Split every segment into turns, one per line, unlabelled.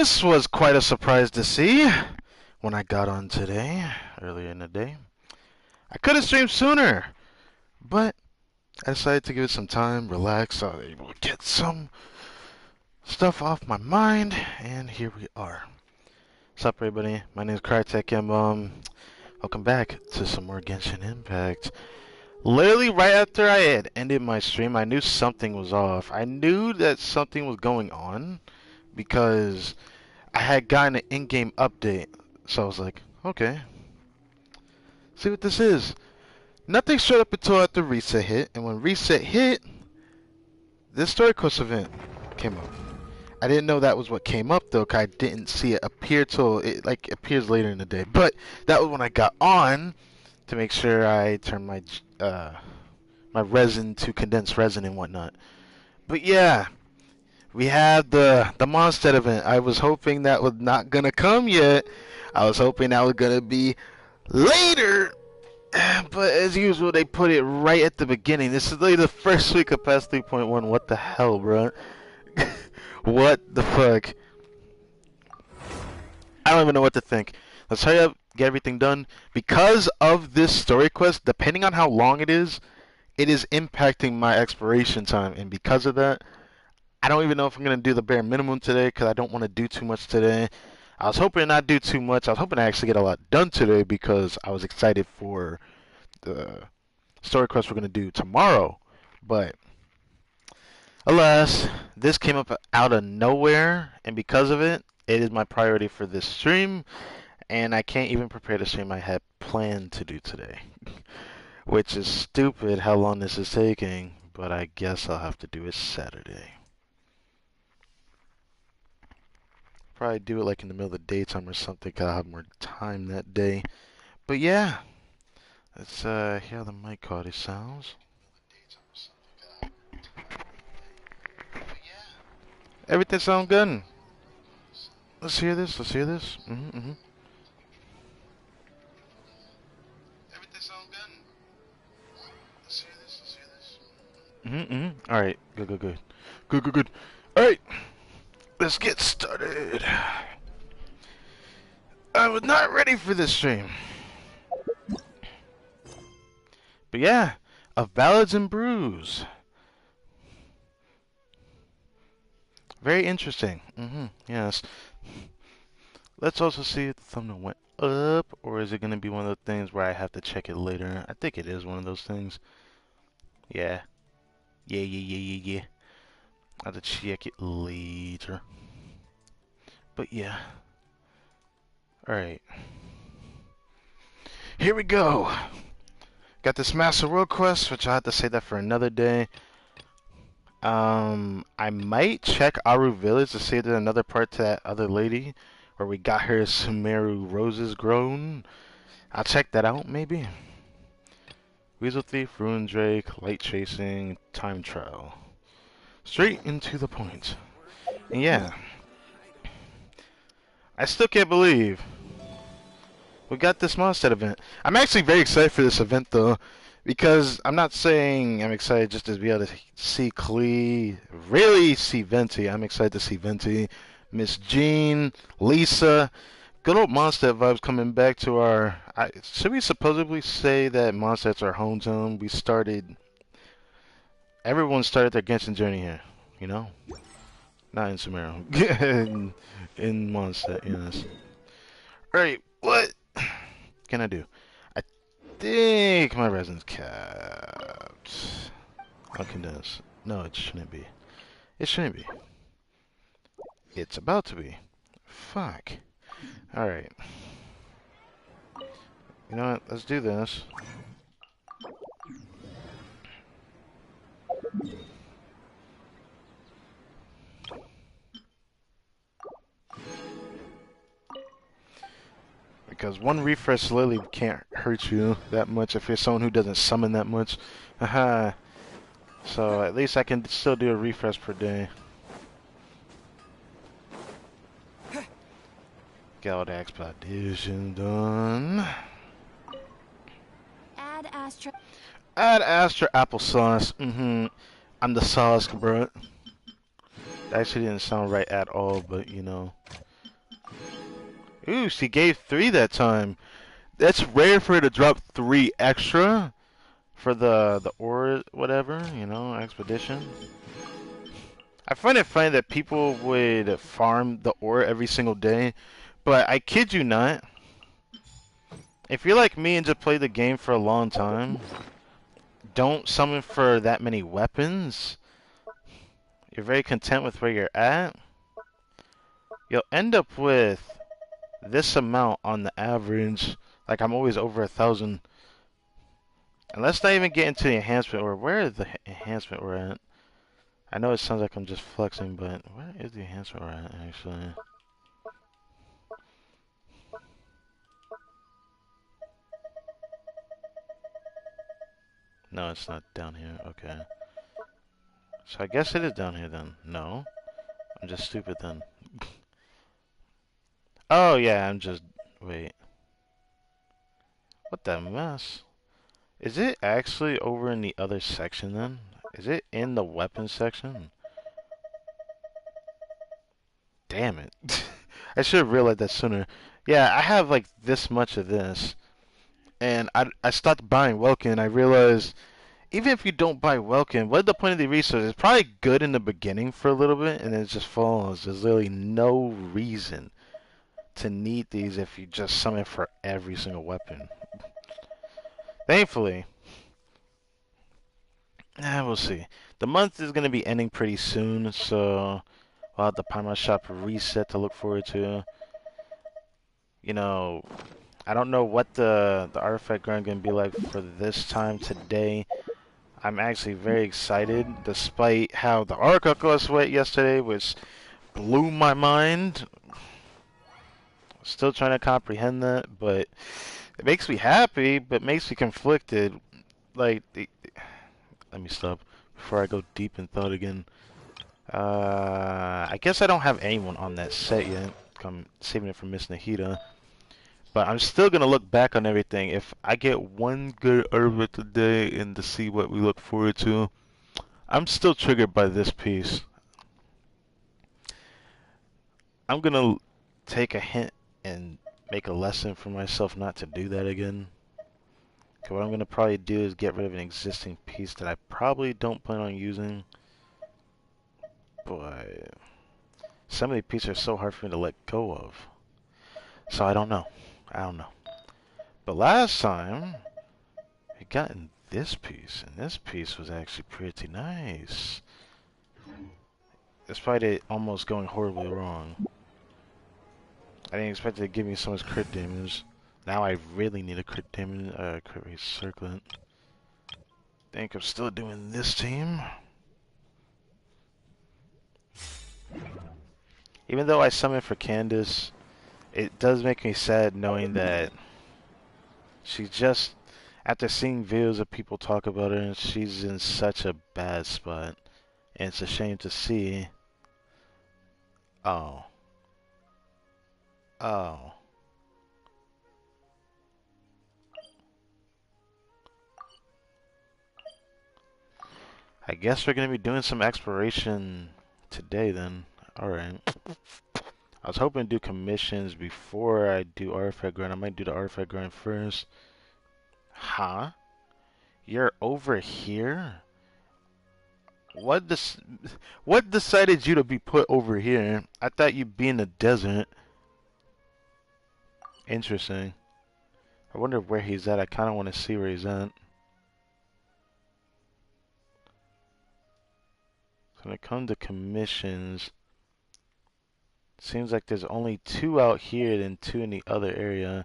This was quite a surprise to see when I got on today, earlier in the day. I could have streamed sooner, but I decided to give it some time, relax, so I was able to get some stuff off my mind, and here we are. What's up, everybody? My name is Crytek, and welcome back to some more Genshin Impact. Literally right after I had ended my stream, I knew something was off. I knew that something was going on because I had gotten an in-game update. So I was like, okay, see what this is. Nothing showed up until after reset hit, and when reset hit, this story quest event came up. I didn't know that was what came up though, 'cause I didn't see it appear till it appears later in the day. But that was when I got on to make sure I turned my my resin to condensed resin and whatnot. But yeah, we had the Mondstadt event. I was hoping that was not gonna come yet. I was hoping that was gonna be later. But as usual, they put it right at the beginning. This is like the first week of past 3.1. What the hell, bro? What the fuck? I don't even know what to think. Let's hurry up, get everything done. Because of this story quest, depending on how long it is impacting my exploration time. And because of that, I don't even know if I'm going to do the bare minimum today because I don't want to do too much today. I was hoping to not do too much. I was hoping to actually get a lot done today because I was excited for the story quest we're going to do tomorrow. But alas, this came up out of nowhere, and because of it, it is my priority for this stream, and I can't even prepare the stream I had planned to do today. Which is stupid how long this is taking, but I guess I'll have to do it Saturday. Probably do it like in the middle of the daytime or something, 'cause I'll have more time that day. But yeah, let's hear how the mic quality sounds. Everything sounds good. Let's hear this. Let's hear this. Everything sounds good. Let's hear this. Let's hear this. All right. Good. All right. Let's get started. I was not ready for this stream. But yeah, of Ballads and Brews. Very interesting. Yes. Let's also see if the thumbnail went up, or is it going to be one of those things where I have to check it later? I think it is one of those things. Yeah. Yeah. I have to check it later. But yeah. Alright. Here we go. Got this Master World Quest, which I have to say that for another day. I might check Aru Village to see if there's another part to that other lady where we got her Sumeru roses grown. I'll check that out, maybe. Weasel Thief, Ruin Drake, Light Chasing, Time Trial. Straight into the point. And yeah. I still can't believe we got this Mondstadt event. I'm actually very excited for this event, though, because I'm not saying I'm excited just to be able to see Klee, really see Venti. I'm excited to see Venti, Miss Jean, Lisa. Good old Mondstadt vibes coming back to our... should we supposedly say that Mondstadt's our hometown? We started... Everyone started their Genshin journey here, you know? Not in Sumeru. in Mondstadt, yes. Alright, what can I do? I think my resin's capped. I'll condense. No, it shouldn't be. It shouldn't be. It's about to be. Fuck. Alright. You know what? Let's do this. Because one refresh literally can't hurt you that much if you're someone who doesn't summon that much. Haha. So at least I can still do a refresh per day. Get all the expedition done.
Add
Astra applesauce. I'm the sauce, bro. That actually didn't sound right at all, but you know. Ooh, she gave 3 that time. That's rare for her to drop 3 extra for the ore whatever, you know, expedition. I find it funny that people would farm the ore every single day, but I kid you not, if you're like me and just play the game for a long time, don't summon for that many weapons, you're very content with where you're at, you'll end up with this amount on the average. Like I'm always over 1,000. And let's not even get into the enhancement ore. Where is the enhancement ore at? I know it sounds like I'm just flexing, but where is the enhancement ore at actually? No, it's not down here. Okay. So I guess it is down here then. No. I'm just stupid then. Oh yeah, I'm just... Wait. What the mess? Is it actually over in the other section then? Is it in the weapons section? Damn it. I should have realized that sooner. Yeah, I have like this much of this. And I stopped buying Welkin and I realized even if you don't buy Welkin, what's the point of the resource? It's probably good in the beginning for a little bit and then it just falls. There's literally no reason to need these if you just summon for every single weapon. Thankfully, we'll see. The month is going to be ending pretty soon, so I'll have the Paimon Shop reset to look forward to. You know, I don't know what the artifact grind going to be like for this time today. I'm actually very excited, despite how the Archangel went yesterday, which blew my mind. Still trying to comprehend that, but it makes me happy, but makes me conflicted. Like, let me stop before I go deep in thought again. I guess I don't have anyone on that set yet. I'm saving it for Miss Nahida. But I'm still gonna look back on everything. If I get one good artifact today and to see what we look forward to, I'm still triggered by this piece. I'm gonna take a hint and make a lesson for myself not to do that again. Cause what I'm gonna probably do is get rid of an existing piece that I probably don't plan on using. But some of the pieces are so hard for me to let go of. So I don't know. I don't know. But last time, I got in this piece, and this piece was actually pretty nice. Despite it almost going horribly wrong. I didn't expect it to give me so much crit damage. Now I really need a crit damage, crit rate circlet. Think I'm still doing this team. Even though I summoned for Candace, it does make me sad knowing that she just, after seeing videos of people talk about her, she's in such a bad spot. And it's a shame to see. Oh. Oh. I guess we're going to be doing some exploration today then. Alright. I was hoping to do commissions before I do artifact grind. I might do the artifact grind first. Huh? You're over here? What decided you to be put over here? I thought you'd be in the desert. Interesting. I wonder where he's at. I kind of want to see where he's at. So when it comes to commissions, seems like there's only 2 out here and 2 in the other area.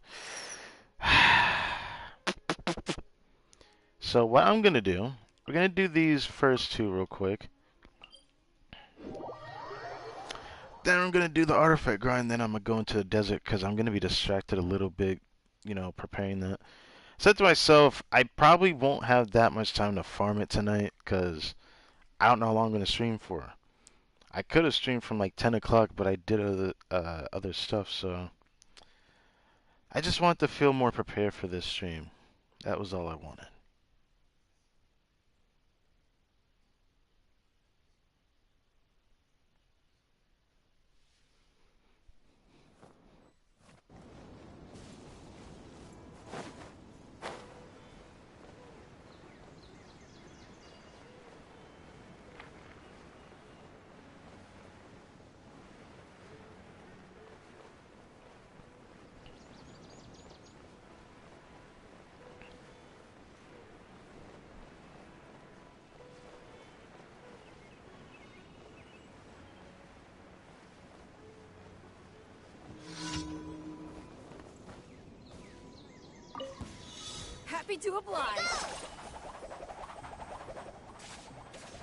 So what I'm gonna do, we're gonna do these first 2 real quick. Then I'm gonna do the artifact grind. Then I'm gonna go into the desert because I'm gonna be distracted a little bit, you know, preparing that. Said to myself, I probably won't have that much time to farm it tonight because I don't know how long I'm gonna stream for. I could have streamed from like 10 o'clock, but I did other stuff, so I just wanted to feel more prepared for this stream. That was all I wanted.
Happy to oblige.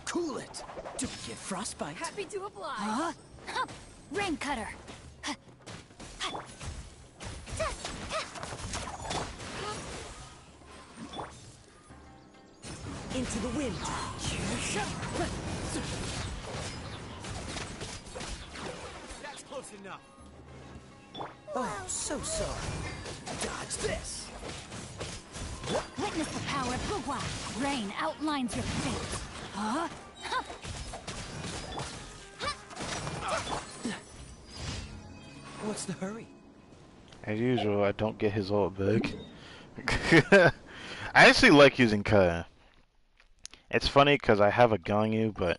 Cool it. Don't get frostbite.
Happy to oblige.
Rain cutter.
Into the wind.
That's close enough.
Oh, so sorry. Dodge this.
Witness the power of Gugwa. Rain outlines your fate.
What's the hurry?
As usual, I don't get his ult back. I actually like using Kaya. It's funny because I have a Ganyu, but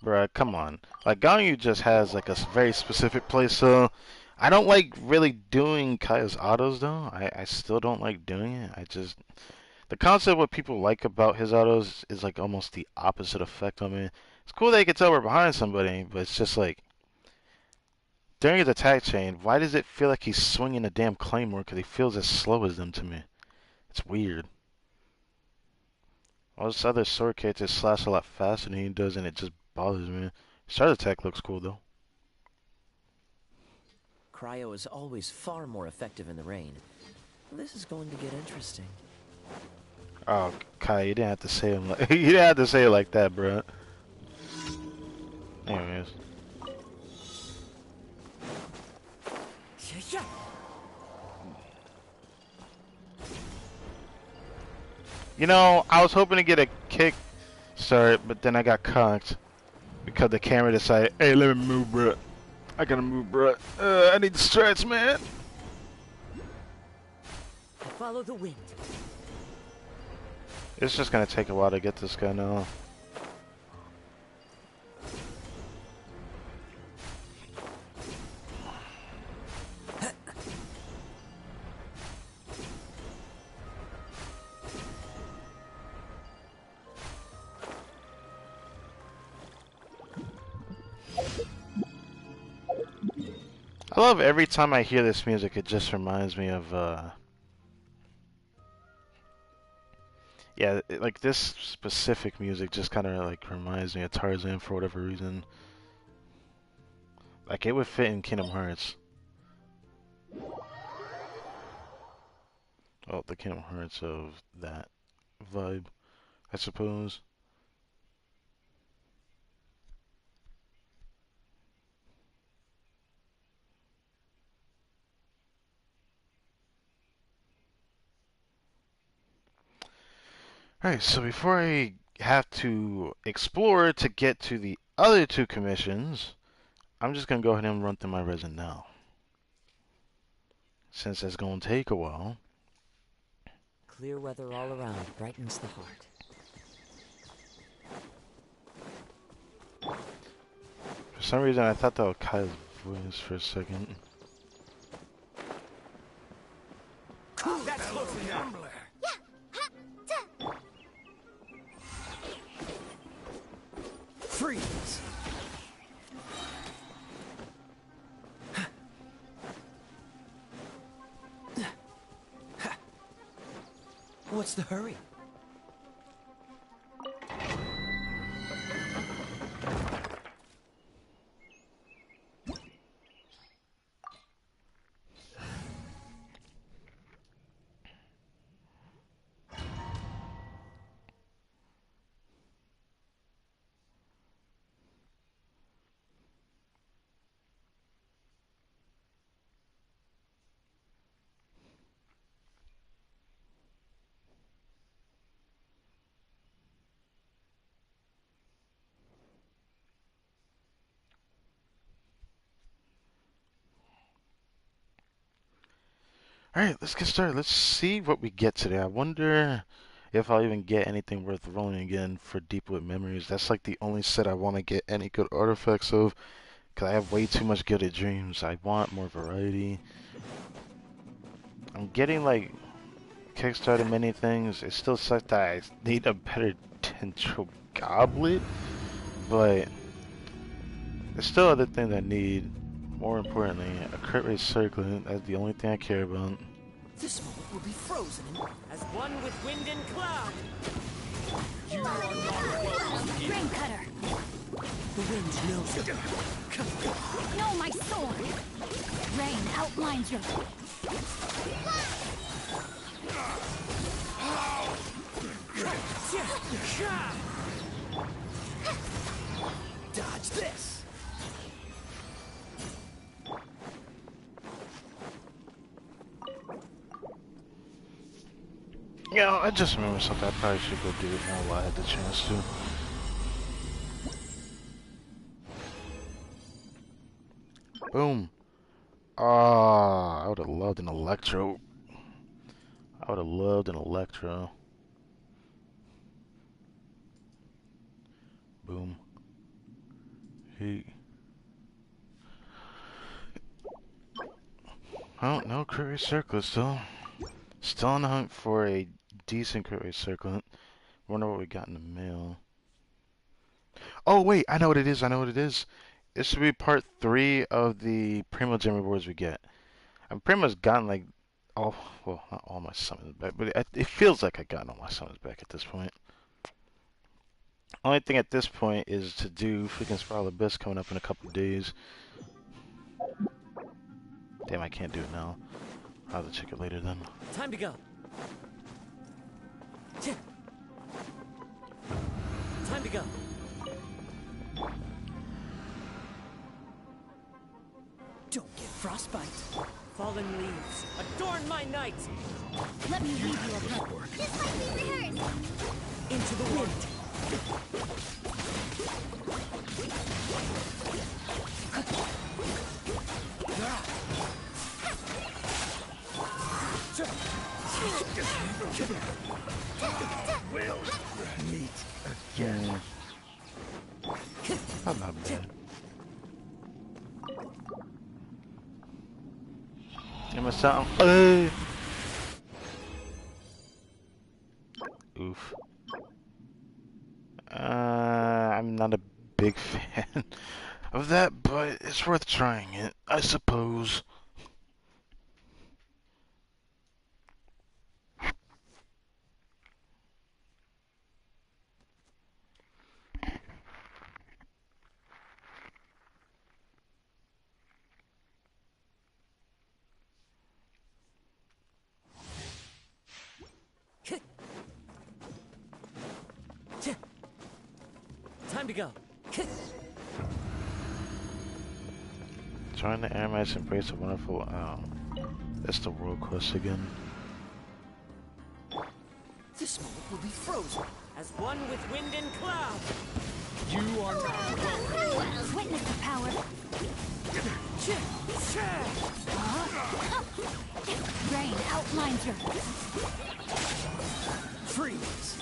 bruh, come on. Like, Ganyu just has like a very specific play, so I don't like really doing Kaya's autos though. I still don't like doing it. The concept of what people like about his autos is like almost the opposite effect on me. It's cool that he can tell we're behind somebody, but it's just like, during his attack chain, why does it feel like he's swinging a damn claymore because he feels as slow as them to me? It's weird. All this other sword characters slash a lot faster than he does, and it just bothers me. Start attack looks cool though.
Cryo is always far more effective in the rain. This is going to get interesting.
Oh, Kai, you didn't have to say him like you didn't have to say it like that, bro. Anyways. You know, I was hoping to get a kick start, but then I got conked because the camera decided, hey, let me move, bro. I gotta move, bro. I need to stretch, man.
Follow the wind.
It's just gonna take a while to get this guy now. I love every time I hear this music, it just reminds me of, yeah, like this specific music just kind of like reminds me of Tarzan for whatever reason. Like it would fit in Kingdom Hearts. Oh, the Kingdom Hearts of that vibe, I suppose. Alright, so before I have to explore to get to the other two commissions, I'm just going to go ahead and run through my resin now. Since it's going to take a while.
Clear weather all around brightens the heart.
For some reason, I thought that was Kai's voice for a second.
That's close enough.
Freeze! What's the hurry?
Alright, let's get started. Let's see what we get today. I wonder if I'll even get anything worth rolling again for Deepwood Memories. That's like the only set I want to get any good artifacts of, because I have way too much Gilded Dreams. I want more variety. I'm getting like Kickstarter many things. It still sucks that I need a better Tentral Goblet, but there's still other things I need. More importantly, a crit rate circlet. That's the only thing I care about.
This moment will be frozen in...
As one with wind and cloud.
Rain cutter.
The wind knows it.
No, my sword. Rain outlines your...
Dodge this.
You know, I just remember something. I probably should go do it now while I had the chance to. Boom. Ah, I would have loved an electro. I would have loved an electro. Boom. He. Oh, no crit rate circle. Still on the hunt for a decent crit rate circle. Wonder what we got in the mail. Oh wait, I know what it is. I know what it is. This should be part 3 of the Primo Gem rewards we get. I've pretty much gotten like all, well, not all my summons back, but it feels like I've gotten all my summons back at this point. Only thing at this point is to do freaking Spiral Abyss coming up in a couple of days. Damn, I can't do it now. I'll have to check it later then.
Time to go. Time to go. Don't get frostbite.
Fallen leaves, adorn my night.
Let me leave you a book.
This might be hers.
Into the wind.
Will meet
Yeah. Not bad. Give me something. Oof. I'm not a big fan of that, but it's worth trying it, I suppose.
Time to go.
Join the Airmates, embrace the wonderful. That's the world quest again.
This moment will be frozen.
as one with wind and cloud.
You are not welcome.
Witness the power. Rain outlines your...
Freeze.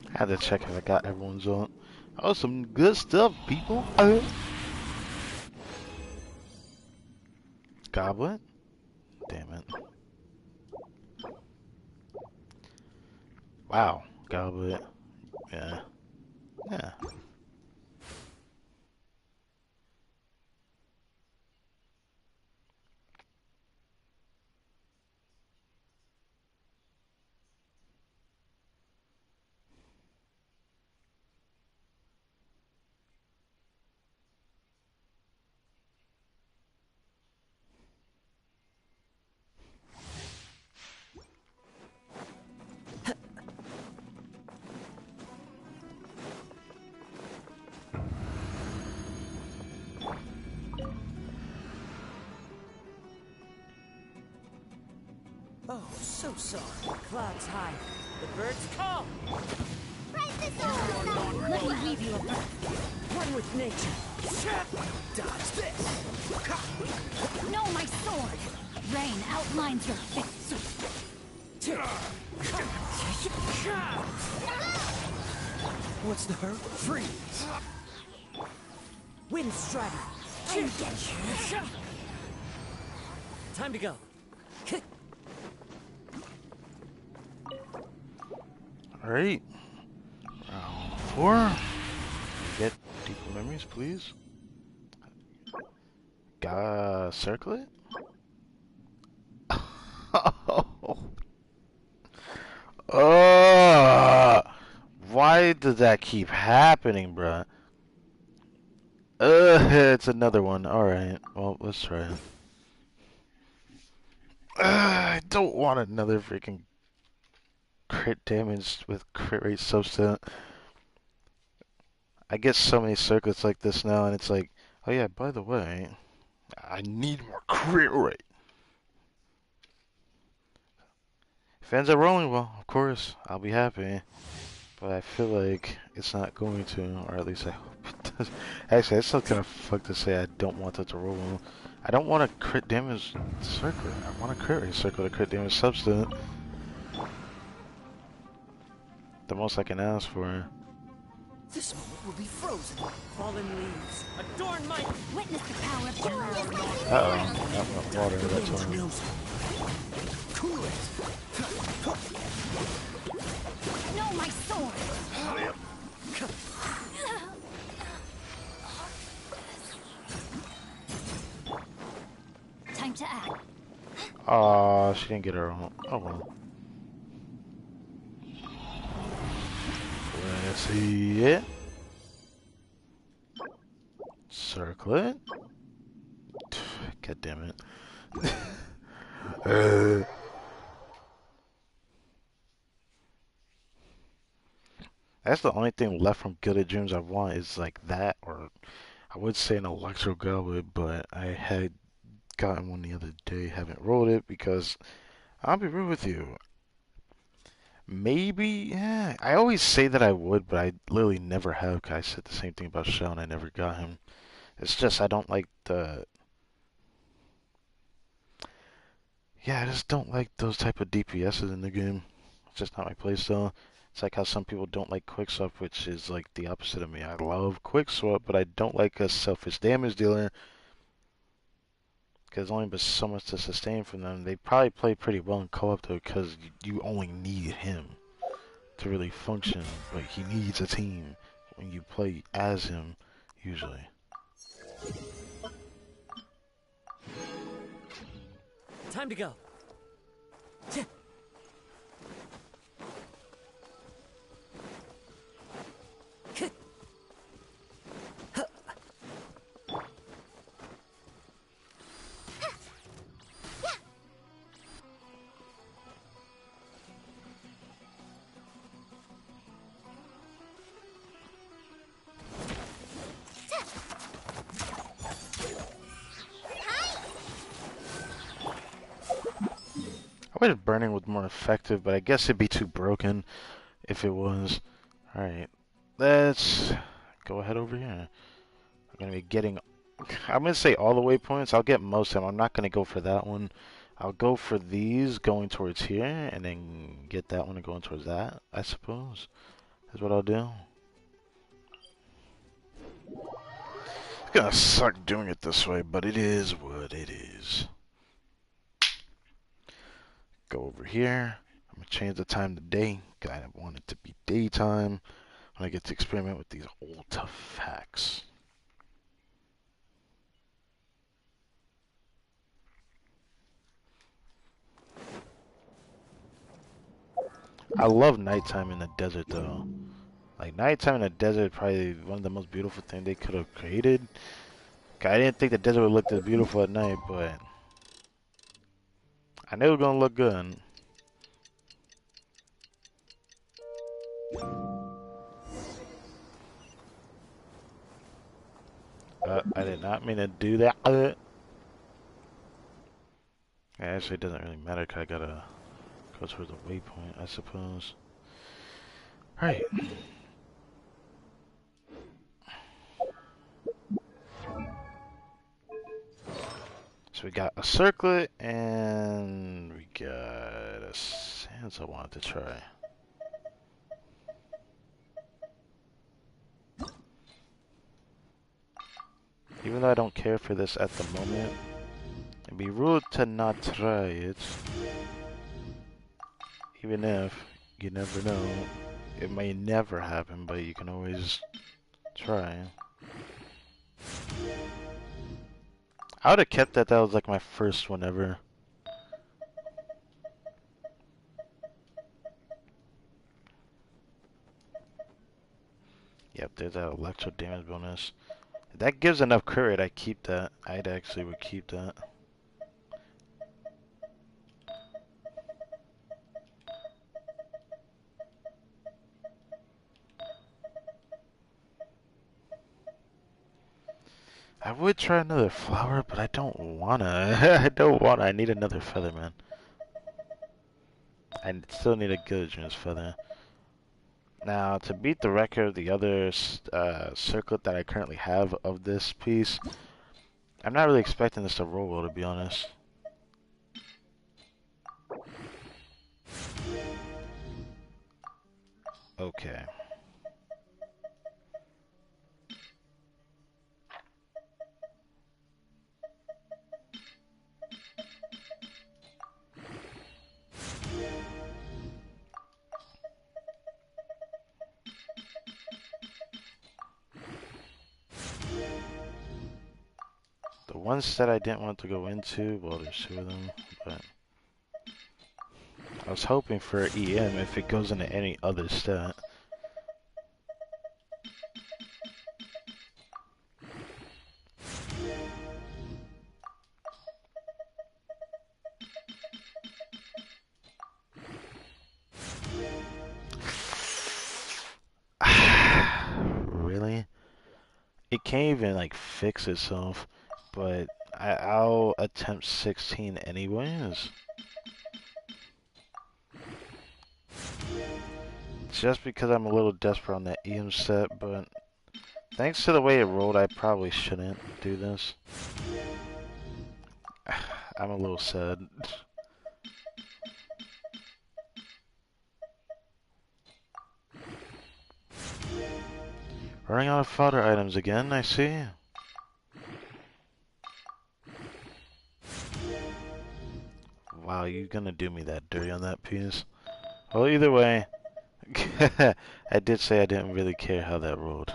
I had to check if I got everyone's on. Oh, some good stuff, people. Goblet? Damn it. Wow, goblet. Yeah. Yeah.
Oh, so sorry.
Clouds high. The birds call.
Price this all.
Let me leave you a book.
One with nature. Dodge this.
No, my sword. Rain outlines your face.
What's the hurt? Freeze. Wind strider.
And Genshin.
Time to go.
Alright. Round before. Get deeper memories, please. Gotta circle it? Why does that keep happening, bruh? It's another one. Alright, well, let's try it. I don't want another freaking crit damage with crit rate substat. I get so many circlets like this now, and it's like, oh yeah, by the way, I need more crit rate. If it ends up rolling well, of course, I'll be happy. But I feel like it's not going to, or at least I hope it does. Actually, that's still kind of fucked to say I don't want it to roll well. I don't want a crit damage circlet. I want a crit rate circlet, a crit damage substat. The most I can ask for.
This moment will be frozen. Fallen leaves, adorn my...
Witness the power of Backseating.
Uh-oh. That water, that's one.
Cool it.
Know my sword. Time to act.
Aw, she didn't get her own. Oh well. Let's see it. Circle it. God damn it. That's the only thing left from Gilded Dreams I want is like that, or I would say an Electro Goblet, but I had gotten one the other day, haven't rolled it because I'll be real with you. Maybe, yeah. I always say that I would, but I literally never have. 'Cause I said the same thing about Shell and I never got him. It's just I don't like the. Yeah, I just don't like those type of DPSs in the game. It's just not my playstyle. It's like how some people don't like Quickswap, which is like the opposite of me. I love Quickswap, but I don't like a selfish damage dealer. Because only but so much to sustain from them. They probably play pretty well in co-op though, because you only need him to really function. But he needs a team when you play as him, usually.
Time to go.
I wish burning was more effective, but I guess it'd be too broken if it was. Alright, let's go ahead over here. I'm going to be getting, I'm going to say all the waypoints. I'll get most of them. I'm not going to go for that one. I'll go for these going towards here, and then get that one and going towards that, I suppose. That's what I'll do. It's going to suck doing it this way, but it is what it is. Go over here. I'm going to change the time to day. I want it to be daytime when I get to experiment with these old tough facts. I love nighttime in the desert though. Like nighttime in the desert, probably one of the most beautiful things they could have created. I didn't think the desert would look this beautiful at night, but I knew it was gonna look good. I did not mean to do that. Actually, it doesn't really matter because I gotta go towards the waypoint, I suppose. Alright. So we got a circlet and we got a sands I wanted to try. Even though I don't care for this at the moment, it'd be rude to not try it. Even if, you never know. It may never happen, but you can always try. I would have kept that. That was like my first one ever. Yep, there's that electro damage bonus. If that gives enough crit, I keep that. I'd actually would keep that. I would try another flower, but I don't wanna. I don't wanna. I need another feather, man. I still need a Gilligan's feather. Now, to beat the record of the other circlet that I currently have of this piece, I'm not really expecting this to roll well, to be honest. Okay. The one set I didn't want to go into, well, there's two of them, but I was hoping for EM if it goes into any other stat. Really? It can't even like fix itself, but I'll attempt 16 anyways. Just because I'm a little desperate on that EM set, but thanks to the way it rolled, I probably shouldn't do this. I'm a little sad. Running out of fodder items again, I see. Wow, you gonna do me that dirty on that piece? Well, either way, I did say I didn't really care how that rolled.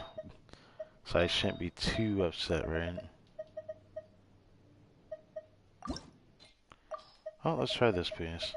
So I shouldn't be too upset, right? Oh, let's try this piece.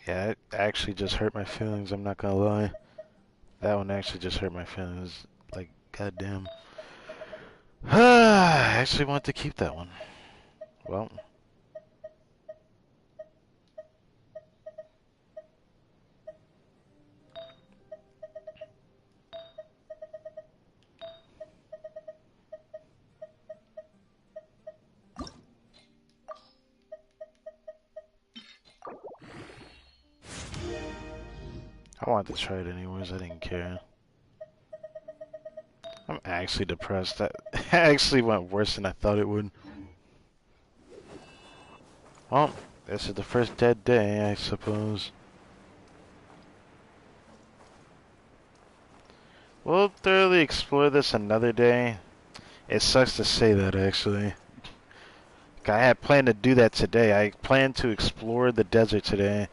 Yeah, it actually just hurt my feelings, I'm not gonna lie. That one actually just hurt my feelings. Like, goddamn. I actually want to keep that one. Well. I wanted to try it anyways, I didn't care. I'm actually depressed. That actually went worse than I thought it would. Well, this is the first dead day, I suppose. We'll thoroughly explore this another day. It sucks to say that, actually. I had planned to do that today. I planned to explore the desert today.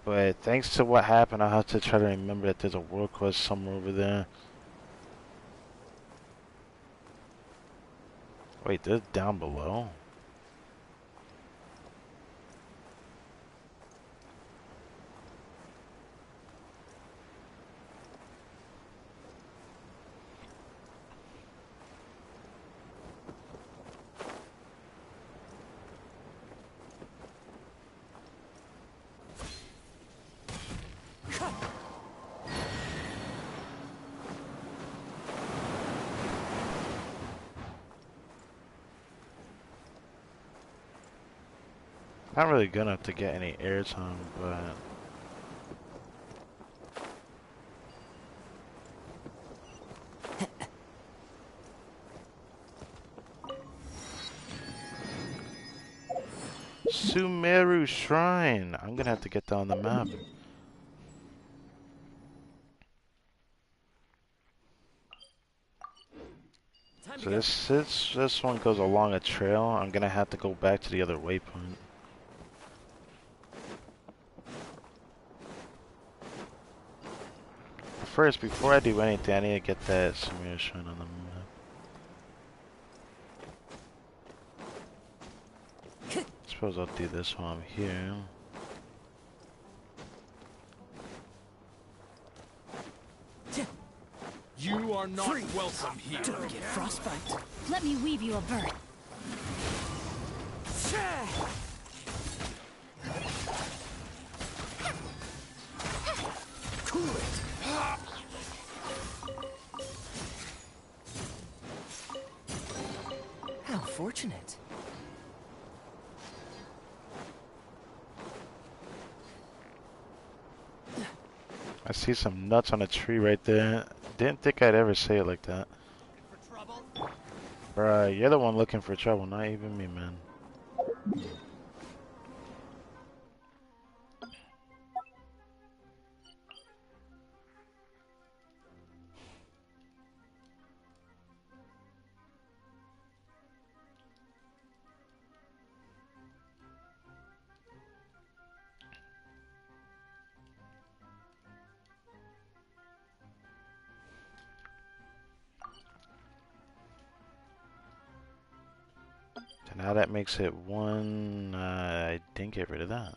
But thanks to what happened, I'll have to try to remember that there's a world quest somewhere over there. Wait, there's down below? Not really good enough to get any airtime, but... Sumeru Shrine. I'm gonna have to get that on the map.
Time to
So
go.
this one goes along a trail. I'm gonna have to go back to the other waypoint. But first, before I do anything, I need to get that Sumeru Shrine on the map. Suppose I'll do this while I'm here.
You are not welcome here. Don't get frostbite.
Let me weave you a bird.
Cool it. How fortunate.
I see some nuts on a tree right there. Didn't think I'd ever say it like that.
For trouble?
Bruh, you're the one looking for trouble, not even me, man. So now that makes it one. I didn't get rid of that.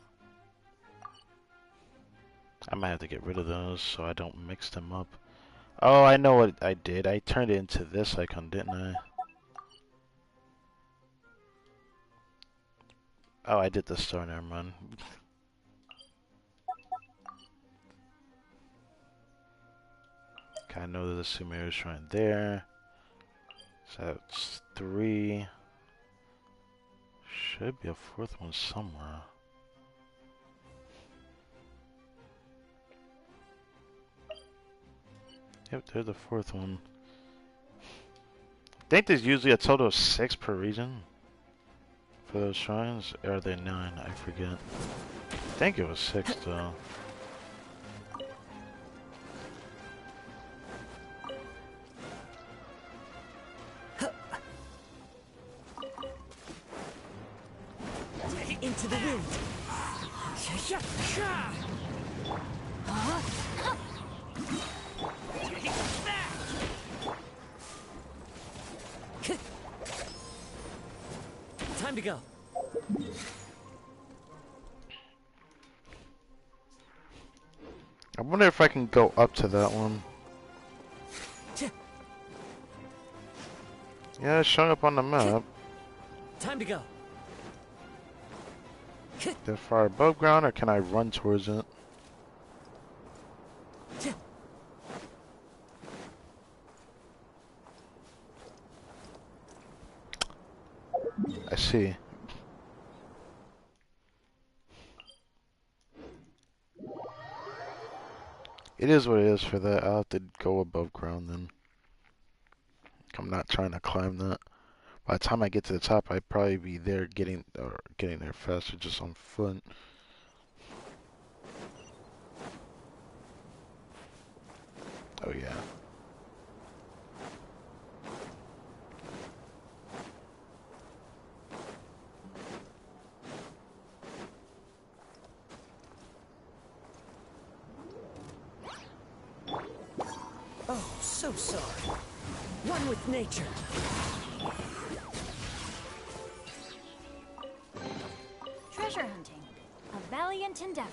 I might have to get rid of those so I don't mix them up. Oh, I know what I did. I turned it into this icon, didn't I? Oh, I did the star, never mind. Okay, I know there's a Sumeru Shrine there. So that's 3. Should be a 4th one somewhere. Yep, there's the 4th one. I think there's usually a total of 6 per region for those shrines. Or are they 9? I forget. I think it was 6 though.
Into the wind. Time to go.
I wonder if I can go up to that one. Yeah, it's showing up on the map.
Time to go.
They're far above ground, or can I run towards it? I see. It is what it is for that. I'll have to go above ground then. I'm not trying to climb that. By the time I get to the top, I'd probably be there getting there faster just on foot. Oh yeah.
Oh, so sorry. One with nature.
Treasure hunting. A valiant endeavor.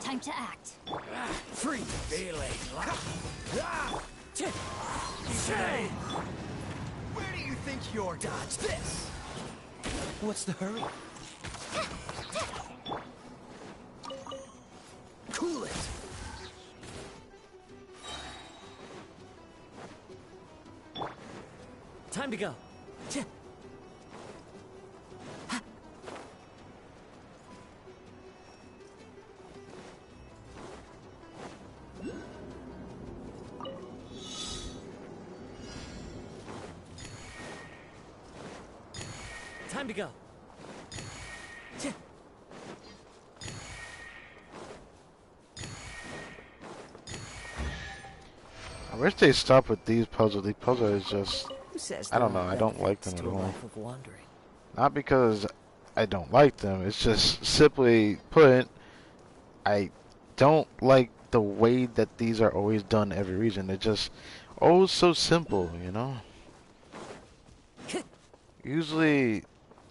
Time to act.
Free feeling. Say, where do you think you're dodge this? What's the hurry? Cool it. Time to go. Time to go.
I wish they stopped with these puzzles. These puzzles is just,
Who says
I
there
don't know,
aren't
I don't like
benefits
them
to
at
a
all.
life of wandering?
Not because I don't like them, it's just simply put, I don't like the way that these are always done every region. They're just oh so simple, you know? Usually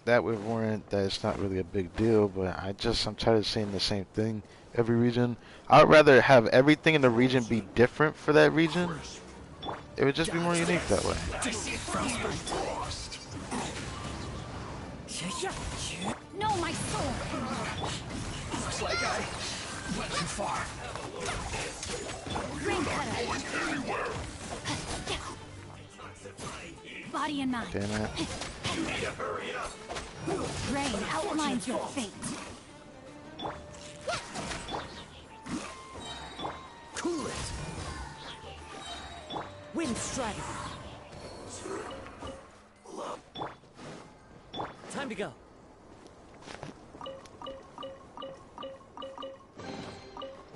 that would warrant that it's not really a big deal, but I'm tired of seeing the same thing every region. I'd rather have everything in the region be different for that region. It would just be more unique that way.
No, my sword!
Looks like I went too far.
Rain cutter! Body and mind.
Damn it.
Rain outlines your fate.
Cool it! Wind strategy. Time to go.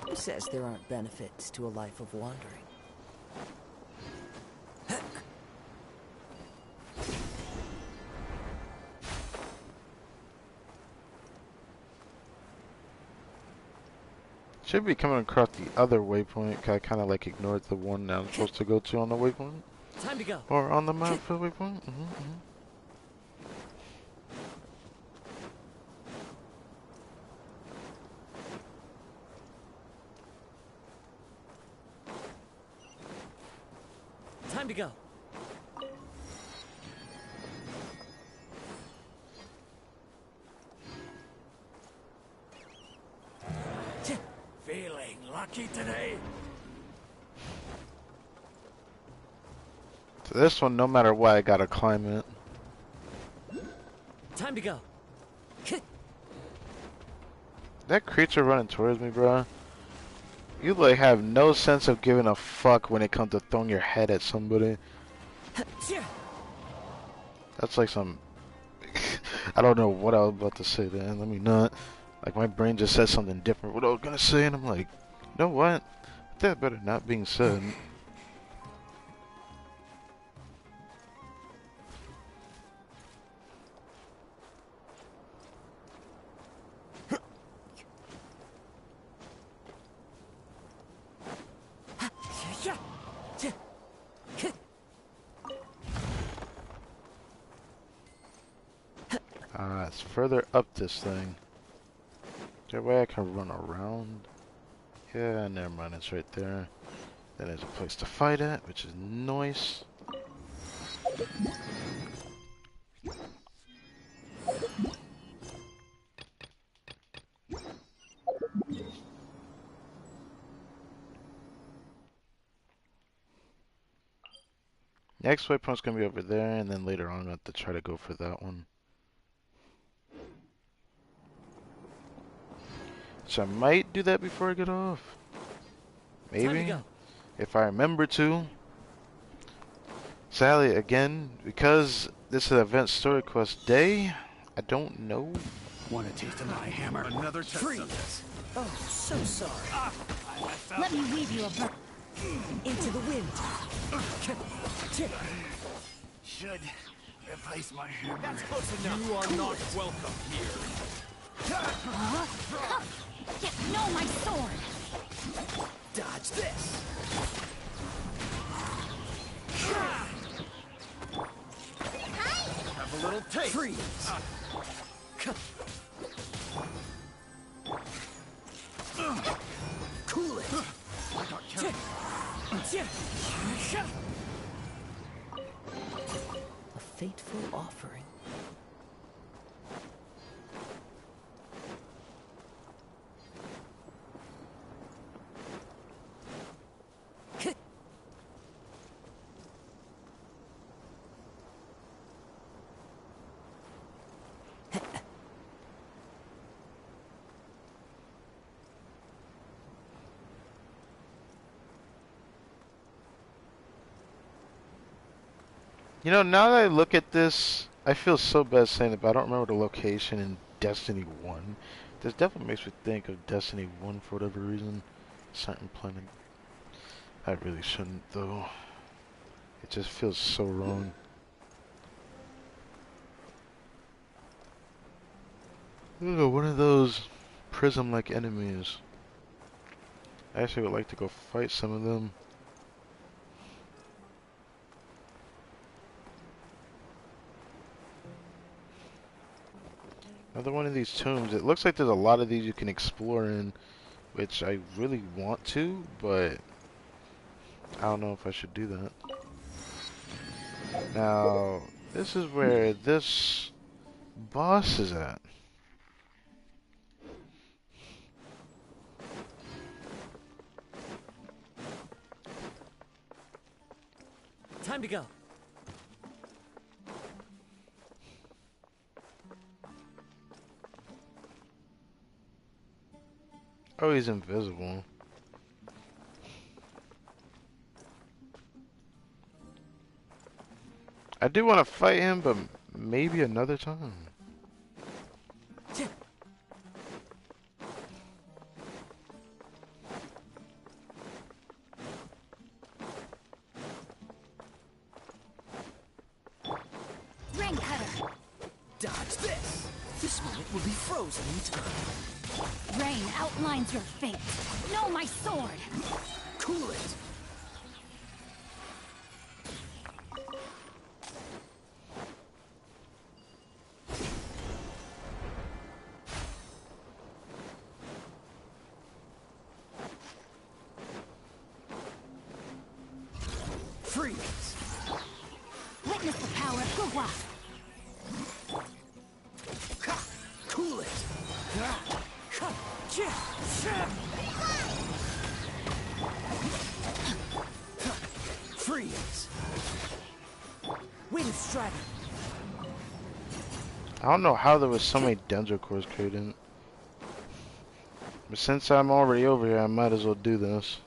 Who says there aren't benefits to a life of wandering?
Should be coming across the other waypoint. 'Cause I kind of like ignored the one that I'm supposed to go to on the waypoint.
Time to go.
Or on the map for the waypoint.
Time to go.
Feeling lucky today?
So this one, no matter what, I gotta climb it.
Time to go.
That creature running towards me, bro. You like have no sense of giving a fuck when it comes to throwing your head at somebody. That's like some... I don't know what I was about to say then. Let me not. Like my brain just said something different. What I was gonna say, and I'm like, you know what? That better not being said. It's further up this thing. Is there a way I can run around? Yeah, never mind, it's right there. Then there's a place to fight at, which is nice. Next waypoint's gonna be over there, and then later on I have to try to go for that one. So I might do that before I get off. Maybe. If I remember to. Sadly, again, because this is event story quest day, I don't know.
Want a taste of my hammer? Another test of this.
Oh, so sorry.
Let me weave you a bird.
Into the wind.
Should replace my hammer. That's close enough. You are not welcome here.
No, my sword!
Dodge this. Have a little taste.
Freeze. Cool it. A fateful offering.
You know, now that I look at this, I feel so bad saying it, but I don't remember the location in Destiny 1. This definitely makes me think of Destiny 1 for whatever reason. Certain planet. I really shouldn't though. It just feels so wrong. Ooh, one of those prism-like enemies. I actually would like to go fight some of them. Another one of these tombs. It looks like there's a lot of these you can explore in, which I really want to, but I don't know if I should do that. Now, this is where this boss is at.
Time to go.
Oh, he's invisible. I do want to fight him, but maybe another time.
Ring cutter.
Dodge this! This moment will be frozen in time.
Rain outlines your fate. Know my sword.
Cool it! Freeze!
Witness the power of Gugwa.
Ha! Cool it! Ha! Ha! Cha! Cha! Ha! Freeze! Wind strider!
I don't know how there was so many Denso cores created. But since I'm already over here, I might as well do this.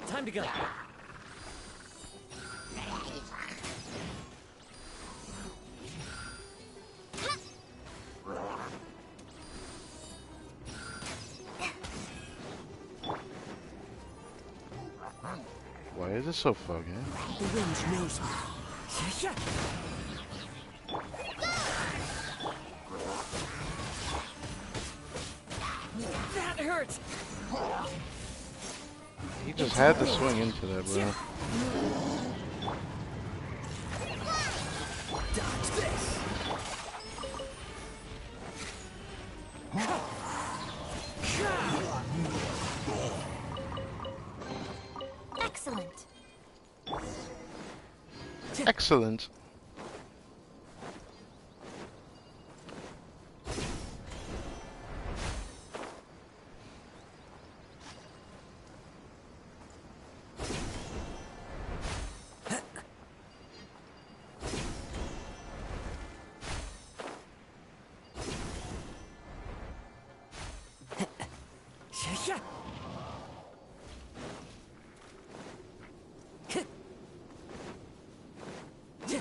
Time to go.
Why is it so foggy?
The wind knows me. Yeah.
That hurts.
He just had to swing into that, bro.
Dodge this!
Excellent.
Excellent.
Yeah.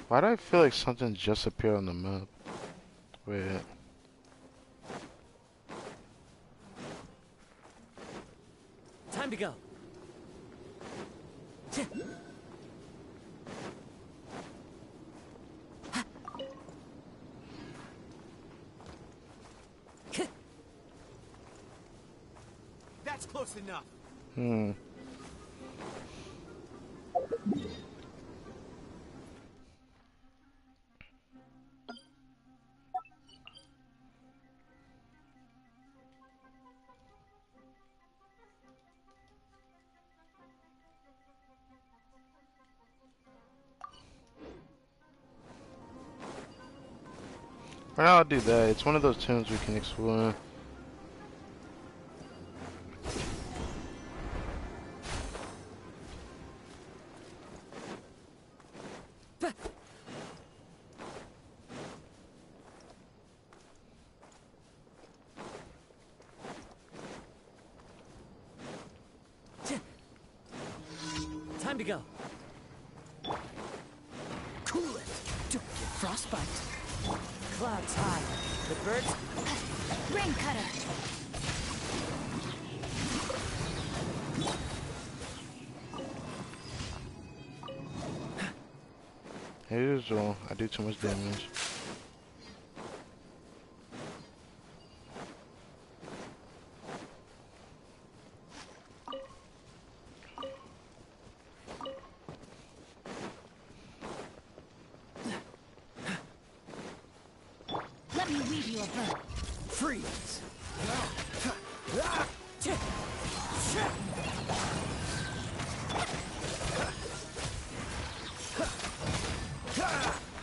Why do I feel like something just appeared on the map? Wait.
Time to go.
That's close enough.
Hmm. For now, I'll do that. It's one of those tunes we can explore.
go.
Cool it. Don't get frostbite.
Clouds high. The birds.
Rain cutter.
As usual, I do too much damage.
Let me weave you a bow.
Freeze.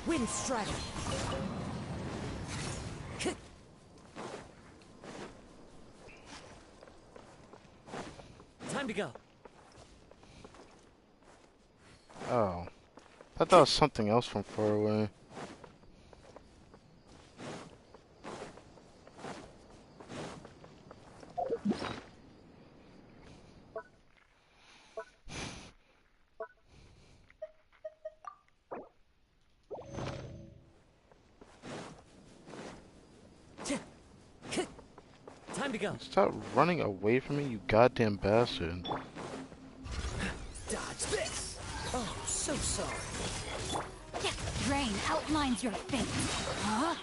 Wind strider. Time to go.
Oh. I thought that was something else from far away.
Time to go.
Stop running away from me, you goddamn bastard.
Dodge this.
Oh, so sorry.
Rain outlines your fate. Huh?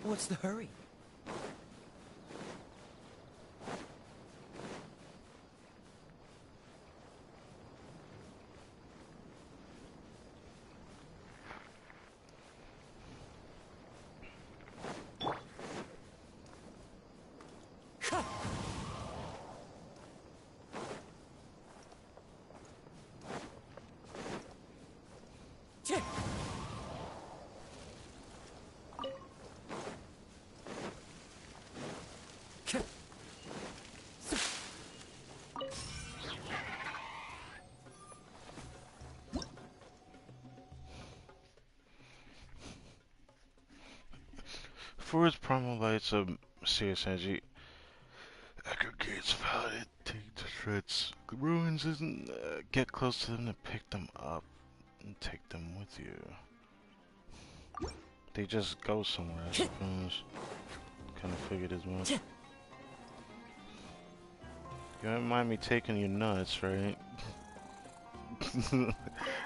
What's the hurry?
For its primal lights of serious energy aggregates valid, take to shreds. The ruins isn't get close to them to pick them up and take them with you. They just go somewhere, I suppose. Kind of figured as much. You don't mind me taking your nuts, right?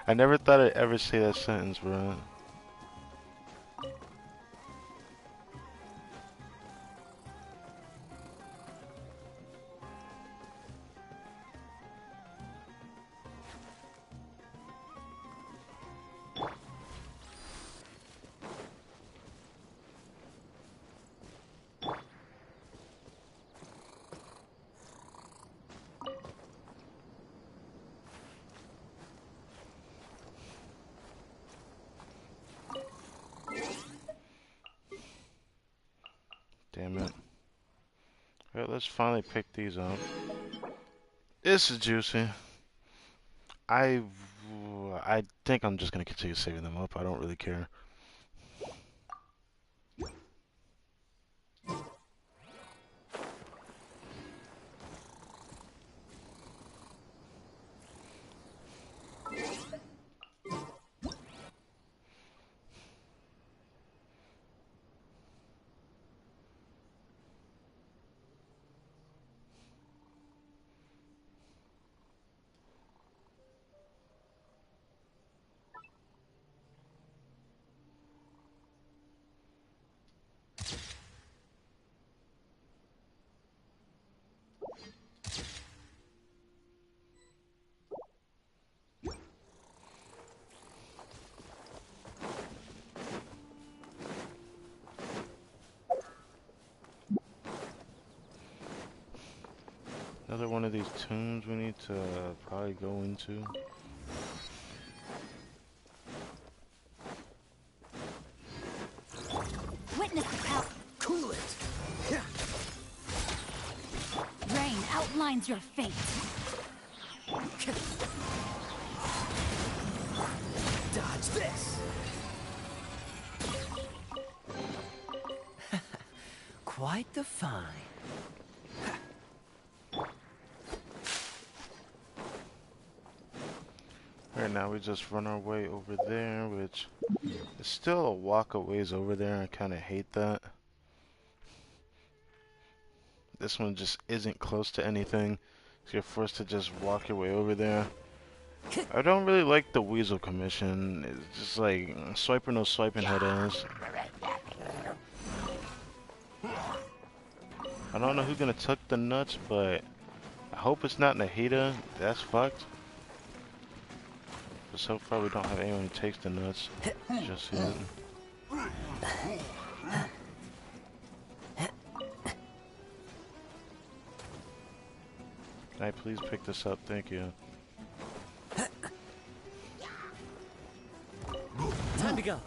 I never thought I'd ever say that sentence, bro. Damn it. Alright, let's finally pick these up. This is juicy. I think I'm just gonna continue saving them up. I don't really care. Another one of these tombs we need to probably go into.
Witness the power.
Cool it. Yeah.
outlines your fate.
Dodge this! Quite the find.
Right now we just run our way over there, which is still a walk a ways over there. I kind of hate that. This one just isn't close to anything, so you're forced to just walk your way over there. I don't really like the Weasel Commission. It's just like swipe or no swiping head ass. I don't know who's gonna tuck the nuts, but I hope it's not Nahida. That's fucked. But so far we don't have anyone who takes the nuts just yet. Can I please pick this up? Thank you.
Time to go.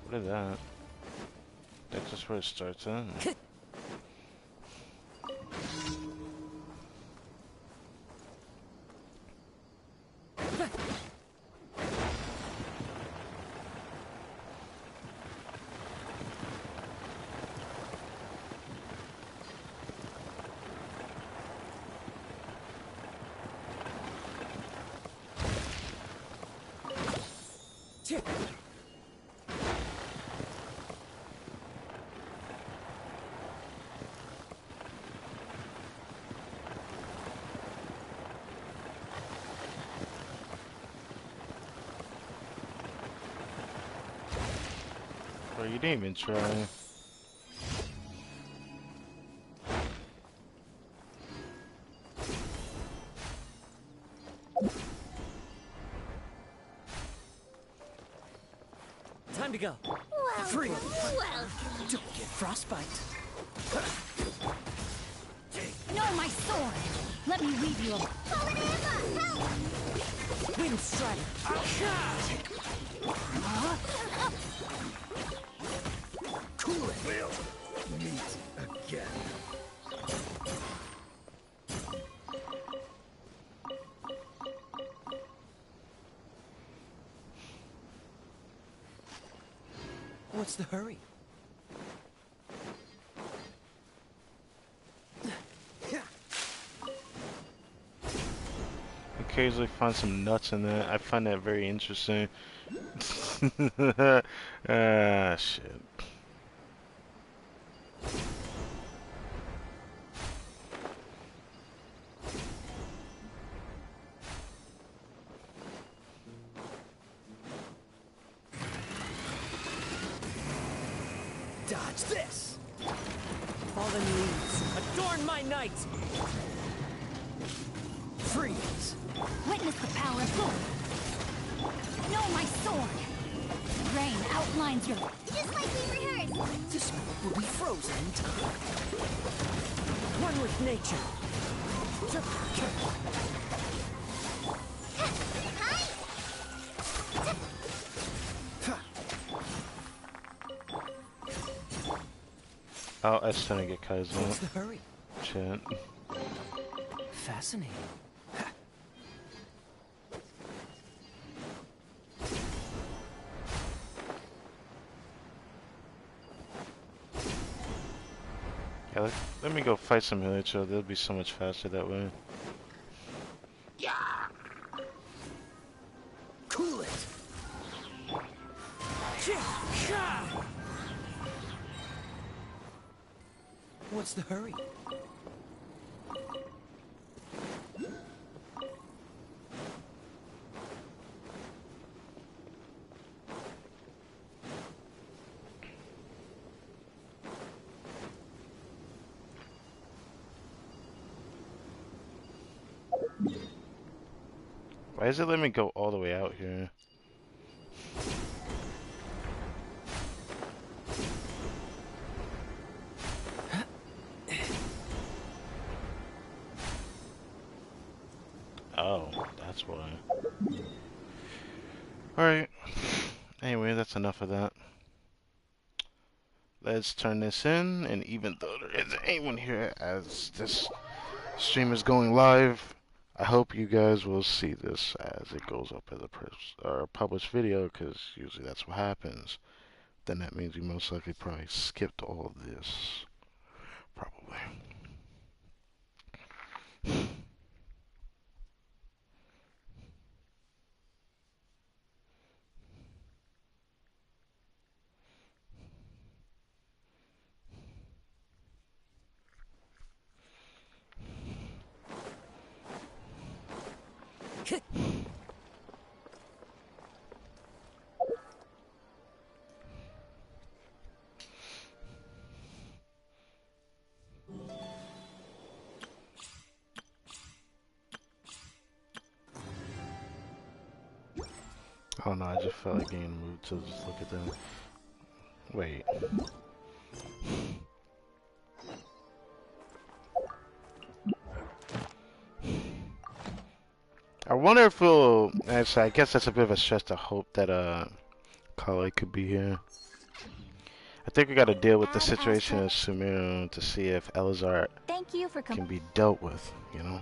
What is that? That's just where it starts at. Bro, you didn't even try.
Time to go.
Well,
Free.
well.
Don't get frostbite.
No, my sword! Let me weave you a...
Fallen Emma, help!
Wind strike.
Cool it. We'll meet again. What's the hurry?
Occasionally find some nuts in there. I find that very interesting. Ah, shit.
Dodge this!
Fallen leaves. Adorn my night.
Freeze!
Witness the power of good. No, my sword! Rain outlines your...
Just like we rehearsed.
This one will be frozen in time.
One with nature.
Oh, S trying to get Kaiser.
What's the hurry?
Shit.
Fascinating.
Yeah, let me go fight some Hilicho. They'll be so much faster that way.
Cool it! What's the hurry?
Why does it let me go all the way out here? Oh, that's why. Alright. Anyway, that's enough of that. Let's turn this in, and even though there isn't anyone here as this stream is going live, I hope you guys will see this as it goes up as a published video, because usually that's what happens. Then that means you most likely probably skipped all of this. Probably. I don't know, I just felt like getting in the mood to just look at them. Wait. I wonder if we'll... Actually, I guess that's a bit of a stretch to hope that, Kale could be here. I think we gotta deal with the situation of Sumeru to see if Elazar
Thank you for
can
coming.
be dealt with, you know?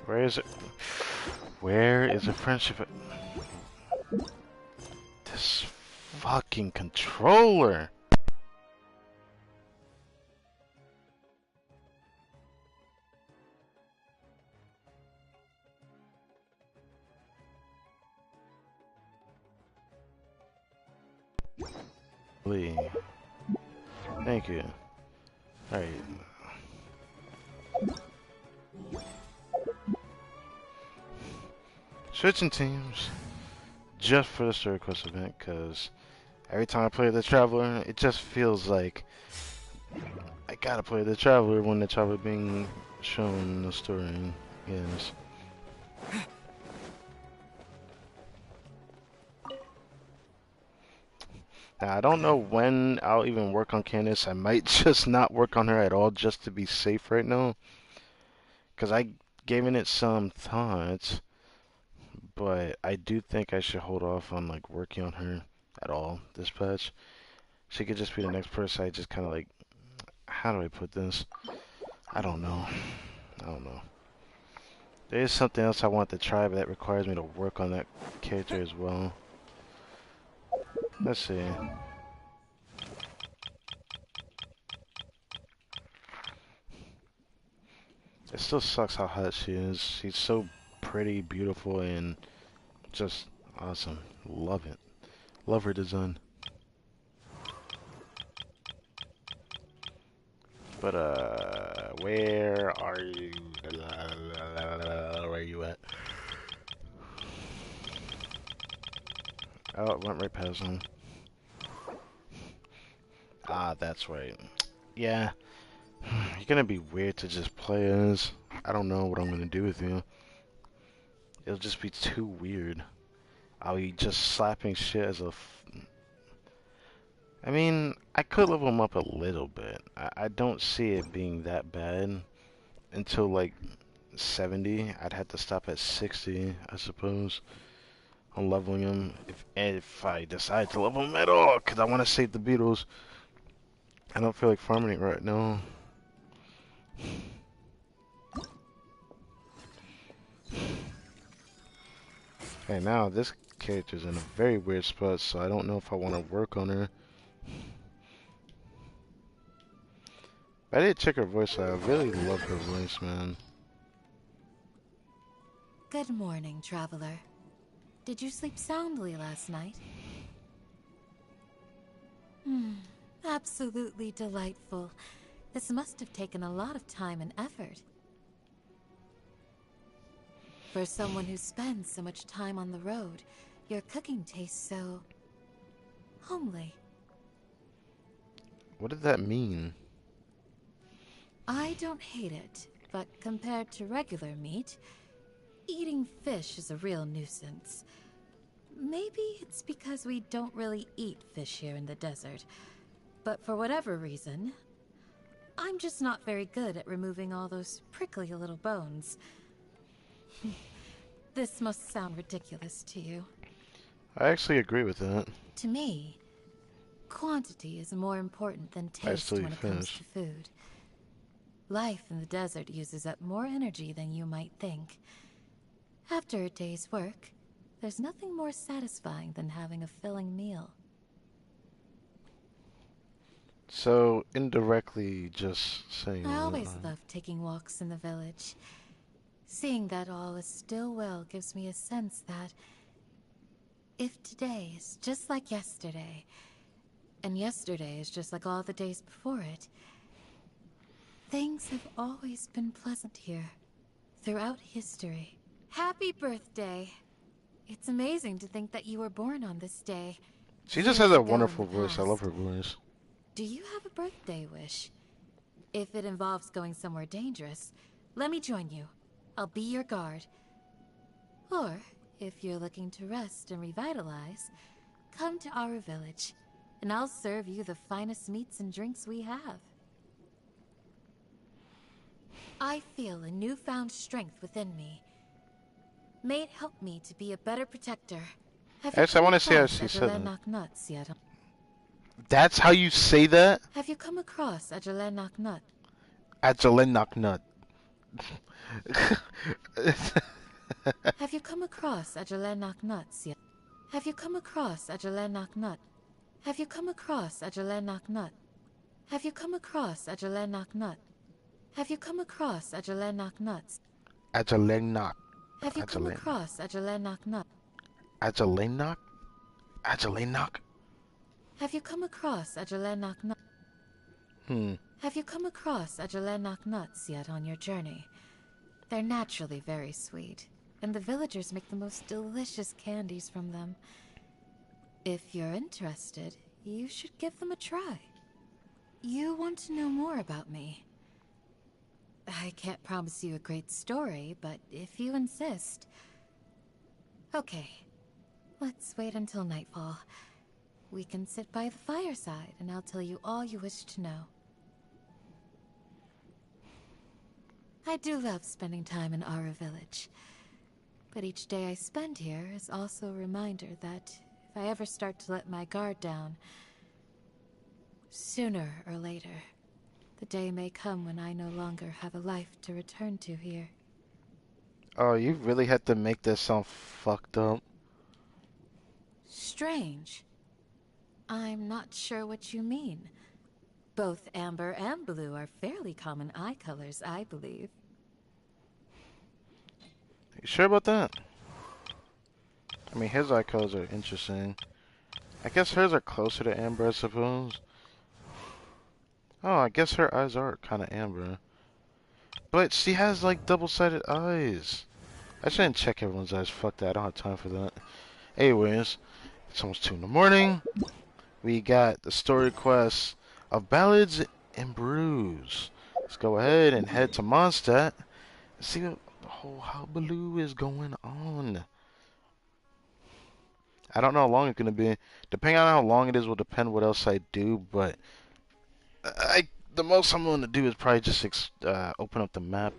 Where is it? Where is the friendship? This fucking controller! Lee. Thank you. Alright. Switching teams just for the Story Quest event, because every time I play the Traveler, it just feels like I gotta play the Traveler when the Traveler being shown in the story is. Now, I don't know when I'll even work on Candace. I might just not work on her at all just to be safe right now. Because I given it some thoughts. But I do think I should hold off on like working on her at all this patch. She could just be the next person I just kind of like, how do I put this? I don't know. I don't know. There is something else I want to try, but that requires me to work on that character as well. Let's see. It still sucks how hot she is. She's so pretty, beautiful, and just awesome. Love it. Love her design. But, where are you? Where are you at? Oh, it went right past him. Ah, that's right. Yeah. You're gonna be weird to just play as. I don't know what I'm gonna do with you. It'll just be too weird. I'll be just slapping shit as a... I mean, I could level him up a little bit. I don't see it being that bad until like 70. I'd have to stop at 60, I suppose, on leveling him if I decide to level him at all, because I want to save the beetles. I don't feel like farming it right now. Okay, now this character's in a very weird spot, so I don't know if I want to work on her. I did check her voice out. I really love her voice, man.
Good morning, traveler. Did you sleep soundly last night? Absolutely delightful. This must have taken a lot of time and effort. For someone who spends so much time on the road, your cooking tastes so... homely.
What did that mean?
I don't hate it, but compared to regular meat, eating fish is a real nuisance. Maybe it's because we don't really eat fish here in the desert. but for whatever reason, I'm just not very good at removing all those prickly little bones. This must sound ridiculous to you.
I actually agree with that.
To me, quantity is more important than
I
taste
still
when
eat
it comes
fish.
to food. Life in the desert uses up more energy than you might think. After a day's work, there's nothing more satisfying than having a filling meal.
So, indirectly just saying
I
that.
always love taking walks in the village. Seeing that all is still well gives me a sense that if today is just like yesterday, and yesterday is just like all the days before it, things have always been pleasant here, throughout history. Happy birthday! It's amazing to think that you were born on this day.
She just has
years
a
ago in
wonderful
the
voice. I love
past.
her voice.
Do you have a birthday wish? If it involves going somewhere dangerous, let me join you. I'll be your guard. Or, if you're looking to rest and revitalize, come to our village, and I'll serve you the finest meats and drinks we have. I feel a newfound strength within me. May it help me to be a better protector. Have you
Actually, I
come
want to see how
across
she said that.
Adralenaknut yet?
That's how you say that?
Have you come across Adralenaknut?
Ajalenaknut.
Have you come across Adralenaknut yet? Have you come across Adralenaknut? Have you come across Adralenaknut? Have you come across Adralenaknut? Have you come across Adralenaknut?
Ajalenak.
Have you come across Adralenaknut?
Ajalenak? Ajalenak?
Have you come across Adralenaknut? Have you come across Adralenaknuts yet on your journey? They're naturally very sweet, and the villagers make the most delicious candies from them. If you're interested, you should give them a try. You want to know more about me? I can't promise you a great story, but if you insist... Okay, let's wait until nightfall. We can sit by the fireside, and I'll tell you all you wish to know. I do love spending time in our village, but each day I spend here is also a reminder that if I ever start to let my guard down, sooner or later, the day may come when I no longer have a life to return to here.
Oh, you really had to make that sound fucked up.
Strange. I'm not sure what you mean. Both amber and blue are fairly common eye colors, I believe.
You sure about that? I mean, his eye colors are interesting. I guess hers are closer to amber, I suppose. Oh, I guess her eyes are kind of amber. But she has, like, double-sided eyes. I shouldn't check everyone's eyes. Fuck that. I don't have time for that. Anyways, it's almost 2 in the morning. We got the story quest of Ballads and Brews. Let's go ahead and head to Mondstadt and see what the whole hullabaloo is going on. I don't know how long it's going to be. Depending on how long it is will depend what else I do, but the most I'm going to do is probably just open up the map.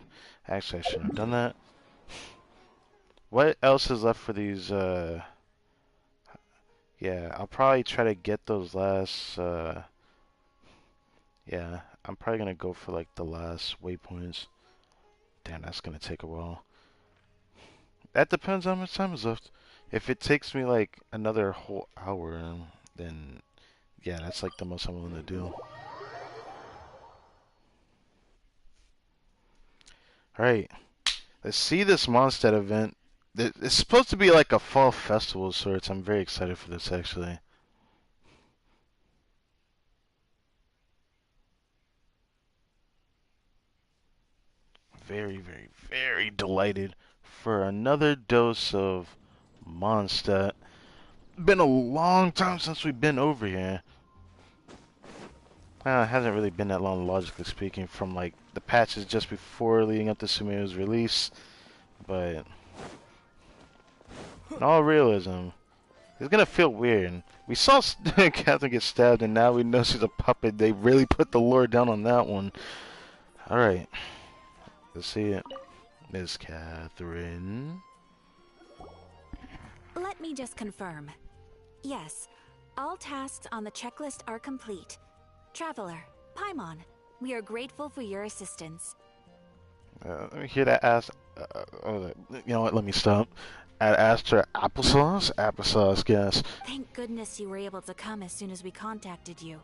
Actually, I shouldn't have done that. What else is left for these? Yeah, I'll probably try to get those last. Yeah, I'm probably gonna go for like the last waypoints. Damn, that's gonna take a while. That depends on how much time is left. If it takes me like another whole hour, then yeah, that's like the most I'm willing to do. Alright, let's see this Mondstadt event. It's supposed to be like a fall festival of sorts. I'm very excited for this actually. Very, very, very delighted for another dose of Mondstadt. Been a long time since we've been over here. It hasn't really been that long, logically speaking, from like the patches just before leading up to Sumio's release. But in all realism, It's gonna feel weird. We saw Catherine get stabbed, and now we know she's a puppet. They really put the lore down on that one. All right, let's see it, Miss Catherine.
Let me just confirm. Yes, all tasks on the checklist are complete. Traveler, Paimon, we are grateful for your assistance.
Let me hear that ass. You know what? Let me stop. I asked her applesauce. Applesauce, guess.
Thank goodness you were able to come as soon as we contacted you.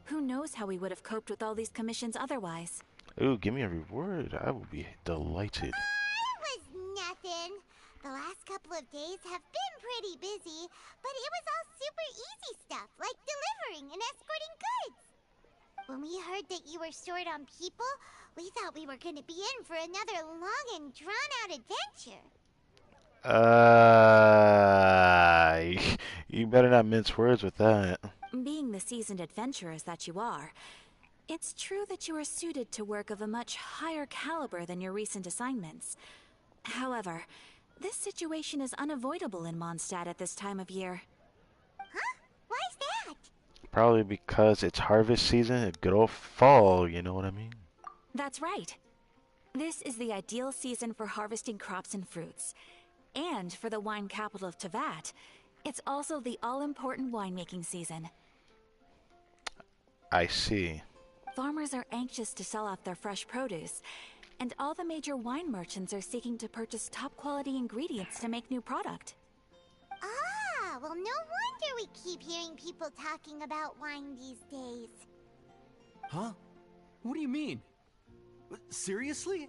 Who knows how we would have coped with all these commissions otherwise?
Ooh, give me a reward. I will be delighted.
It was nothing. The last couple of days have been pretty busy, but it was all super easy stuff, like delivering and escorting goods. When we heard that you were short on people, we thought we were going to be in for another long and drawn-out adventure.
You better not mince words with that.
Being the seasoned adventurers that you are, it's true that you are suited to work of a much higher caliber than your recent assignments. However, this situation is unavoidable in Mondstadt at this time of year.
Huh? Why's that?
Probably because it's harvest season, a good old fall, you know what I mean?
That's right. This is the ideal season for harvesting crops and fruits. And for the wine capital of Teyvat, it's also the all-important winemaking season.
I see.
Farmers are anxious to sell off their fresh produce, and all the major wine merchants are seeking to purchase top-quality ingredients to make new product.
Ah, well, no wonder we keep hearing people talking about wine these days.
Huh? What do you mean? Seriously?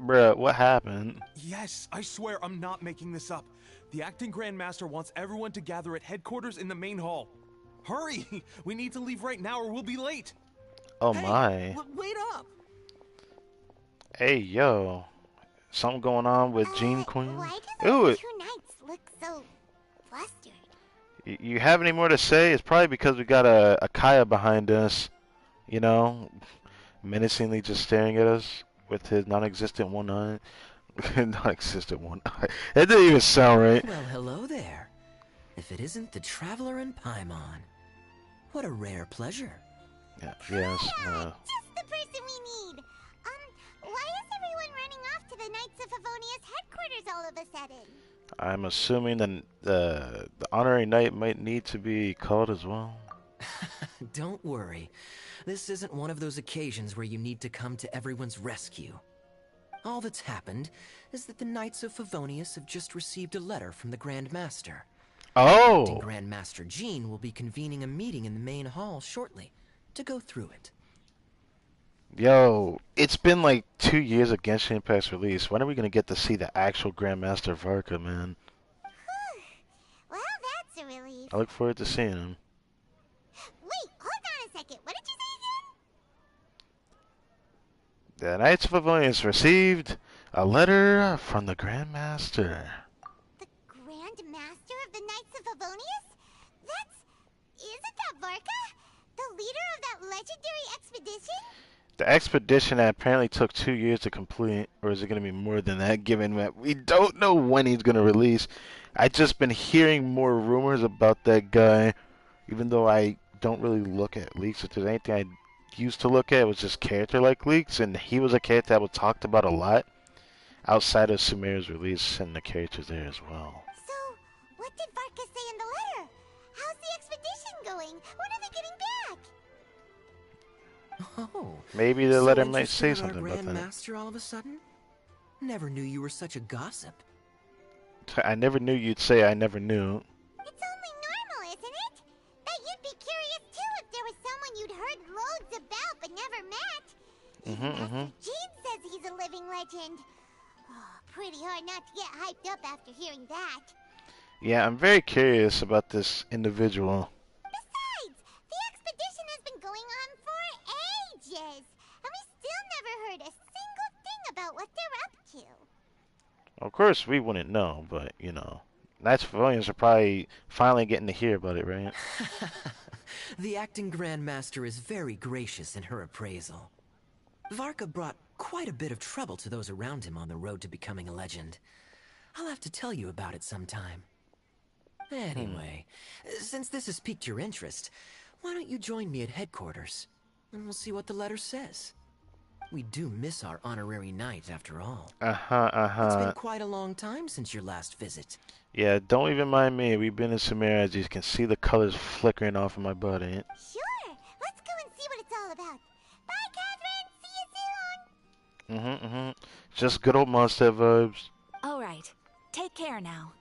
Bruh, what happened?
Yes, I swear I'm not making this up. The acting Grand Master wants everyone to gather at headquarters in the main hall. Hurry! We need to leave right now or we'll be late.
Oh
Hey,
my.
wait up!
Hey, yo. Something going on with Jean Queen?
Why do those
Ooh,
two knights look so flustered?
you have any more to say? It's probably because we got a Kaya behind us, you know, menacingly just staring at us with his non-existent one eye. Non-existent one eye. That didn't even sound right.
Well, hello there. If it isn't the Traveler and Paimon. What a rare pleasure.
Yeah, yes.
Just the person we need. Why is everyone running off to the Knights of Favonia's headquarters all of a sudden?
I'm assuming the honorary knight might need to be called as well.
Don't worry. This isn't one of those occasions where you need to come to everyone's rescue. All that's happened is that the Knights of Favonius have just received a letter from the Grand Master.
Oh!
Acting Grand Master Jean will be convening a meeting in the main hall shortly to go through it.
Yo, it's been like 2 years of Genshin Impact's release. When are we gonna get to see the actual Grandmaster Varka, man?
Well, that's a relief.
I look forward to seeing him.
Wait, hold on a second. What did you say again?
The Knights of Favonius received a letter from the Grandmaster.
The Grand Master of the Knights of Favonius? Isn't that Varka? The leader of that legendary expedition?
The expedition that apparently took 2 years to complete, or is it going to be more than that, given that we don't know when he's going to release. I've just been hearing more rumors about that guy, even though I don't really look at leaks. If there's anything I used to look at, it was just character-like leaks, and he was a character that was talked about a lot outside of Sumeru's release, and the characters there as well.
So, what did Varka say in the letter? How's the expedition going? When are they getting back?
Oh,
Maybe the
so
letter might
interested
say
in
something
our
about
Grand
that.
Master all of a sudden? Never knew you were such a gossip.
I never knew you'd say I never knew.
It's only normal, isn't it? That you'd be curious too if there was someone you'd heard loads about but never met. Master Jean says he's a living legend. Oh, pretty hard not to get hyped up after hearing that.
Yeah, I'm very curious about this individual.
Besides, the expedition has been going on for ages, and we still never heard a single thing about what they're up to.
Of course, we wouldn't know, but, you know, Knights of Favonius are probably finally getting to hear about it, right?
The acting Grand Master is very gracious in her appraisal. Varka brought quite a bit of trouble to those around him on the road to becoming a legend. I'll have to tell you about it sometime. Anyway, since this has piqued your interest, why don't you join me at headquarters? And we'll see what the letter says. We do miss our honorary knight, after all. It's been quite a long time since your last visit.
Yeah, don't even mind me. We've been in Sumeria, as you can see the colors flickering off of my body.
Sure, let's go and see what it's all about. Bye, Catherine. See you soon.
Just good old monster vibes.
All right. Take care now.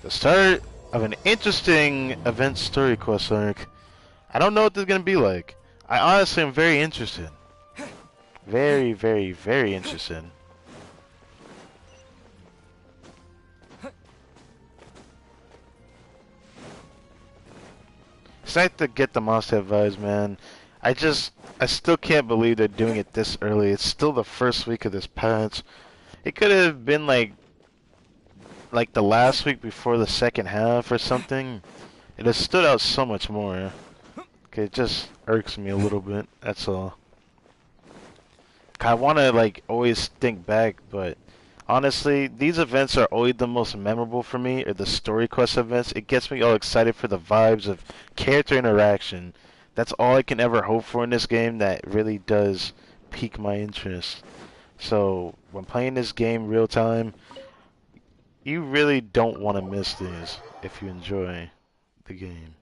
The start of an interesting event story quest arc. I don't know what this is gonna be like. I honestly am very interested. Very, very, very interested. It's nice to get the monster vibes, man. I still can't believe they're doing it this early. It's still the first week of this patch. It could have been like the last week before the second half or something. It has stood out so much more. Okay, it just irks me a little bit, that's all. I want to like always think back, but honestly, these events are always the most memorable for me, or the story quest events. It gets me all excited for the vibes of character interaction. That's all I can ever hope for in this game that really does pique my interest. So, when playing this game real time, you really don't want to miss these if you enjoy the game.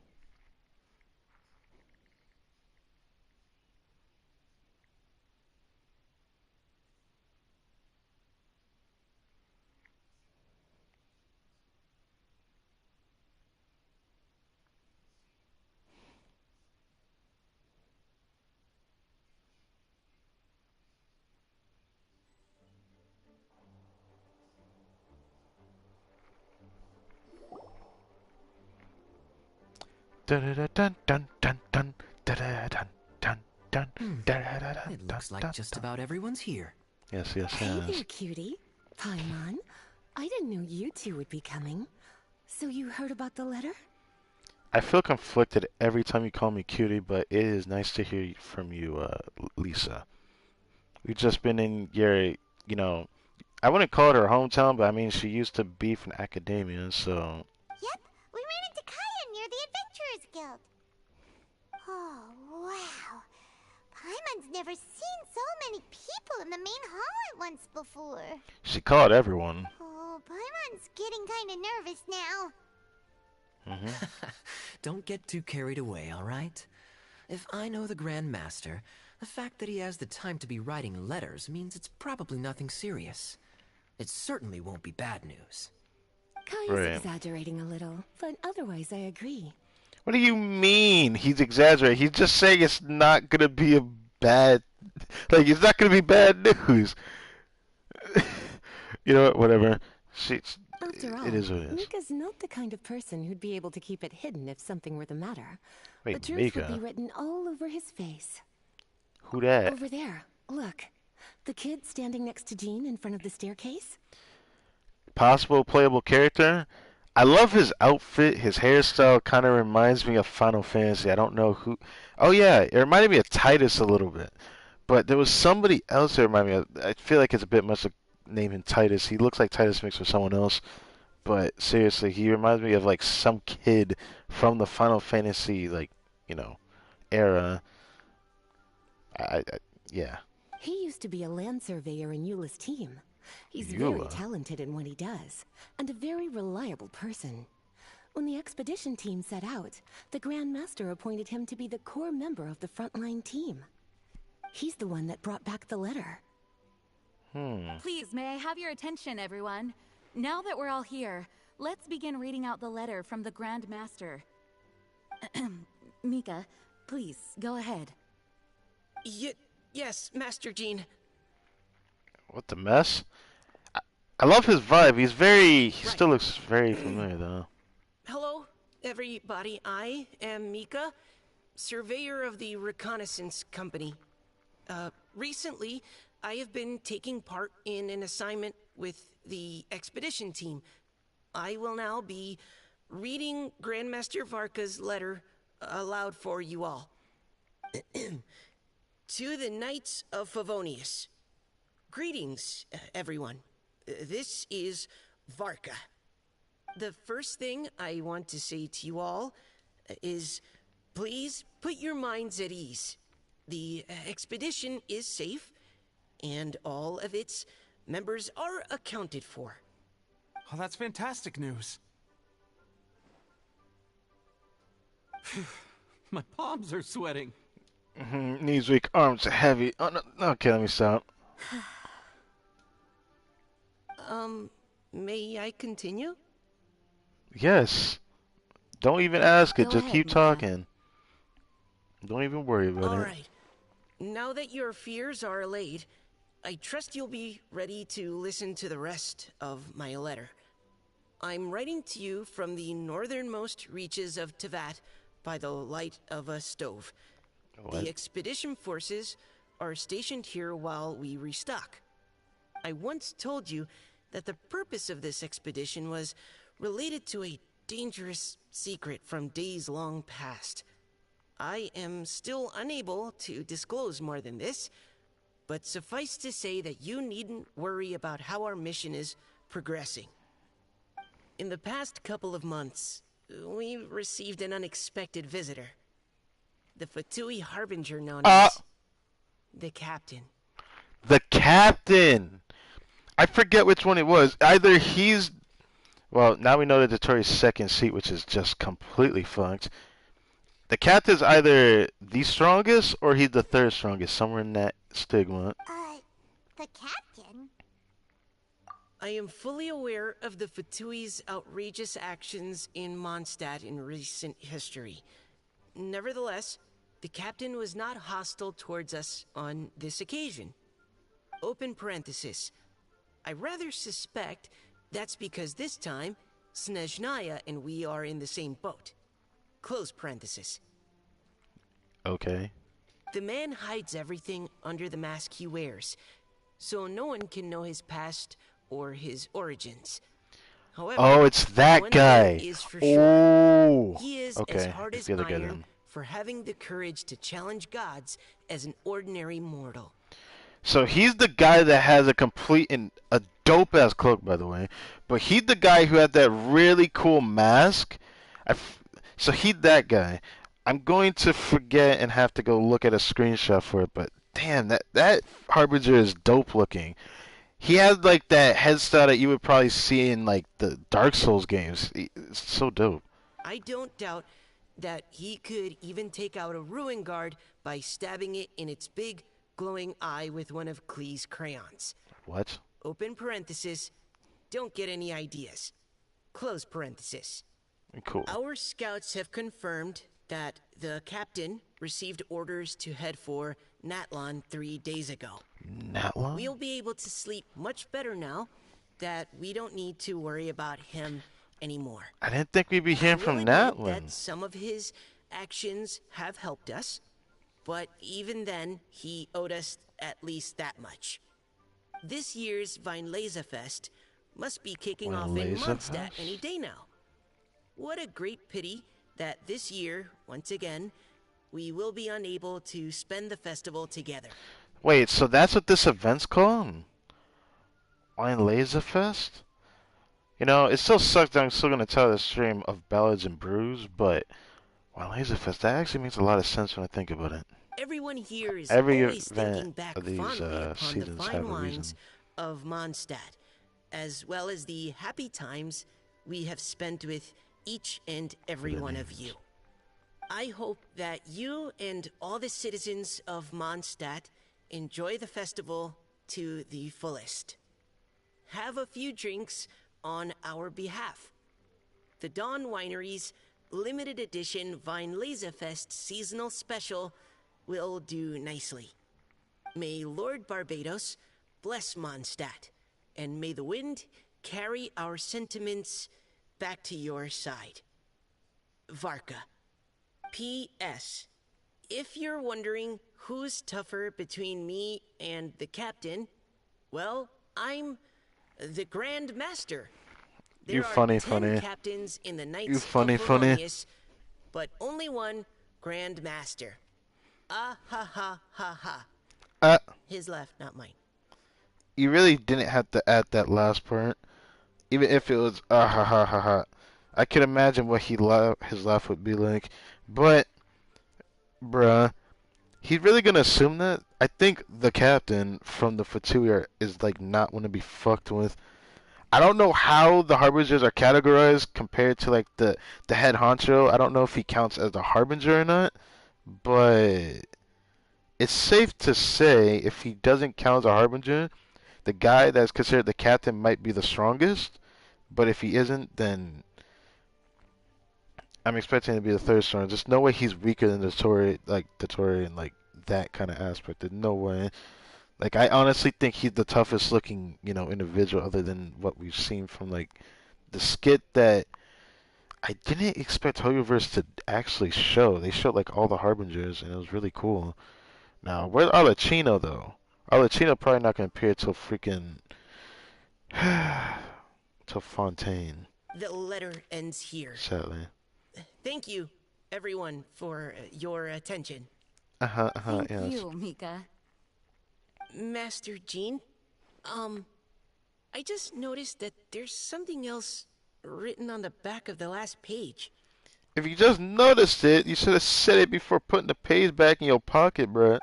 It looks like just about everyone's here.
Yes, yes,
Hey there,
yes.
cutie. Paimon. I didn't know you two would be coming. So you heard about the letter?
I feel conflicted every time you call me cutie, but it is nice to hear from you, Lisa. We've just been in your, I wouldn't call it her hometown, but I mean, she used to be from academia, so.
Yep, we ran into Kaya near the Adventurers Guild. Oh, wow. Paimon's never seen so many people in the main hall at once before.
She called everyone.
Oh, Paimon's getting kind of nervous now.
Don't get too carried away, all right? If I know the Grand Master, the fact that he has the time to be writing letters means it's probably nothing serious. It certainly won't be bad news.
Kaya's
Right.
exaggerating a little, but otherwise I agree.
What do you mean? He's exaggerating. He's just saying it's not gonna be a bad, it's not gonna be bad news. You know what? Whatever.
After all,
It is what it is.
Mika's not the kind of person who'd be able to keep it hidden if something were the matter.
Wait,
the truth
Mika?
would be written all over his face.
Who that?
Over there, look. The kid standing next to Jean in front of the staircase?
Possible playable character? I love his outfit. His hairstyle kind of reminds me of Final Fantasy. I don't know who. Oh yeah, it reminded me of Titus a little bit. But there was somebody else that reminded me of. I feel like it's a bit much to name him Titus. He looks like Titus mixed with someone else. But seriously, he reminds me of like some kid from the Final Fantasy era. Yeah.
He used to be a land surveyor in Eula's team. He's very
Eula.
talented in what he does, and a very reliable person. When the expedition team set out, the Grand Master appointed him to be the core member of the frontline team. He's the one that brought back the letter.
Please, may I have your attention, everyone? Now that we're all here, let's begin reading out the letter from the Grand Master. Mika, please, go ahead.
Yes, Master Jean.
What the mess? I love his vibe. He still looks very familiar though.
Hello, everybody. I am Mika, surveyor of the Reconnaissance Company. Recently, I have been taking part in an assignment with the expedition team. I will now be reading Grandmaster Varka's letter aloud for you all. To the Knights of Favonius. Greetings, everyone. This is Varka. The first thing I want to say to you all is please put your minds at ease. The expedition is safe, and all of its members are accounted for.
Oh, that's fantastic news. My palms are sweating.
Knees weak, arms are heavy. Oh, no. Okay, let me stop.
May I continue?
Yes. Don't even ask it.
Go
Just
ahead,
keep
Mika.
talking. Don't even worry about
All
it.
right. Now that your fears are allayed, I trust you'll be ready to listen to the rest of my letter. I'm writing to you from the northernmost reaches of Tevat by the light of a stove.
What?
The expedition forces are stationed here while we restock. I once told you that the purpose of this expedition was related to a dangerous secret from days long past. I am still unable to disclose more than this, but suffice to say that you needn't worry about how our mission is progressing. In the past couple of months, we received an unexpected visitor. The Fatui Harbinger known as the Captain.
The Captain! I forget which one it was. Either he's... Well, now we know that Tori's second seat, which is just completely fucked. The Captain's either the strongest or he's the third strongest, somewhere in that stigma.
The captain?
I am fully aware of the Fatui's outrageous actions in Mondstadt in recent history. Nevertheless, the Captain was not hostile towards us on this occasion. Open parenthesis. I rather suspect that's because this time, Snezhnaya and we are in the same boat. Close parenthesis.
Okay.
The man hides everything under the mask he wears, so no one can know his past or his origins. However,
Oh, it's that
one
guy.
thing is for
Oh.
sure. He is
Okay.
as hard
I
as
feel the guy
iron
then.
for having the courage to challenge gods as an ordinary mortal.
So he's the guy that has a complete and a dope ass cloak, by the way. But he's the guy who had that really cool mask. So he's that guy. I'm going to forget and have to go look at a screenshot for it. But damn, that Harbinger is dope looking. He has like that headstyle that you would probably see in like the Dark Souls games. It's so dope.
I don't doubt that he could even take out a ruin guard by stabbing it in its big, glowing eye with one of Klee's crayons.
What?
Open parenthesis. Don't get any ideas. Close parenthesis.
Cool.
Our scouts have confirmed that the captain received orders to head for Natlon 3 days ago.
Natlon?
We'll be able to sleep much better now that we don't need to worry about him anymore.
I didn't think we'd be hearing from
That
Natlon.
some of his actions have helped us, but even then, he owed us at least that much. This year's Weinlese Fest must be kicking off in
Weinlese
Mondstadt
Fest?
any day now. What a great pity that this year, once again, we will be unable to spend the festival together.
Wait, so that's what this event's called? Wine Laser Fest? You know, it still sucks that I'm still going to tell the stream of Ballads and Brews, but Wine Laser Fest, that actually makes a lot of sense when I think about it.
Everyone here is
Every
always
event
thinking back
of these,
fondly upon the
seasons
fine
have a
wines
reason.
of Mondstadt, as well as the happy times we have spent with each and every one of you. I hope that you and all the citizens of Mondstadt enjoy the festival to the fullest. Have a few drinks on our behalf. The Dawn Winery's limited edition Weinlese Fest seasonal special will do nicely. May Lord Barbados bless Mondstadt, and may the wind carry our sentiments back to your side. Varka. P.S. If you're wondering who's tougher between me and the captain, well, I'm the Grand Master. There
You
are 10
funny.
captains in the Knights
You funny.
of Favonius, but only one Grand Master. Ah ha ha ha ha.
Uh,
His left, not mine.
you really didn't have to add that last part, even if it was ah ha ha ha ha. I could imagine what his laugh would be like, but bruh, he's really gonna assume that? I think the captain from the Fatui is like not want to be fucked with. I don't know how the harbingers are categorized compared to like the head honcho. I don't know if he counts as a harbinger or not, but it's safe to say if he doesn't count as a harbinger, the guy that's considered the captain might be the strongest. But if he isn't, then I'm expecting him to be the third strongest. There's no way he's weaker than the Tory, and like that kind of aspect. There's no way. Like I honestly think he's the toughest looking, individual other than what we've seen from like the skit that I didn't expect Hoyoverse to actually show. They showed like all the harbingers and it was really cool. Now, where's Arlecchino though? Arlecchino probably not gonna appear till freaking till Fontaine.
The letter ends here.
Sadly.
Thank you, everyone, for your attention.
Thank
Yes.
you, Mika.
Master Jean, I just noticed that there's something else written on the back of the last page.
If you just noticed it, you should have said it before putting the page back in your pocket, bruh.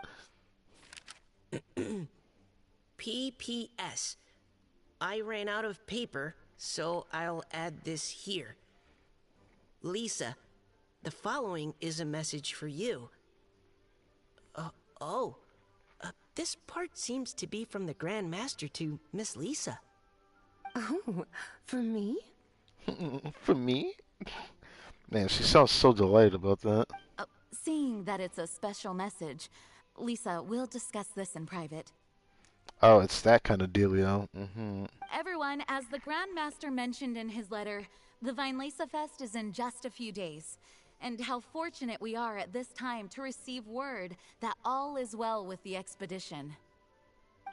PPS. I ran out of paper, so I'll add this here. Lisa, the following is a message for you. This part seems to be from the Grand Master to Miss Lisa.
Oh, for me?
For me? Man, she sounds so delighted about that.
Seeing that it's a special message, Lisa, we'll discuss this in private.
Oh, it's that kind of dealio.
Everyone, as the Grand Master mentioned in his letter, the Vinelesa Fest is in just a few days. And how fortunate we are at this time to receive word that all is well with the expedition.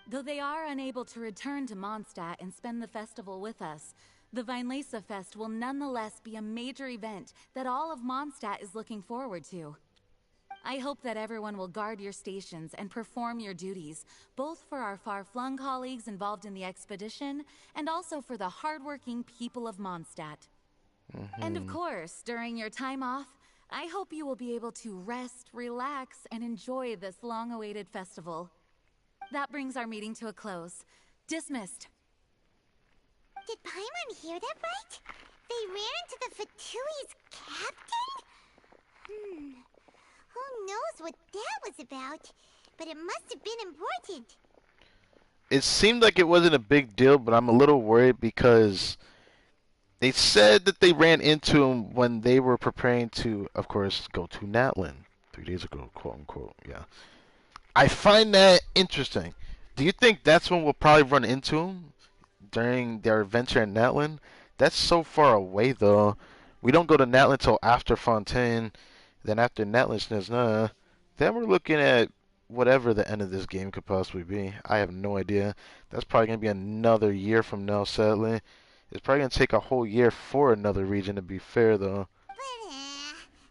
Though they are unable to return to Mondstadt and spend the festival with us, the Vinelesa Fest will nonetheless be a major event that all of Mondstadt is looking forward to. I hope that everyone will guard your stations and perform your duties, both for our far-flung colleagues involved in the expedition and also for the hardworking people of Mondstadt. And of course, during your time off, I hope you will be able to rest, relax, and enjoy this long-awaited festival. That brings our meeting to a close. Dismissed.
Did Paimon hear that right? They ran into the Fatui's captain? Who knows what that was about? But it must have been important.
It seemed like it wasn't a big deal, but I'm a little worried because they said that they ran into him when they were preparing to, of course, go to Natlin 3 days ago, quote unquote. Yeah. I find that interesting. Do you think that's when we'll probably run into him during their adventure in Natlin? That's so far away, though. We don't go to Natlin till after Fontaine. Then after Natlin, then we're looking at whatever the end of this game could possibly be. I have no idea. That's probably going to be another year from now, sadly. It's probably going to take a whole year for another region, to be fair, though.
But,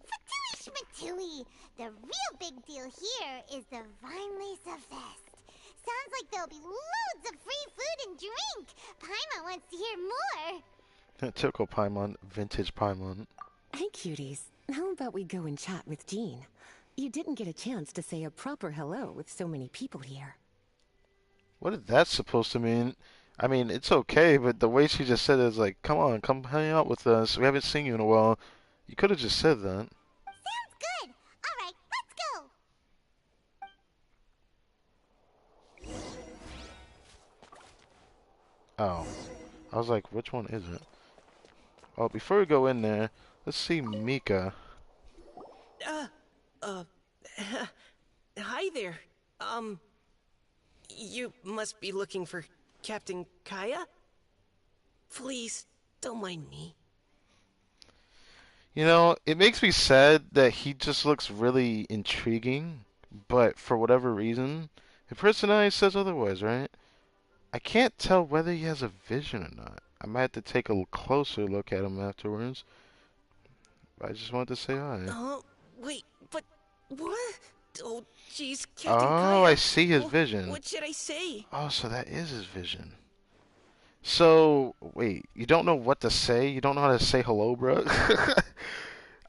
Fatui Schmatui. The real big deal here is the Vinelesa Fest. Sounds like there'll be loads of free food and drink. Paimon wants to hear more.
Typical Paimon, vintage Paimon.
Hey, cuties. How about we go and chat with Jean? You didn't get a chance to say a proper hello with so many people here.
What is that supposed to mean? I mean, it's okay, but the way she just said it is like, come on, come hang out with us. We haven't seen you in a while. You could have just said that.
Sounds good. All right, let's go.
Oh. I was like, which one is it? Oh, before we go in there, let's see Mika.
Hi there. You must be looking for Captain Kaya? Please, don't mind me.
You know, it makes me sad that he just looks really intriguing, but for whatever reason, his personality says otherwise, right? I can't tell whether he has a vision or not. I might have to take a closer look at him afterwards. But I just wanted to say hi.
Wait, but what? Oh, jeez, Captain
Oh, I
Kaya.
see his vision.
What should I say?
Oh, so that is his vision. So, wait, you don't know what to say? You don't know how to say hello, bro?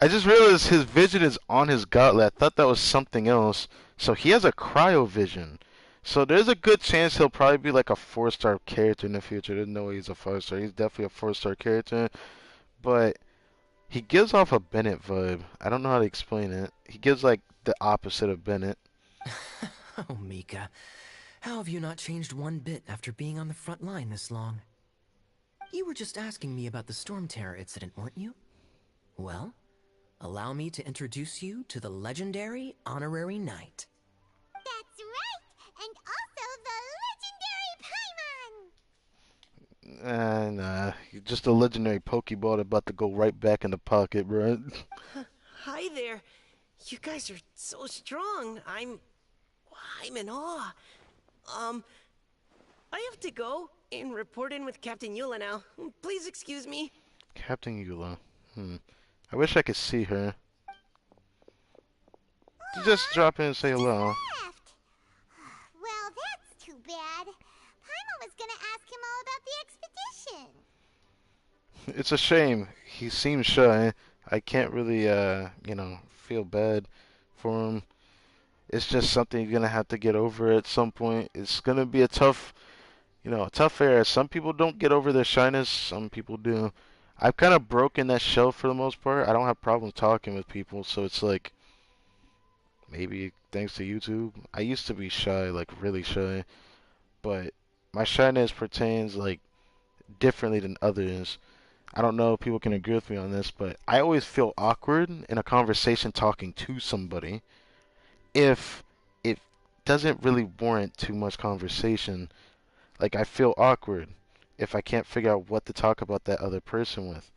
I just realized his vision is on his gauntlet. I thought that was something else. So he has a cryo vision. So there's a good chance he'll probably be like a 4-star character in the future. There's no way he's a 5-star. He's definitely a 4-star character. But he gives off a Bennett vibe. I don't know how to explain it. He gives like the opposite of Bennett.
Oh, Mika. How have you not changed one bit after being on the front line this long? You were just asking me about the Storm Terror incident, weren't you? Well, allow me to introduce you to the legendary Honorary Knight.
That's right! And also the legendary Paimon!
Nah, you're just a legendary Pokeball about to go right back in the pocket, bro.
Hi there. You guys are so strong. I'm in awe. I have to go and report in with Captain Eula now. Please excuse me.
Captain Eula. I wish I could see her. Just drop in and say hello.
Left. Well, that's too bad. Paimon was gonna ask him all about the expedition.
It's a shame. He seems shy. I can't really, feel bad for him. It's just something you're gonna have to get over at some point. It's gonna be a tough era. Some people don't get over their shyness. Some people do. I've kind of broken that shell for the most part. I don't have problems talking with people, so it's like maybe thanks to YouTube. I used to be shy, like really shy, but my shyness pertains like differently than others. I don't know if people can agree with me on this, but I always feel awkward in a conversation talking to somebody if it doesn't really warrant too much conversation. Like, I feel awkward if I can't figure out what to talk about that other person with.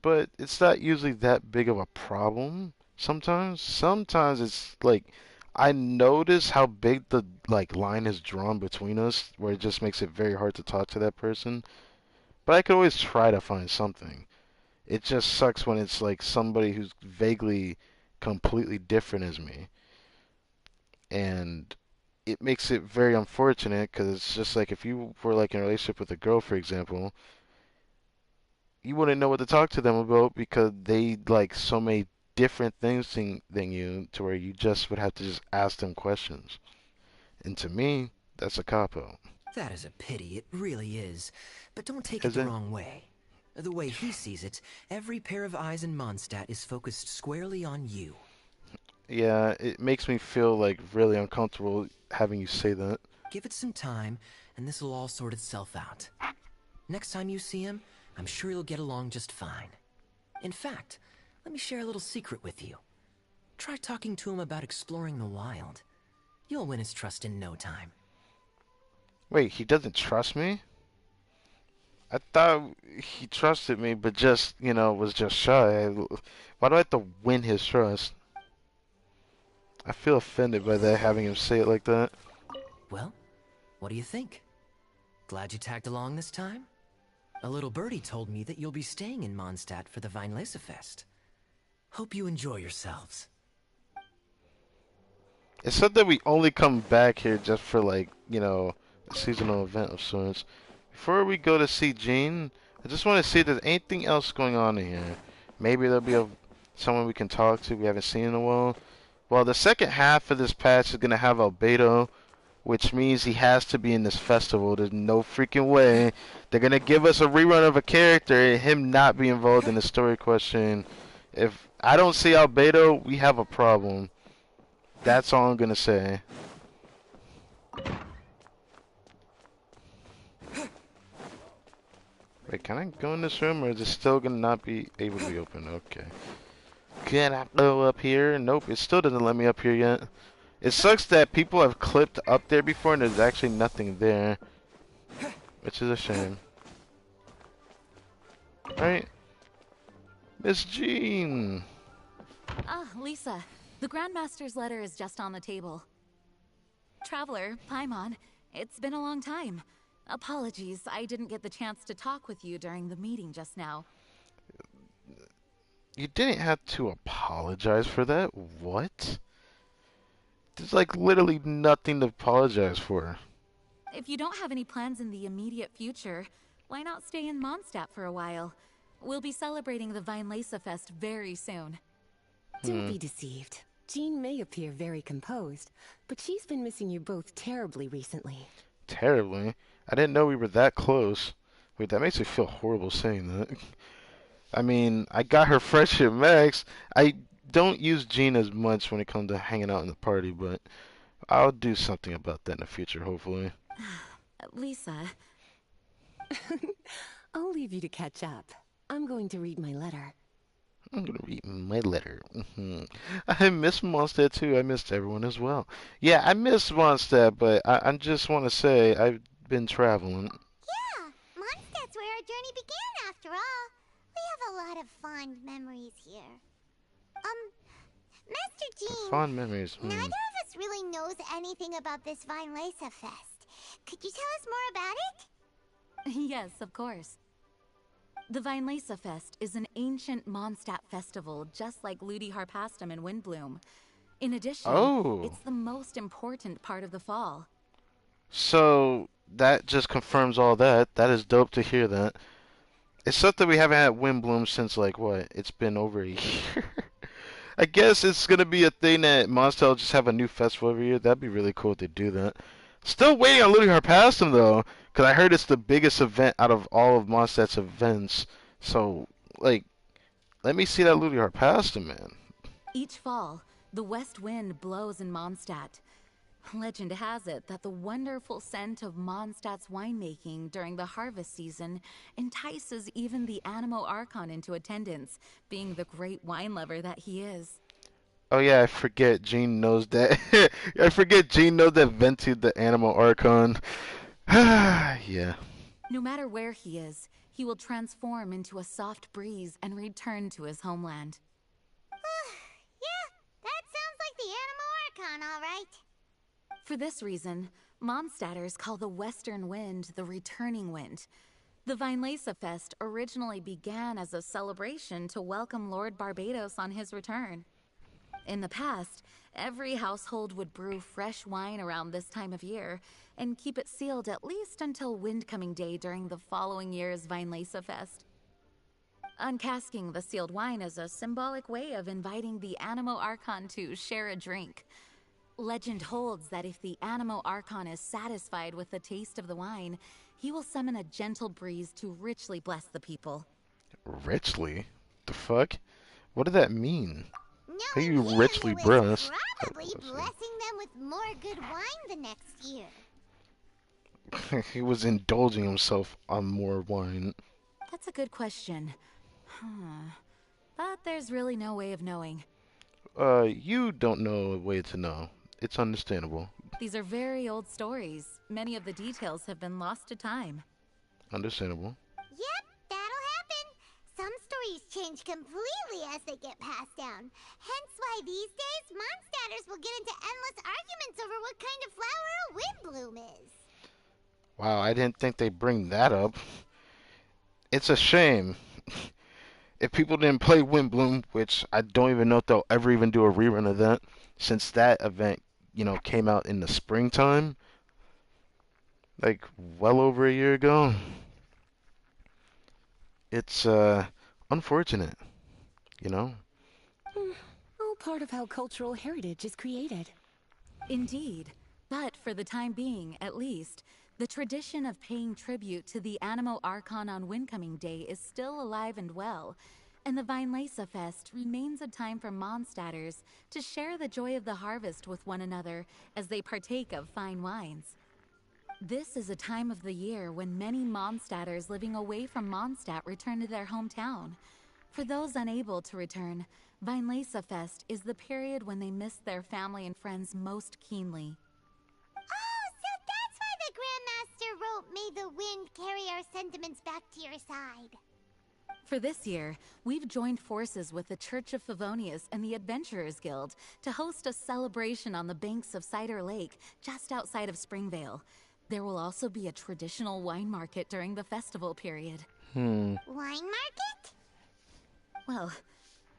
But it's not usually that big of a problem sometimes. Sometimes it's like I notice how big the like line is drawn between us where it just makes it very hard to talk to that person. But I could always try to find something. It just sucks when it's like somebody who's vaguely completely different as me. And it makes it very unfortunate because it's just like if you were like in a relationship with a girl, for example, you wouldn't know what to talk to them about because they like so many different things than you to where you just would have to just ask them questions. And to me, that's a cop-out.
That is a pity, it really is. But don't take it
Is
the
it?
wrong way. The way he sees it, every pair of eyes in Mondstadt is focused squarely on you.
Yeah, it makes me feel like really uncomfortable having you say that.
Give it some time, and this will all sort itself out. Next time you see him, I'm sure you'll get along just fine. In fact, let me share a little secret with you. Try talking to him about exploring the wild. You'll win his trust in no time.
Wait, he doesn't trust me? I thought he trusted me, but just, was just shy. Why do I have to win his trust? I feel offended by that, having him say it like that.
Well, what do you think? Glad you tagged along this time? A little birdie told me that you'll be staying in Mondstadt for the Weinlesefest. Hope you enjoy yourselves.
It said that we only come back here just for, like, a seasonal event of sorts. Before we go to see Jean, I just want to see if there's anything else going on in here. Maybe there'll be someone we can talk to we haven't seen in a while. Well, the second half of this patch is going to have Albedo, which means he has to be in this festival. There's no freaking way. They're going to give us a rerun of a character and him not be involved in the story question. If I don't see Albedo, we have a problem. That's all I'm going to say. Wait, can I go in this room or is it still going to not be able to be open? Okay. Can I go up here? Nope, it still doesn't let me up here yet. It sucks that people have clipped up there before and there's actually nothing there. Which is a shame. Right? Miss Jean!
Ah, Lisa. The Grandmaster's letter is just on the table. Traveler, Paimon, it's been a long time. Apologies, I didn't get the chance to talk with you during the meeting just now.
You didn't have to apologize for that. What? There's like literally nothing to apologize for.
If you don't have any plans in the immediate future, why not stay in Mondstadt for a while? We'll be celebrating the Weinlese Fest very soon.
Don't be deceived. Jean may appear very composed, but she's been missing you both terribly recently.
Terribly. I didn't know we were that close. Wait, that makes me feel horrible saying that. I mean, I got her friendship max. I don't use Jean as much when it comes to hanging out in the party, but I'll do something about that in the future, hopefully.
Lisa.
I'll leave you to catch up. I'm going to read my letter.
I'm gonna read my letter. I miss Mondstadt too. I missed everyone as well. Yeah, I miss Mondstadt, but I just want to say I've been traveling.
Yeah, Mondstadt's where our journey began after all. We have a lot of fond memories here. Master Jean.
Fond memories.
Neither of us really knows anything about this Weinlese Fest. Could you tell us more about it?
Yes, of course. The Weinlese Fest is an ancient Mondstadt festival just like Ludi Harpastum and Windbloom. In addition, it's the most important part of the fall.
So that just confirms all that. That is dope to hear that. It's something we haven't had Windbloom since like what? It's been over a year. I guess it's gonna be a thing that Mondstadt will just have a new festival every year. That'd be really cool if they do that. Still waiting on Ludi Harpastum though, because I heard it's the biggest event out of all of Mondstadt's events. So, like, let me see that Ludi Harpastum, man.
Each fall, the west wind blows in Mondstadt. Legend has it that the wonderful scent of Mondstadt's winemaking during the harvest season entices even the Animo Archon into attendance, being the great wine lover that he is.
Oh yeah, I forget Jean knows that. I forget Jean knows that Venti the Animal Archon. Yeah.
No matter where he is, he will transform into a soft breeze and return to his homeland.
Yeah, that sounds like the Animo Archon, all right.
For this reason, Mondstadters call the western wind the returning wind. The Weinlese Fest originally began as a celebration to welcome Lord Barbados on his return. In the past, every household would brew fresh wine around this time of year and keep it sealed at least until Windcoming Day during the following year's Weinlese Fest. Uncasking the sealed wine is a symbolic way of inviting the Animo Archon to share a drink. Legend holds that if the Animo Archon is satisfied with the taste of the wine, he will summon a gentle breeze to richly bless the people.
Richly? The fuck? What did that mean? How
Knowing
you
him,
richly
he was
blessed?
probably blessing them with more good wine the next year.
He was indulging himself on more wine.
That's a good question. But there's really no way of knowing.
You don't know a way to know. It's understandable.
These are very old stories. Many of the details have been lost to time.
Understandable.
Yep, that'll happen. Some stories change completely as they get passed down. Hence why these days, Mondstadters will get into endless arguments over what kind of flower a Windbloom is.
Wow, I didn't think they'd bring that up. It's a shame. If people didn't play Windbloom, which I don't even know if they'll ever even do a rerun of that, since that event, came out in the springtime, like well over a year ago. It's unfortunate,
All part of how cultural heritage is created.
Indeed. But for the time being, at least, the tradition of paying tribute to the Animo Archon on Windcoming Day is still alive and well, and the Weinlese Fest remains a time for Mondstadters to share the joy of the harvest with one another as they partake of fine wines. This is a time of the year when many Mondstadters living away from Mondstadt return to their hometown. For those unable to return, Weinlese Fest is the period when they miss their family and friends most keenly.
Oh, so that's why the Grandmaster wrote, "May the wind carry our sentiments back to your side."
For this year, we've joined forces with the Church of Favonius and the Adventurers Guild to host a celebration on the banks of Cider Lake, just outside of Springvale. There will also be a traditional wine market during the festival period.
Wine market?
Well,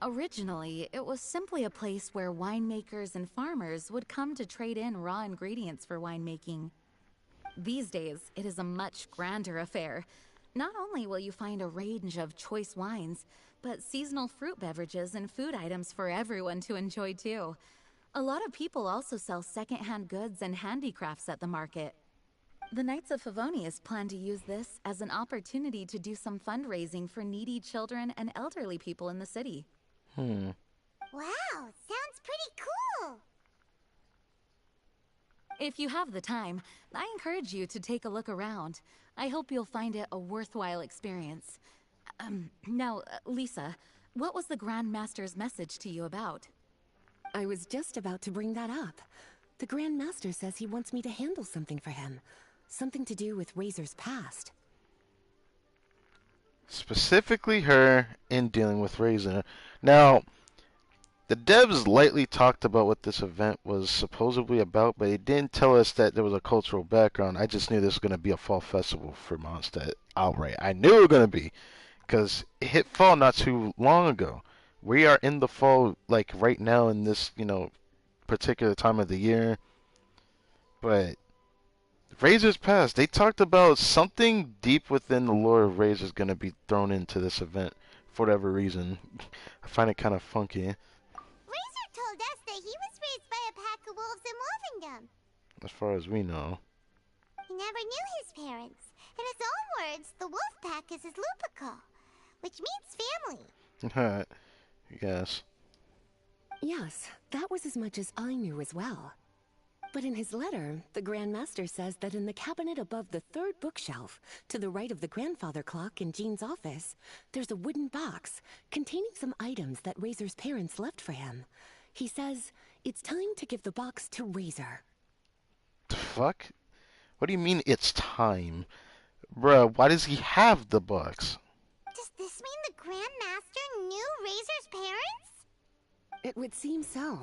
Originally, it was simply a place where winemakers and farmers would come to trade in raw ingredients for winemaking. These days, it is a much grander affair. Not only will you find a range of choice wines, but seasonal fruit beverages and food items for everyone to enjoy too. A lot of people also sell secondhand goods and handicrafts at the market. The Knights of Favonius plan to use this as an opportunity to do some fundraising for needy children and elderly people in the city.
Wow, sounds pretty cool.
If you have the time, I encourage you to take a look around. I hope you'll find it a worthwhile experience. Now, Lisa, what was the Grand Master's message to you about?
I was just about to bring that up. The Grand Master says he wants me to handle something for him. Something to do with Razor's past.
Specifically her in dealing with Razor. Now, the devs lightly talked about what this event was supposedly about, but they didn't tell us that there was a cultural background. I just knew this was going to be a fall festival for Mondstadt outright. I knew it was going to be, because it hit fall not too long ago. We are in the fall, like, right now in this, particular time of the year. But Razor's Past, they talked about something deep within the lore of Razor's going to be thrown into this event for whatever reason. I find it kind of funky.
Razor told us that he was raised by a pack of wolves in Wolvendom.
As far as we know.
He never knew his parents. In his own words, the wolf pack is his lupical, which means family.
Yes.
Yes, that was as much as I knew as well. But in his letter, the Grand Master says that in the cabinet above the third bookshelf, to the right of the grandfather clock in Jean's office, there's a wooden box containing some items that Razor's parents left for him. He says it's time to give the box to Razor.
The fuck? What do you mean it's time? Bruh, why does he have the box?
Does this mean the Grand Master knew Razor's parents?
It would seem so.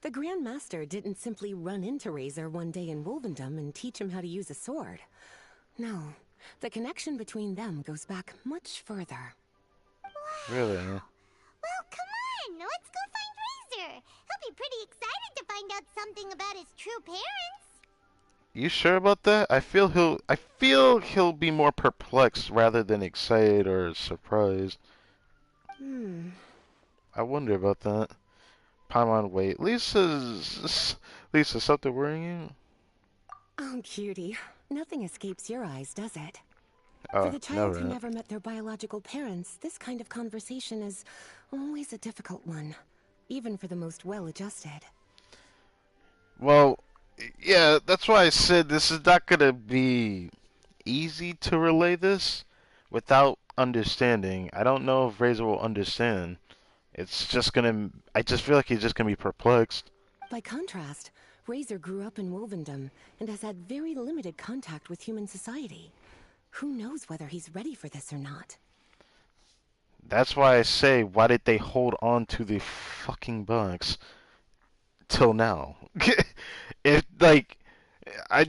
The Grand Master didn't simply run into Razor one day in Wolvendom and teach him how to use a sword. No, the connection between them goes back much further.
Wow.
Really?
Well, come on, let's go find Razor. He'll be pretty excited to find out something about his true parents.
You sure about that? I feel he'll be more perplexed rather than excited or surprised. I wonder about that. Paimon, wait. Lisa, something worrying you?
Oh, cutie. Nothing escapes your eyes, does it?
Oh,
For the child
never.
who never met their biological parents, this kind of conversation is always a difficult one, even for the most well-adjusted.
Well, yeah, that's why I said this is not gonna be easy to relay this without understanding. I don't know if Razor will understand. I just feel like he's just gonna be perplexed.
By contrast, Razor grew up in Wolvendom and has had very limited contact with human society. Who knows whether he's ready for this or not?
That's why I say, why did they hold on to the fucking box till now? If, like, I,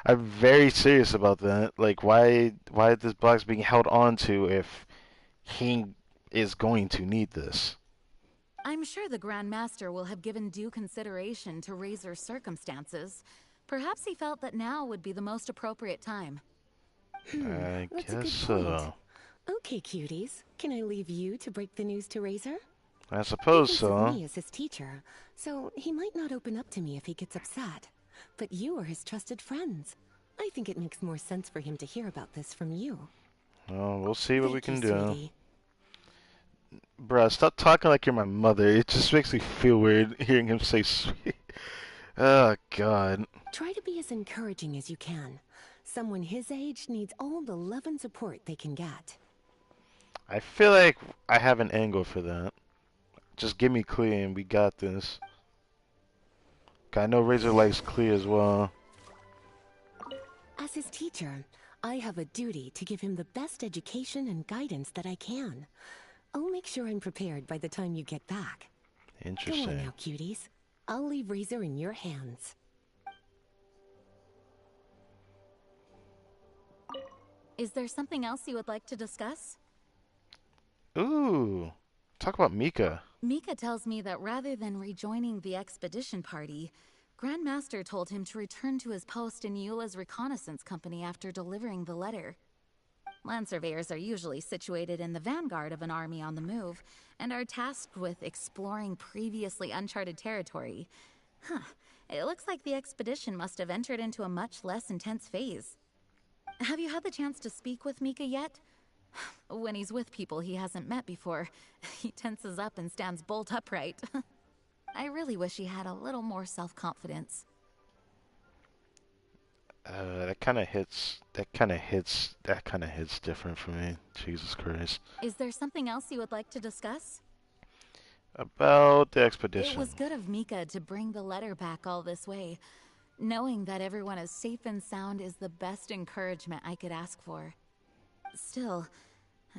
I'm very serious about that. Like, why is this box being held on to if he is going to need this?
I'm sure the Grand Master will have given due consideration to Razor's circumstances. Perhaps he felt that now would be the most appropriate time.
I
That's a
guess
good
so.
point. Okay, cuties. Can I leave you to break the news to Razor?
I suppose
He thinks
so.
of me as his teacher, so he might not open up to me if he gets upset. But you are his trusted friends. I think it makes more sense for him to hear about this from you.
Oh, we'll see what we can do.
Sweetie.
Bruh, stop talking like you're my mother. It just makes me feel weird hearing him say sweet. Oh, God.
Try to be as encouraging as you can. Someone his age needs all the love and support they can get.
I feel like I have an angle for that. Just give me Clea and we got this. I know Razor likes Clea as well.
As his teacher, I have a duty to give him the best education and guidance that I can. I'll make sure I'm prepared by the time you get back. Go on
Interesting.
now, cuties. I'll leave Razor in your hands.
Is there something else you would like to discuss?
Ooh, Talk about Mika.
Mika tells me that rather than rejoining the expedition party, Grandmaster told him to return to his post in Eula's reconnaissance company after delivering the letter. Land surveyors are usually situated in the vanguard of an army on the move, and are tasked with exploring previously uncharted territory. Huh. It looks like the expedition must have entered into a much less intense phase. Have you had the chance to speak with Mika yet? When he's with people he hasn't met before, he tenses up and stands bolt upright. I really wish he had a little more self-confidence.
That kind of hits. That kind of hits. That kind of hits different for me. Jesus Christ.
Is there something else you would like to discuss?
About the
It
expedition.
was good of Mika to bring the letter back all this way. Knowing that everyone is safe and sound is the best encouragement I could ask for. Still,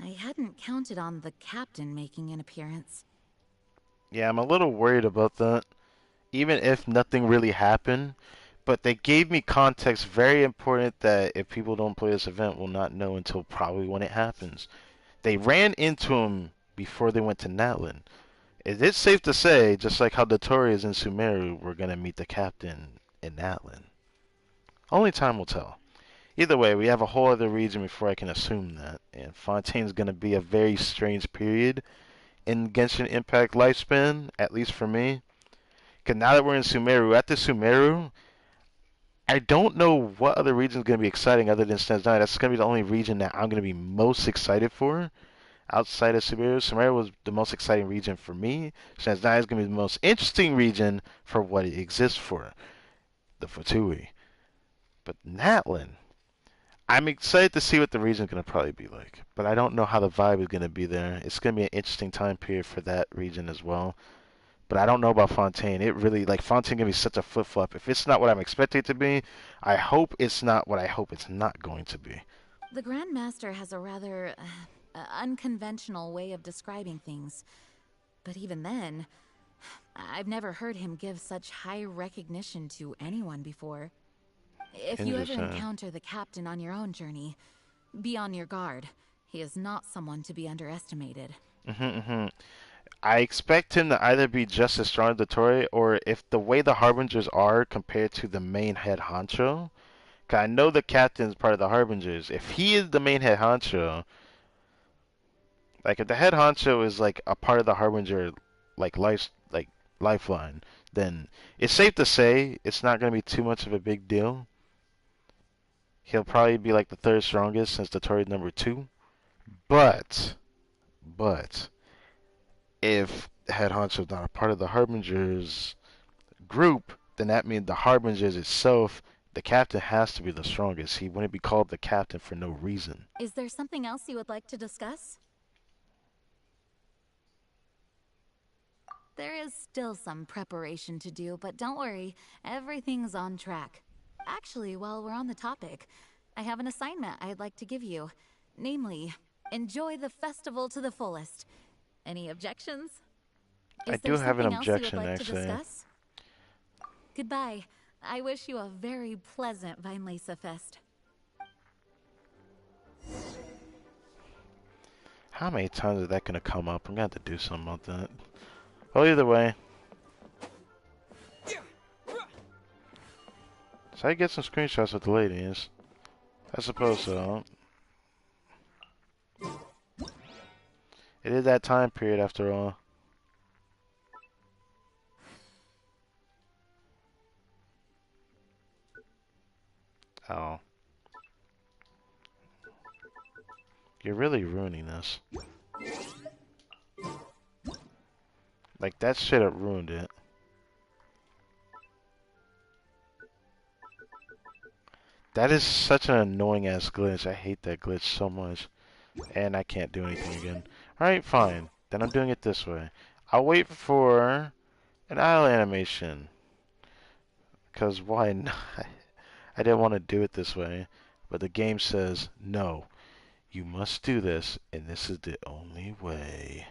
I hadn't counted on the captain making an appearance.
Yeah, I'm a little worried about that. Even if nothing really happened, but they gave me context very important that if people don't play this event will not know until probably when it happens. They ran into him before they went to Natlin. It is safe to say, just like how the Tories in Sumeru were going to meet the captain in Natlin. Only time will tell. Either way, we have a whole other region before I can assume that, and Fontaine's going to be a very strange period in Genshin Impact lifespan, at least for me. Because now that we're in Sumeru, after Sumeru, I don't know what other region is going to be exciting other than Stanzai. That's going to be the only region that I'm going to be most excited for outside of Sumeru. Sumeru was the most exciting region for me. Stanzai is going to be the most interesting region for what it exists for, the Fatui. But Natlin, I'm excited to see what the region is going to probably be like. But I don't know how the vibe is going to be there. It's going to be an interesting time period for that region as well. But I don't know about Fontaine. It really, like, Fontaine gonna be such a flip-flop. If it's not what I'm expecting it to be, I hope it's not what I hope it's not going to be.
The Grand Master has a rather unconventional way of describing things. But even then, I've never heard him give such high recognition to anyone before. If you ever encounter the captain on your own journey, be on your guard. He is not someone to be underestimated.
I expect him to either be just as strong as the Tory, or if the way the Harbingers are compared to the main head honcho. Cause I know the captain is part of the Harbingers. If he is the main head honcho, like if the head honcho is like a part of the Harbinger, like lifeline, then it's safe to say it's not gonna be too much of a big deal. He'll probably be like the third strongest since the Tory is number 2. But if head honcho is not a part of the Harbingers group, then that means the Harbingers itself, the captain has to be the strongest. He wouldn't be called the captain for no reason.
Is there something else you would like to discuss? There is still some preparation to do, but don't worry, everything's on track. Actually, while we're on the topic, I have an assignment I'd like to give you. Namely, enjoy the festival to the fullest. Any objections?
I do have an objection, actually.
Goodbye. I wish you a very pleasant Weinlese Fest.
How many times is that going to come up? I'm going to have to do something about that. Well, either way. So I get some screenshots with the ladies. I suppose so. It is that time period after all. Oh. You're really ruining this. Like, that shit have ruined it. That is such an annoying ass glitch. I hate that glitch so much. And I can't do anything again. Alright, fine. Then I'm doing it this way. I'll wait for an idle animation. Because why not? I didn't want to do it this way. But the game says, no. You must do this, and this is the only way.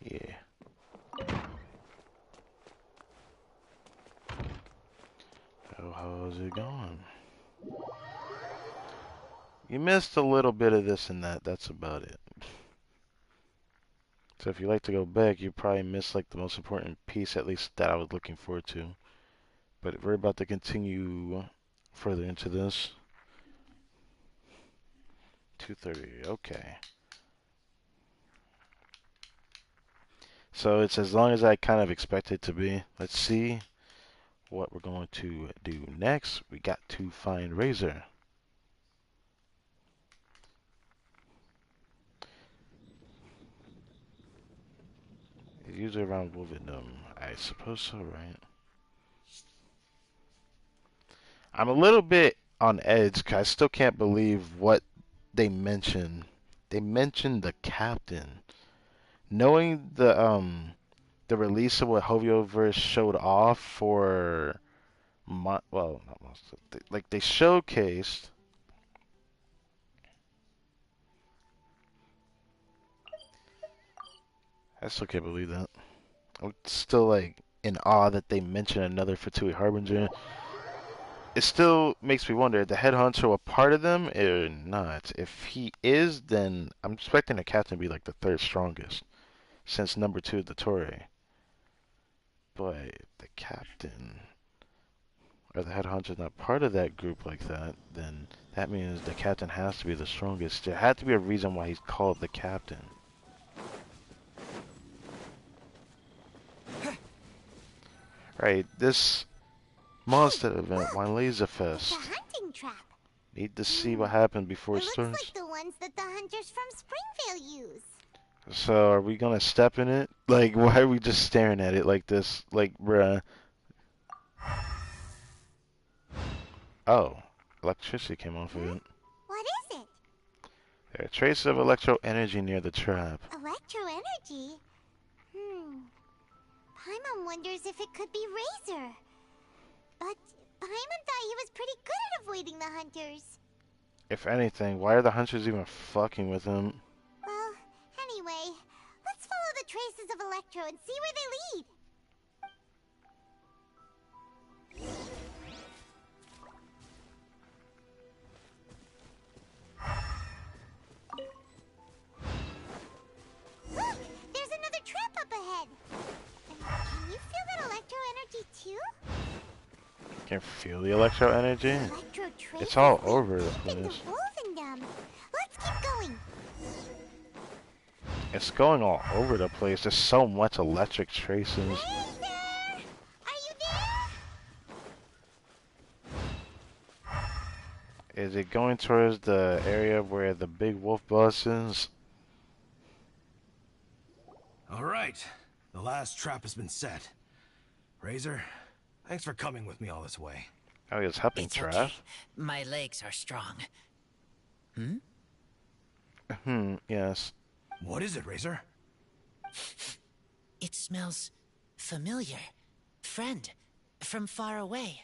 Yeah. hell is it going? You missed a little bit of this and that. That's about it. So if you like to go back, you probably missed like the most important piece, at least that I was looking forward to. But we're about to continue further into this. 2:30. Okay. So it's as long as I kind of expect it to be. Let's see what we're going to do next. We got to find Razor. It's usually around Wolvendom. I suppose so, right? I'm a little bit on edge because I still can't believe what they mentioned. They mentioned the captain. Knowing the release of what Hovioverse showed off for well, not most, like they showcased. I still can't believe that. I'm still like in awe that they mentioned another Fatui Harbinger. It still makes me wonder, the headhunter a part of them or not? If he is, then I'm expecting the captain to be like the third strongest, since number 2 is the Torre. But the captain or the headhunter's not part of that group like that, then that means the captain has to be the strongest. There had to be a reason why he's called the captain. Right, this monster event, Wine Laser Fest.
It's a hunting trap.
Need to see what happened before it
It
starts.
looks like the ones that the hunters from Springvale use.
So, are we gonna step in it? Like, why are we just staring at it like this? Like, bruh. Oh, electricity came off of it.
What is it?
There are traces of electro energy near the trap.
Electro energy? Paimon wonders if it could be Razor. But Paimon thought he was pretty good at avoiding the hunters.
If anything, why are the hunters even fucking with him?
Well, anyway, let's follow the traces of Electro and see where they lead. Look! There's another trap up ahead! And can you feel that Electro energy too?
Can feel the electro energy?
Electro
It's all over the place.
Let's keep going.
It's going all over the place. There's so much electric traces.
Razor! Are you there?
Is it going towards the area where the big wolf boss is?
All right. The last trap has been set. Razor, thanks for coming with me all this way.
Oh, he was helping
It's
Trav.
okay. My legs are strong.
Yes.
What is it, Razor?
It smells familiar. Friend, from far away.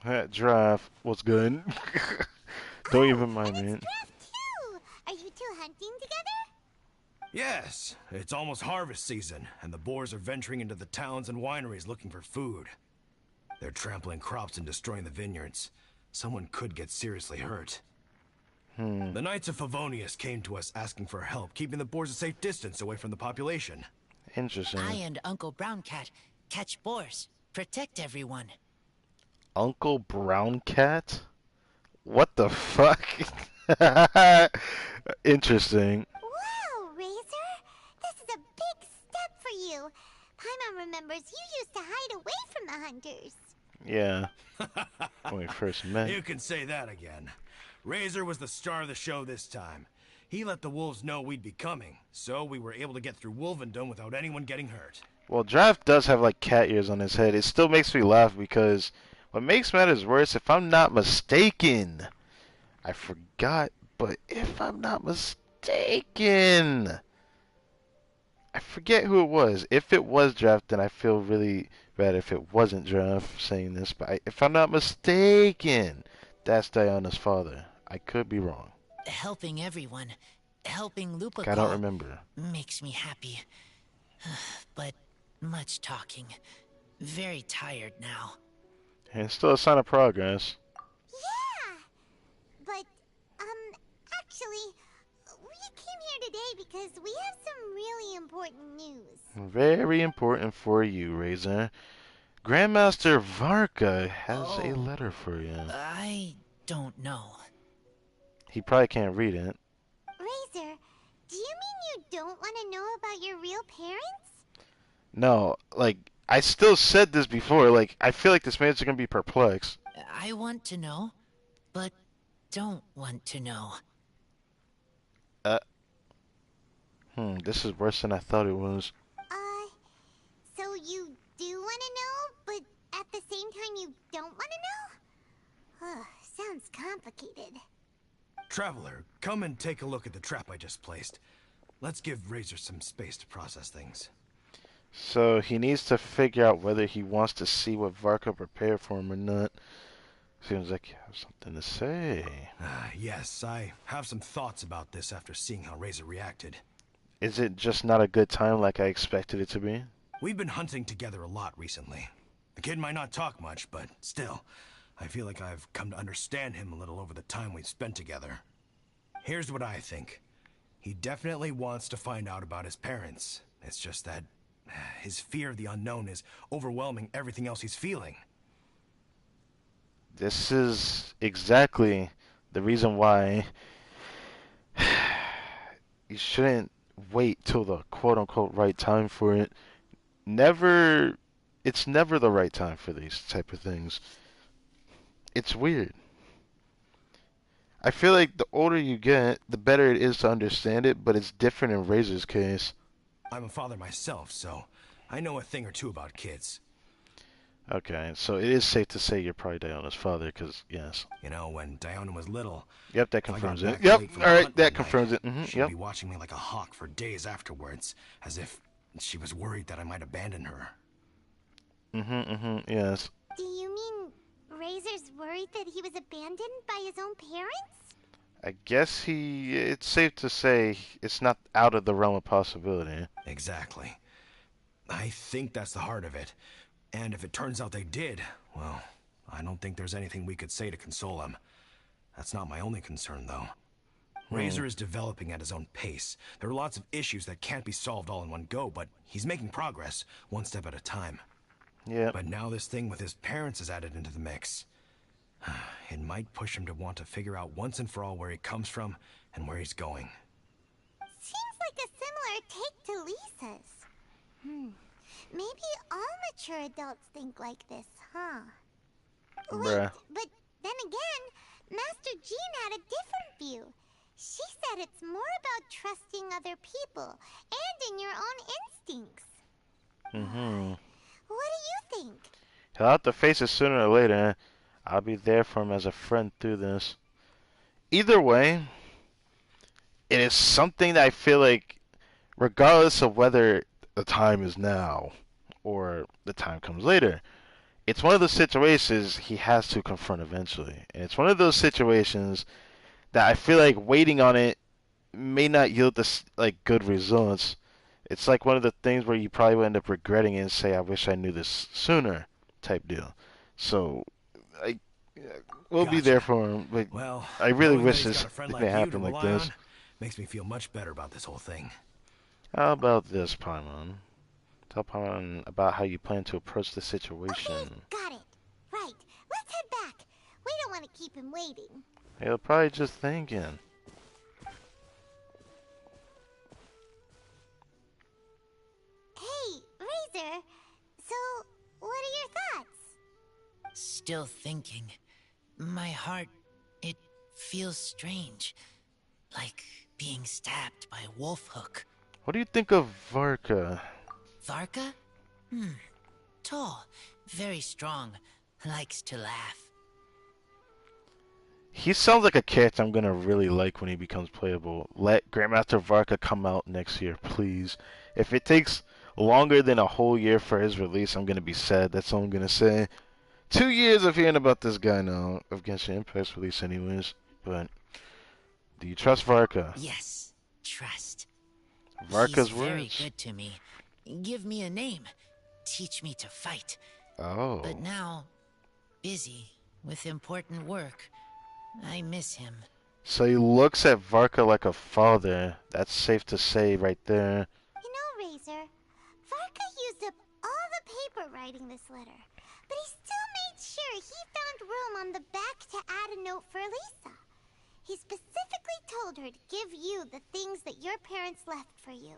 Razor!
Giraffe, what's good? Don't even mind me.
Too. Are you two hunting together?
Yes, it's almost harvest season, and the boars are venturing into the towns and wineries looking for food. They're trampling crops and destroying the vineyards. Someone could get seriously hurt. The Knights of Favonius came to us asking for help, keeping the boars a safe distance away from the population.
Interesting.
I and Uncle Brown Cat catch boars, protect everyone.
Uncle Brown Cat? What the fuck? Interesting.
Wow, Razor! This is a big step for you. Paimon remembers you used to hide away from the hunters.
Yeah. When we first met.
You can say that again. Razor was the star of the show this time. He let the wolves know we'd be coming, so we were able to get through Wolvendom without anyone getting hurt.
Well, Draft does have like cat ears on his head. It still makes me laugh because what makes matters worse, if I'm not mistaken, I forgot, but if I'm not mistaken, I forget who it was. If it was Draft, then I feel really bad if it wasn't Draft saying this, but if I'm not mistaken, that's Diana's father. I could be wrong.
Helping everyone, helping Lupa
I don't remember.
makes me happy. But much talking, very tired now.
And it's still a sign of progress.
Yeah! But, actually, we came here today because we have some really important news.
Very important for you, Razor. Grandmaster Varka has a letter for you.
I don't know.
He probably can't read it.
Razor, do you mean you don't want to know about your real parents?
No, like, I still said this before, like, I feel like this man's gonna be perplexed.
I want to know, but don't want to know.
This is worse than I thought it was.
So you do want to know, but at the same time you don't want to know? Sounds complicated.
Traveler, come and take a look at the trap I just placed. Let's give Razor some space to process things.
So he needs to figure out whether he wants to see what Varka prepared for him or not. Seems like you have something to say.
Yes, I have some thoughts about this after seeing how Razor reacted.
Is it just not a good time like I expected it to be?
We've been hunting together a lot recently. The kid might not talk much, but still, I feel like I've come to understand him a little over the time we've spent together. Here's what I think. He definitely wants to find out about his parents. It's just that his fear of the unknown is overwhelming everything else he's feeling.
This is exactly the reason why you shouldn't wait till the quote-unquote right time for it. It's never the right time for these type of things. It's weird. I feel like the older you get, the better it is to understand it, but it's different in Razor's case.
I'm a father myself, so I know a thing or two about kids.
Okay, so it is safe to say you're probably Diana's father, because, yes.
You know, when Diana was little...
Yep, that confirms it. Yep, alright, that confirms it.
She'd be watching me like a hawk for days afterwards, as if she was worried that I might abandon her.
Yes.
Do you mean Razor's worried that he was abandoned by his own parents?
I guess it's safe to say it's not out of the realm of possibility.
Exactly. I think that's the heart of it. And if it turns out they did, well, I don't think there's anything we could say to console him. That's not my only concern, though. Razor is developing at his own pace. There are lots of issues that can't be solved all in one go, but he's making progress, one step at a time.
Yeah.
But now this thing with his parents is added into the mix. It might push him to want to figure out once and for all where he comes from and where he's going.
Seems like a similar take to Lisa's. Maybe all mature adults think like this, huh?
Bruh.
But then again, Master Jean had a different view. She said it's more about trusting other people and in your own instincts. What do you think?
He'll have to face it sooner or later. I'll be there for him as a friend through this. Either way, it is something that I feel like, regardless of whether the time is now or the time comes later, it's one of those situations he has to confront eventually. And it's one of those situations that I feel like waiting on it may not yield this like good results. It's like one of the things where you probably will end up regretting it and say, I wish I knew this sooner type deal. So we'll be there for him, but
well,
I really
knowing
wish
that he's
this
got a friend
didn't
like you
happen
to
like
rely
this.
on makes me feel much better about this whole thing.
How about this, Paimon? Tell Paimon about how you plan to approach the situation.
Okay, got it. Right, let's head back. We don't want to keep him waiting.
He'll probably just thinking.
Hey, Razor. So, what are your thoughts?
Still thinking. My heart, it feels strange. Like being stabbed by a wolf hook.
What do you think of Varka?
Varka? Tall, very strong, likes to laugh.
He sounds like a character I'm gonna really like when he becomes playable. Let Grandmaster Varka come out next year, please. If it takes longer than a whole year for his release, I'm gonna be sad. That's all I'm gonna say. 2 years of hearing about this guy now, of Genshin Impact's release anyways. But do you trust Varka?
Yes, trust.
Varka's
He's very
words.
good to me. Give me a name. teach me to fight.
Oh.
But now, busy with important work, I miss him.
So he looks at Varka like a father. That's safe to say right there.
You know, Razor, Varka used up all the paper writing this letter, but he still made sure he found room on the back to add a note for Lisa. He specifically told her to give you the things that your parents left for you.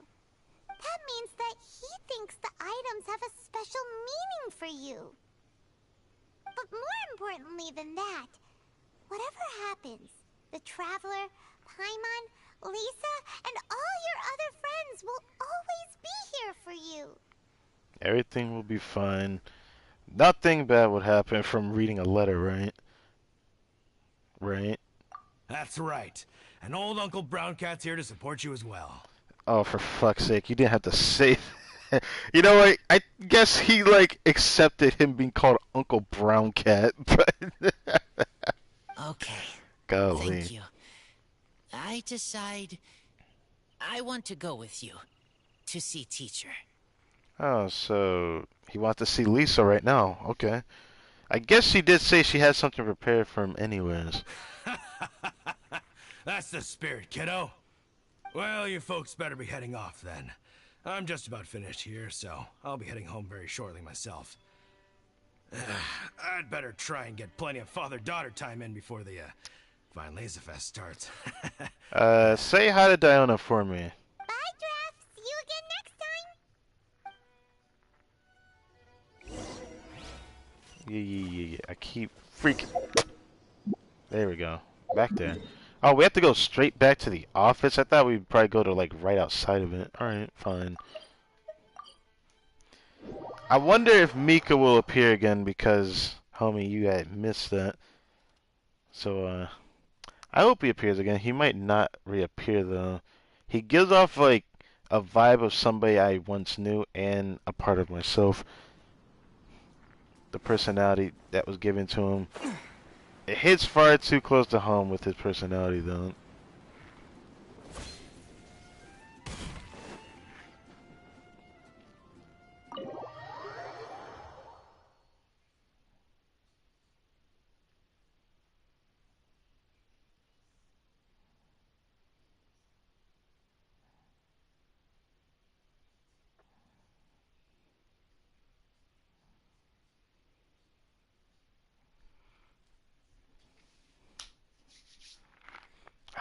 That means that he thinks the items have a special meaning for you. But more importantly than that, whatever happens, the Traveler, Paimon, Lisa, and all your other friends will always be here for you.
Everything will be fine. Nothing bad would happen from reading a letter, right? Right?
That's right. And old Uncle Brown Cat's here to support you as well.
Oh, for fuck's sake, you didn't have to say that. You know what? I guess he, like, accepted him being called Uncle Brown Cat, but...
Okay.
Golly.
Thank you. I decide I want to go with you to see teacher.
Oh, so he wants to see Lisa right now. Okay. I guess she did say she had something prepared for him anyways.
That's the spirit, kiddo. Well, you folks better be heading off then. I'm just about finished here, so I'll be heading home very shortly myself. I'd better try and get plenty of father-daughter time in before the Vine Laser Fest starts.
Say hi to Diona for me.
Bye, Draft. See you again next time.
Yeah. I keep freaking... There we go. Back there. Oh, we have to go straight back to the office? I thought we'd probably go to, like, right outside of it. Alright, fine. I wonder if Mika will appear again because, homie, you had missed that. So, I hope he appears again. He might not reappear, though. He gives off, like, a vibe of somebody I once knew and a part of myself. The personality that was given to him. It hits far too close to home with his personality, though.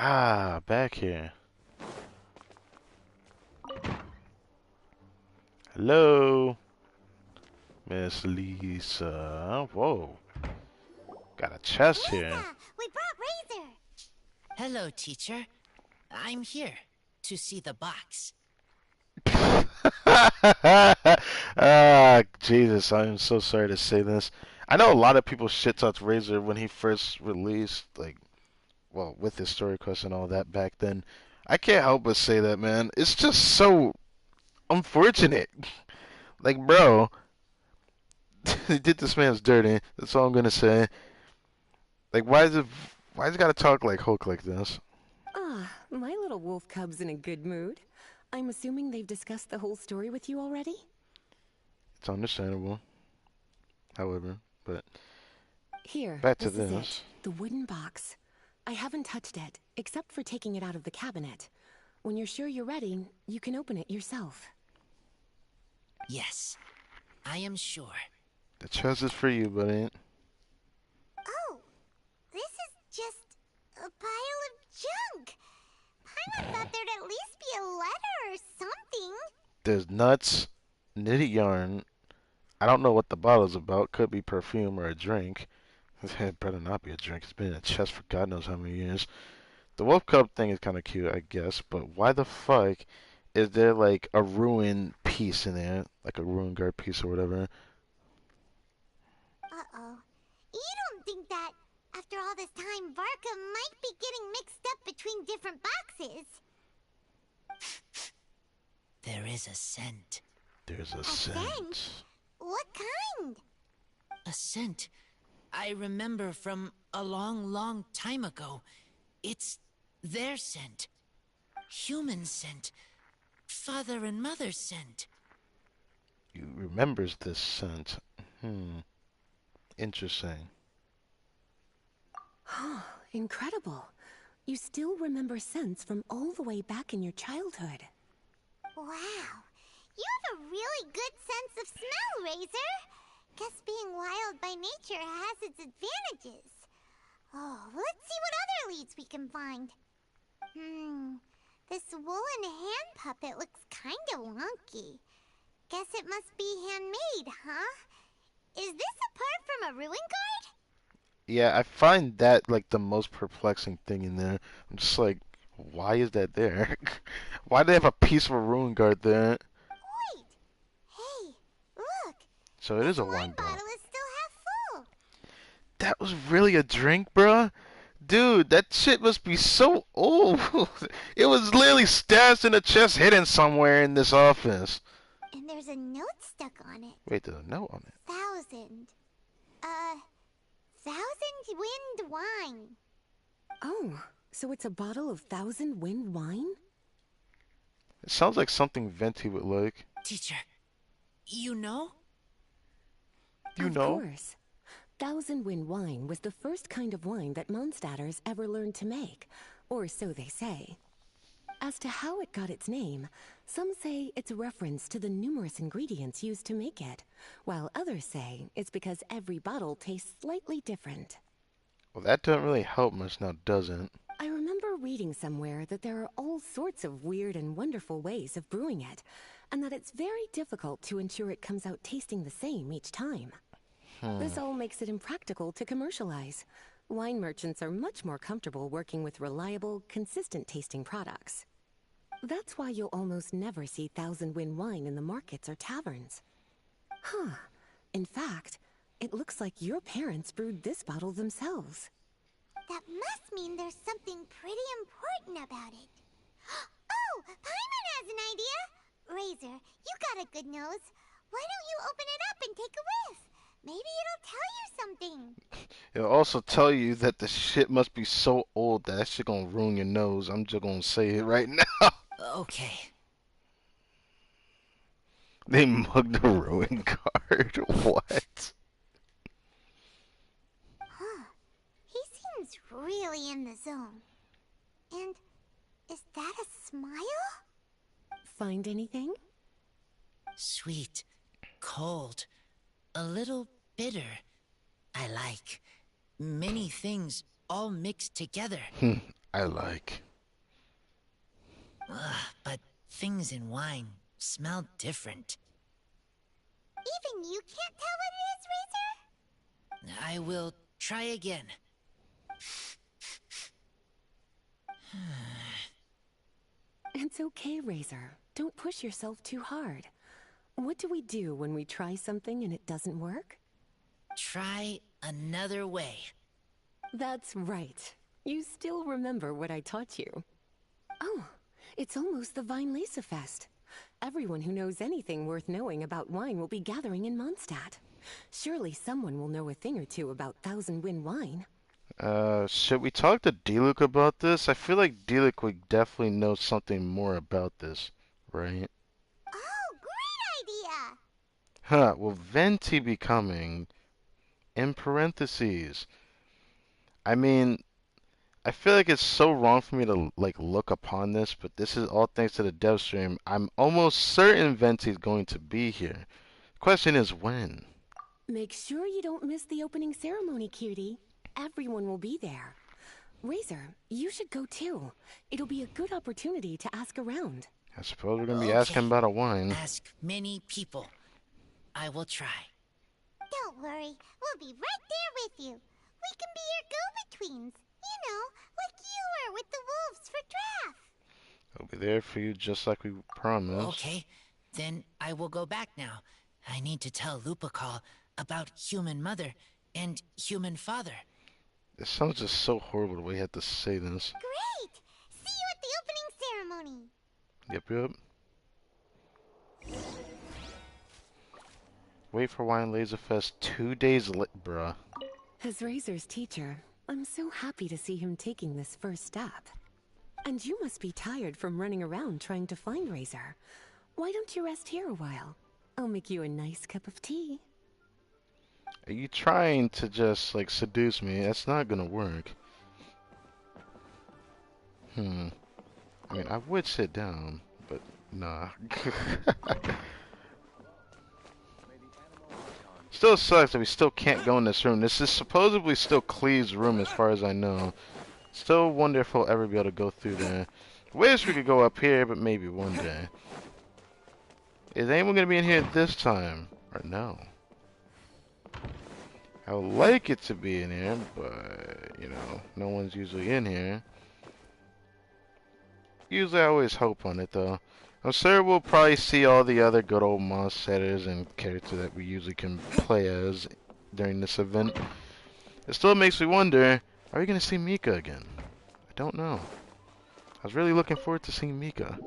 Ah, back here. Hello, Miss Lisa. Whoa. Got a chest here.
Lisa, we brought Razor.
Hello, teacher. I'm here to see the box.
Ah, Jesus, I'm so sorry to say this. I know a lot of people shit talked Razor when he first released, like, well, with his story quest and all that back then. I can't help but say that, man. It's just so unfortunate. Like, bro, he did this man's dirty. That's all I'm gonna say. Like, why's he gotta talk like Hulk like this?
Ah, my little wolf cub's in a good mood. I'm assuming they've discussed the whole story with you already?
It's understandable. However, but
Here,
back to
this is
this.
it. The wooden box. I haven't touched it, except for taking it out of the cabinet. When you're sure you're ready, you can open it yourself.
Yes, I am sure.
The chest is for you, buddy.
Oh, this is just a pile of junk. I thought there'd at least be a letter or something.
There's nuts, knitted yarn. I don't know what the bottle's about. Could be perfume or a drink. It better not be a drink. It's been in a chest for God knows how many years. The wolf cub thing is kind of cute, I guess. But why the fuck is there like a ruined piece in there? Like a ruined guard piece or whatever.
Uh-oh. You don't think that, after all this time, Varka might be getting mixed up between different boxes?
There is a scent.
There's a
A
scent.
scent? What kind?
A scent I remember from a long, long time ago. It's their scent. Human scent. Father and mother's scent.
You remembers this scent. Interesting.
Incredible. You still remember scents from all the way back in your childhood.
Wow. You have a really good sense of smell, Razor. Guess being wild by nature has its advantages. Oh, let's see what other leads we can find. This woolen hand puppet looks kinda wonky. Guess it must be handmade, huh? Is this a part from a ruin guard?
Yeah, I find that like the most perplexing thing in there. I'm just like, why is that there? Why do they have a piece of a ruin guard there?
Wait! Hey, look!
So it
This
is a
wine
wine bottle.
bottle is still half full.
That was really a drink, bruh? Dude, that shit must be so old. It was literally stashed in a chest hidden somewhere in this office.
And there's a note stuck on it.
Wait, there's a note on it.
1,000. 1,000 wind wine.
Oh, so it's a bottle of 1,000 wind wine?
It sounds like something Venti would like.
Teacher, you know?
You
Of
know?
course. 1,000 wind wine was the first kind of wine that Mondstadters ever learned to make, or so they say. As to how it got its name, some say it's a reference to the numerous ingredients used to make it, while others say it's because every bottle tastes slightly different.
Well, that doesn't really help much now, does it?
I remember reading somewhere that there are all sorts of weird and wonderful ways of brewing it, and that it's very difficult to ensure it comes out tasting the same each time. This all makes it impractical to commercialize. Wine merchants are much more comfortable working with reliable, consistent tasting products. That's why you'll almost never see 1,000 wind wine in the markets or taverns. In fact, it looks like your parents brewed this bottle themselves.
That must mean there's something pretty important about it. Oh, Paimon has an idea! Razor, you got a good nose. Why don't you open it up and take a whiff? Maybe it'll tell you something.
It'll also tell you that the shit must be so old that shit gonna ruin your nose. I'm just gonna say it right now.
Okay.
They mugged a ruin card. What?
He seems really in the zone. And is that a smile?
Find anything?
Sweet, cold, a little bitter. I like. Many things all mixed together.
I like.
But things in wine smell different.
Even you can't tell what it is, Razor?
I will try again.
It's okay, Razor. Don't push yourself too hard. What do we do when we try something and it doesn't work?
Try another way.
That's right. You still remember what I taught you. Oh, it's almost the Weinlese Fest. Everyone who knows anything worth knowing about wine will be gathering in Mondstadt. Surely someone will know a thing or two about 1,000 wind wine.
Should we talk to Diluc about this? I feel like Diluc would definitely know something more about this, right?
Oh, great idea!
Huh, will Venti be coming? In parentheses. I mean, I feel like it's so wrong for me to like look upon this, but this is all thanks to the dev stream. I'm almost certain Venti's going to be here. Question is when?
Make sure you don't miss the opening ceremony, cutie. Everyone will be there. Razor, you should go too. It'll be a good opportunity to ask around.
I suppose we're gonna be asking about a wine.
Ask many people. I will try.
Don't worry, we'll be right there with you. We can be your go-betweens. You know, like you were with the wolves for Draft.
I'll be there for you just like we promised.
Okay, then I will go back now. I need to tell Lupical about human mother and human father.
It sounds just so horrible the way you have to say this.
Great! See you at the opening ceremony.
Yep. Wait for Wine Laser Fest 2 days late, bruh.
As Razor's teacher, I'm so happy to see him taking this first step. And you must be tired from running around trying to find Razor. Why don't you rest here a while? I'll make you a nice cup of tea.
Are you trying to just, like, seduce me? That's not gonna work. I mean, I would sit down, but nah. Still sucks that we still can't go in this room. This is supposedly still Cleve's room as far as I know. Still wonder if we'll ever be able to go through there. Wish we could go up here, but maybe one day. Is anyone gonna be in here this time? Or no? I would like it to be in here, but, you know, no one's usually in here. Usually I always hope on it, though. I'm sure we'll probably see all the other good old monster setters and characters that we usually can play as during this event. It still makes me wonder, are we going to see Mika again? I don't know. I was really looking forward to seeing Mika.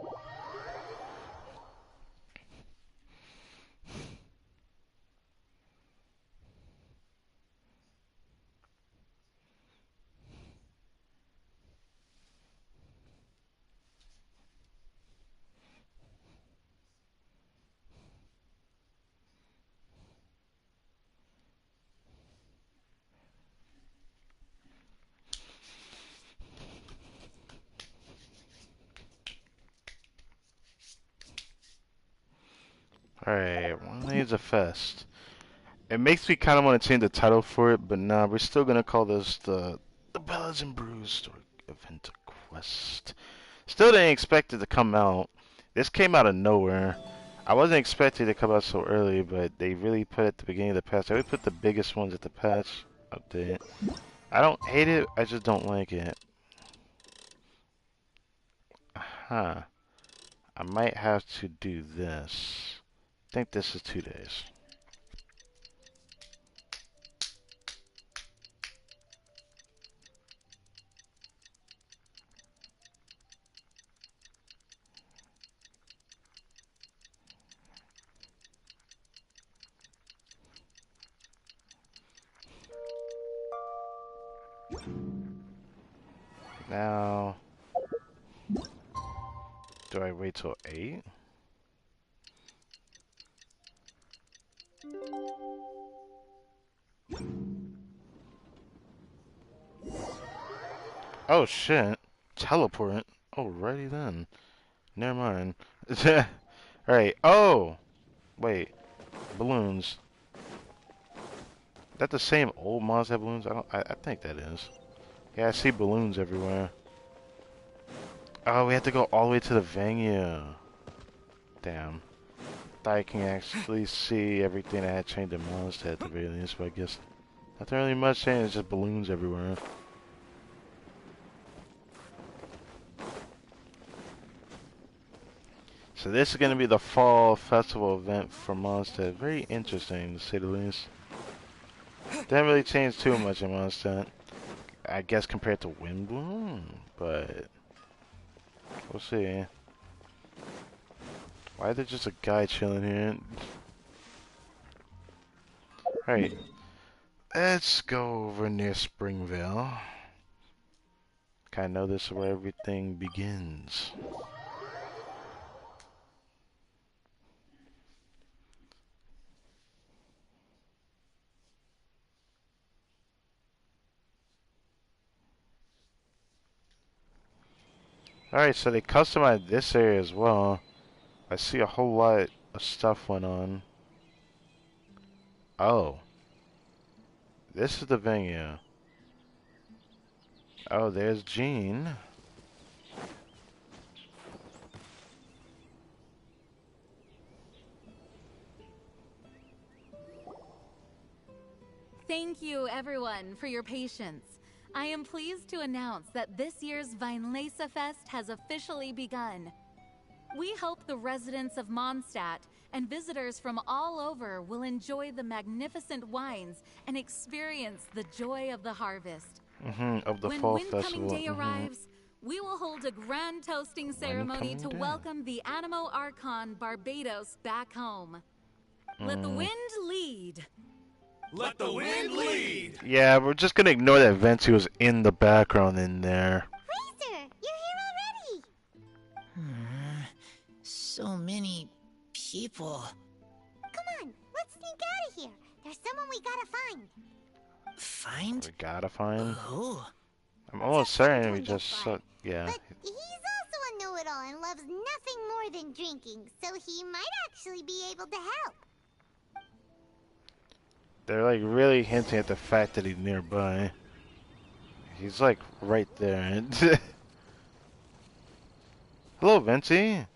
Alright, one needs a fest. It makes me kind of want to change the title for it, but nah, we're still going to call this the Ballads and Brews Story Event Quest. Still didn't expect it to come out. This came out of nowhere. I wasn't expecting it to come out so early, but they really put it at the beginning of the patch. They always put the biggest ones at the patch update. I don't hate it, I just don't like it. Huh. I might have to do this. I think this is 2 days. Now, do I wait till 8? Oh shit. Teleport. Alrighty then. Never mind. Alright. Oh! Wait. Balloons. Is that the same old mods have balloons? I think that is. Yeah, I see balloons everywhere. Oh, we have to go all the way to the venue. Damn. Thought I can actually see everything that had changed in Monster at the very least, but I guess nothing really much changed, it's just balloons everywhere. So this is going to be the fall festival event for Mondstadt. Very interesting, to say the least. Didn't really change too much in Mondstadt, I guess, compared to Windbloom, but we'll see. Why is there just a guy chilling here? Alright, let's go over near Springvale. Kinda know this is where everything begins. Alright, so they customized this area as well. I see a whole lot of stuff went on. Oh. This is the venue. Oh, there's Jean.
Thank you, everyone, for your patience. I am pleased to announce that this year's Weinlese Fest has officially begun. We hope the residents of Mondstadt and visitors from all over will enjoy the magnificent wines and experience the joy of the harvest.
Of the
when
fall
Windcoming
festival.
Day arrives, we will hold a grand toasting ceremony to welcome the Animo Archon Barbados back home. Let the wind lead.
Let the wind lead!
Yeah, we're just gonna ignore that Venti was in the background in there.
Fraser, you're here already!
So many people.
here. There's someone we gotta find.
Find?
We gotta find.
Who?
I'm almost certain we just saw. Yeah.
But he's also a know-it-all and loves nothing more than drinking, so he might actually be able to help.
They're like really hinting at the fact that he's nearby. He's like right there. Hello, Venti.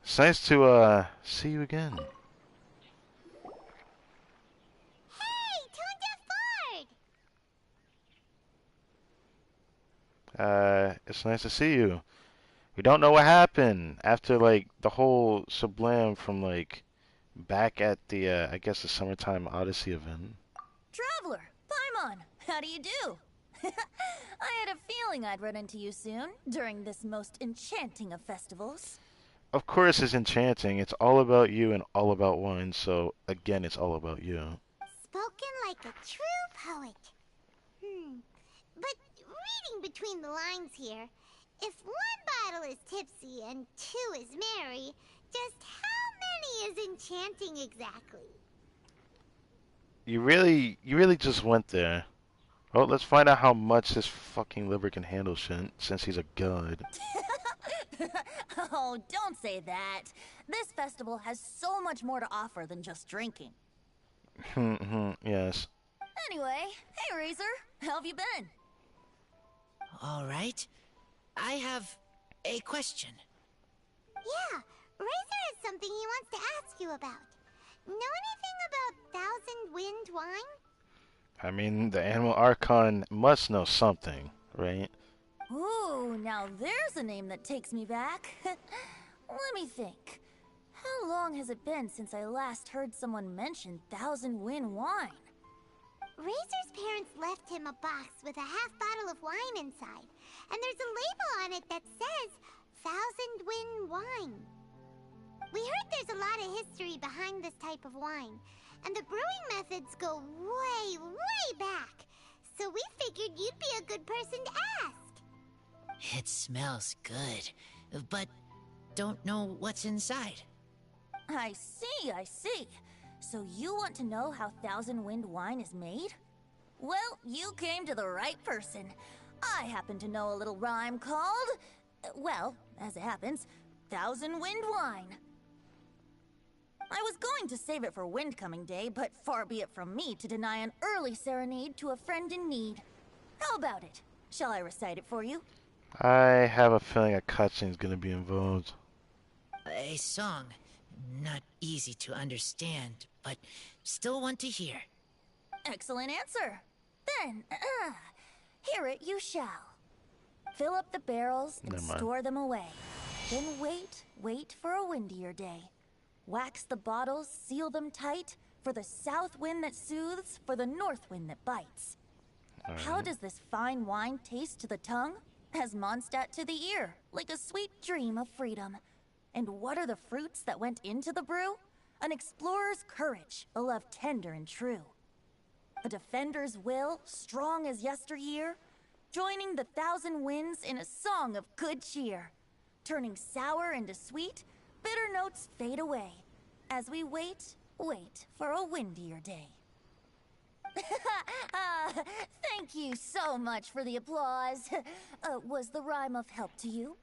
It's nice to see you again.
Hey, Tone Deaf Bard!
It's nice to see you. We don't know what happened after like the whole Sublime from like back at the I guess the Summertime Odyssey event.
Traveler, Paimon, how do you do? I had a feeling I'd run into you soon, during this most enchanting of festivals.
Of course it's enchanting. It's all about you and all about wine, so again it's all about you.
Spoken like a true poet. But reading between the lines here, if one bottle is tipsy and two is merry, just how many is enchanting exactly?
You really just went there. Well, let's find out how much this fucking liver can handle shit, since he's a god.
Oh, don't say that. This festival has so much more to offer than just drinking.
Yes.
Anyway, hey Razor, how have you been?
All right. I have a question.
Yeah, Razor has something he wants to ask you about. Know anything about Thousand Wind wine?
I mean, the Animal Archon must know something, right?
Ooh, now there's a name that takes me back. Let me think. How long has it been since I last heard someone mention Thousand Wind wine?
Razor's parents left him a box with a half bottle of wine inside, and there's a label on it that says Thousand Wind wine. We heard there's a lot of history behind this type of wine, and the brewing methods go way, way back. So we figured you'd be a good person to ask.
It smells good, but don't know what's inside.
I see. So you want to know how Thousand Wind wine is made? Well, you came to the right person. I happen to know a little rhyme called, well, as it happens, Thousand Wind wine. I was going to save it for Windcoming Day, but far be it from me to deny an early serenade to a friend in need. How about it? Shall I recite it for you?
I have a feeling a cutscene's gonna be involved.
A song. Not easy to understand, but still want to hear.
Excellent answer. Then, hear it you shall. Fill up the barrels and store them away. Then wait for a windier day. Wax the bottles, seal them tight, for the south wind that soothes, for the north wind that bites. How does this fine wine taste to the tongue? As Mondstadt to the ear, like a sweet dream of freedom. And what are the fruits that went into the brew? An explorer's courage, a love tender and true. A defender's will, strong as yesteryear, joining the thousand winds in a song of good cheer. Turning sour into sweet, bitter notes fade away, as we wait for a windier day. Thank you so much for the applause. Was the rhyme of help to you?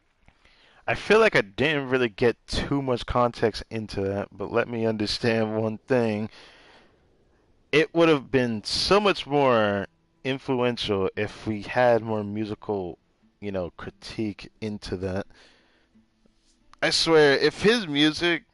I feel like I didn't really get too much context into that, but let me understand one thing. It would have been so much more influential if we had more musical, critique into that. I swear, if his music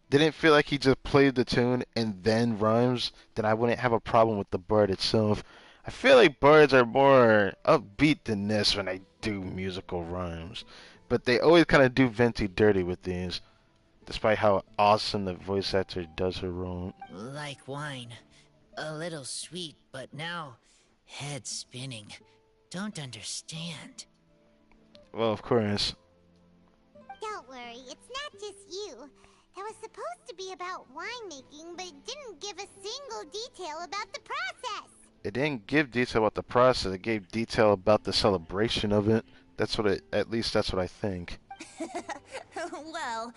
didn't feel like he just played the tune and then rhymes, then I wouldn't have a problem with the bard itself. I feel like bards are more upbeat than this when they do musical rhymes. But they always kind of do Venti dirty with these, despite how awesome the voice actor does her role.
Like wine. A little sweet, but now head spinning. Don't understand.
Well, of course.
Don't worry, it's not just you. That was supposed to be about winemaking, but it didn't give a single detail about the process.
It didn't give detail about the process. It gave detail about the celebration of it. At least that's what I think.
Well,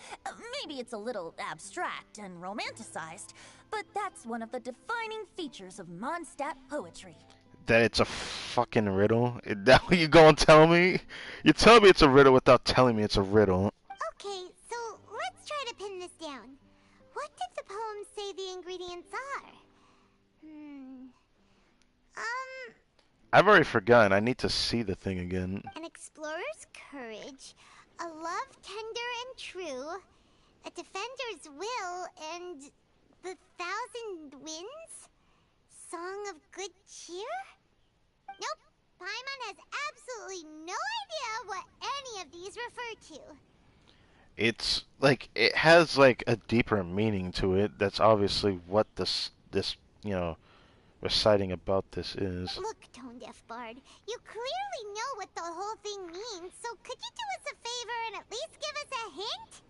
maybe it's a little abstract and romanticized, but that's one of the defining features of Mondstadt poetry.
That it's a fucking riddle? Is that what you gonna tell me? You tell me it's a riddle without telling me it's a riddle.
Okay, so let's try to pin this down. What did the poem say the ingredients are?
I've already forgotten. I need to see the thing again.
An explorer's courage, a love tender and true, a defender's will, and the thousand winds? Song of good cheer? Nope, Paimon has absolutely no idea what any of these refer to.
It's like it has like a deeper meaning to it. That's obviously what this reciting about this is.
Look, Tone Deaf Bard, you clearly know what the whole thing means, so could you do us a favor and at least give us a hint?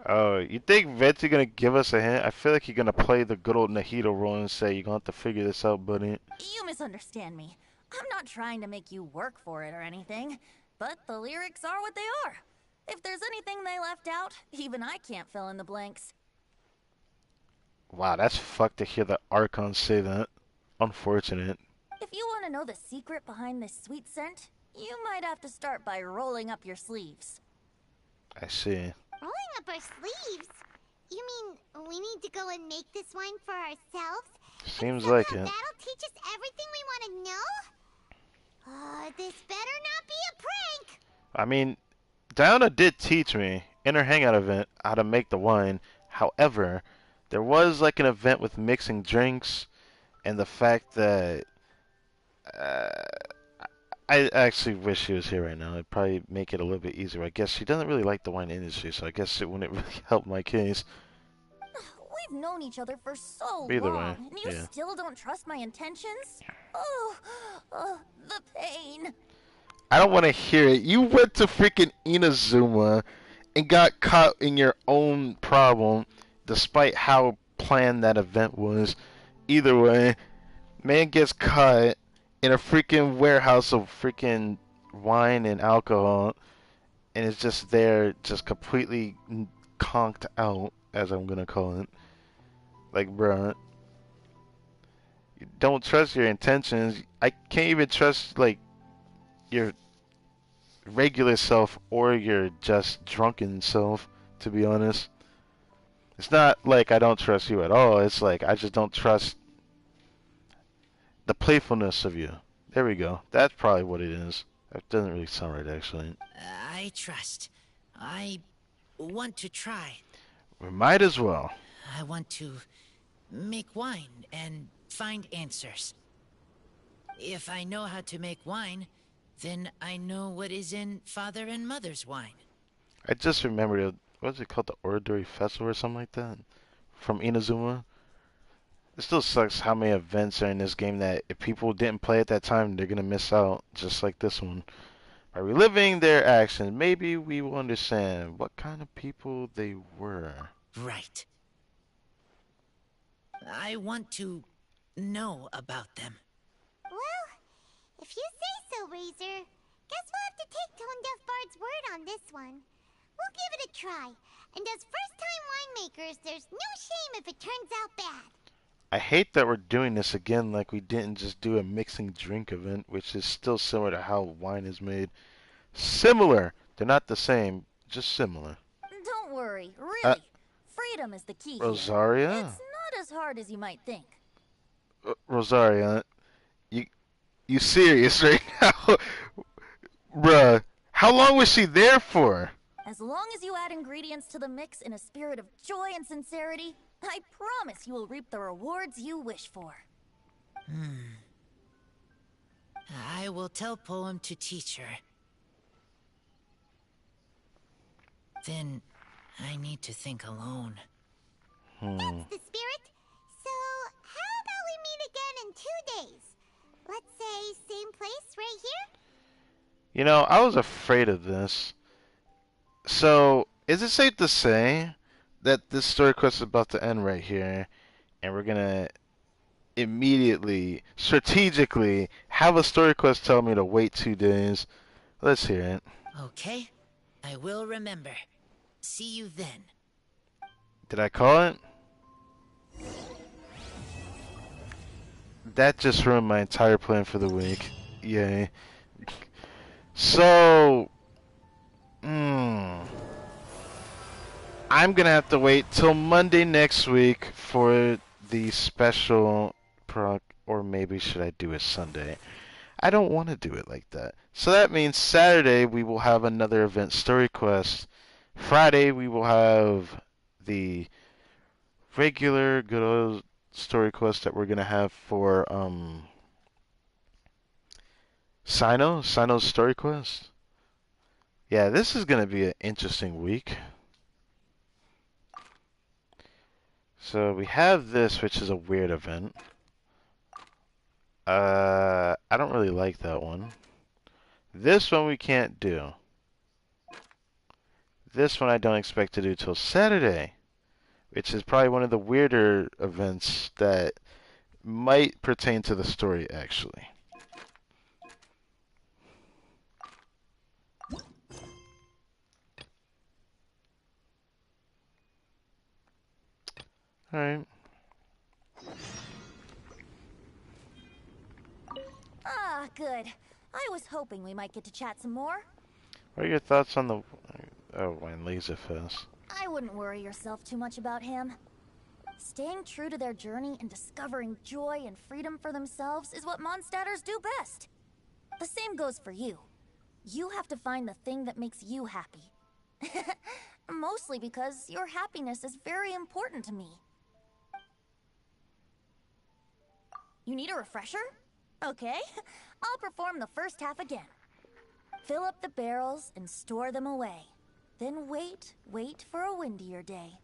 Oh, you think Vent's gonna give us a hint? I feel like you're gonna play the good old Nahito role and say you're gonna have to figure this out, buddy.
You misunderstand me. I'm not trying to make you work for it or anything, but the lyrics are what they are. If there's anything they left out, even I can't fill in the blanks.
Wow, that's fucked to hear the Archon say that. Unfortunate.
If you want to know the secret behind this sweet scent, you might have to start by rolling up your sleeves.
I see.
Rolling up our sleeves? You mean we need to go and make this wine for ourselves?
Seems like it.
That'll teach us everything we want to know? This better not be a prank!
I mean, Diana did teach me in her hangout event how to make the wine. However, there was like an event with mixing drinks, and the fact that I actually wish she was here right now. It'd probably make it a little bit easier. I guess she doesn't really like the wine industry, so I guess it wouldn't really help my case.
We've known each other for so
Either
long,
way,
and you
yeah.
still don't trust my intentions? Oh, the pain.
I don't want to hear it. You went to freaking Inazuma and got caught in your own problem, despite how planned that event was. Either way, man gets caught in a freaking warehouse of freaking wine and alcohol, and is just there, just completely conked out, as I'm gonna call it. Like, bruh, you don't trust your intentions. I can't even trust, like, your regular self or your just drunken self, to be honest. It's not like I don't trust you at all. It's like I just don't trust the playfulness of you. There we go. That's probably what it is. That doesn't really sound right, actually.
I trust. I want to try.
We might as well.
I want to make wine and find answers. If I know how to make wine, then I know what is in Father and Mother's wine.
I just remembered, what was it called? The Oratory Festival or something like that? From Inazuma? It still sucks how many events are in this game that if people didn't play at that time, they're going to miss out, just like this one. By reliving their actions, maybe we will understand what kind of people they were.
Right. I want to know about them.
Well, if you say so, Razor, guess we'll have to take Tone Deaf Bard's word on this one. We'll give it a try, and as first-time winemakers, there's no shame if it turns out bad.
I hate that we're doing this again like we didn't just do a mixing drink event, which is still similar to how wine is made. Similar! They're not the same, just similar.
Don't worry, really. Freedom is the key
Rosaria?
here. It's not as hard as you might think.
Rosaria, you serious right now? Bruh, how long was she there for?
As long as you add ingredients to the mix in a spirit of joy and sincerity, I promise you will reap the rewards you wish for.
I will tell Poem to teach her. Then I need to think alone.
That's the spirit. So, how about we meet again in 2 days? Let's say same place right here?
You know, I was afraid of this. So, is it safe to say that this story quest is about to end right here, and we're gonna immediately, strategically, have a story quest tell me to wait 2 days? Let's hear it.
Okay. I will remember. See you then.
Did I call it? That just ruined my entire plan for the week. Yay. So, I'm gonna have to wait till Monday next week for the special proc, or maybe should I do it Sunday? I don't want to do it like that. So that means Saturday we will have another event story quest. Friday we will have the regular good old story quest that we're gonna have for Sino's story quest. Yeah, this is gonna be an interesting week. So we have this, which is a weird event. I don't really like that one. This one we can't do. This one I don't expect to do till Saturday, which is probably one of the weirder events that might pertain to the story, actually. Alright.
Ah, good. I was hoping we might get to chat some more.
What are your thoughts on the... Oh, Wine Laserfest.
I wouldn't worry yourself too much about him. Staying true to their journey and discovering joy and freedom for themselves is what Mondstadters do best. The same goes for you. You have to find the thing that makes you happy. Mostly because your happiness is very important to me. You need a refresher? Okay, I'll perform the first half again. Fill up the barrels and store them away. Then wait for a windier day.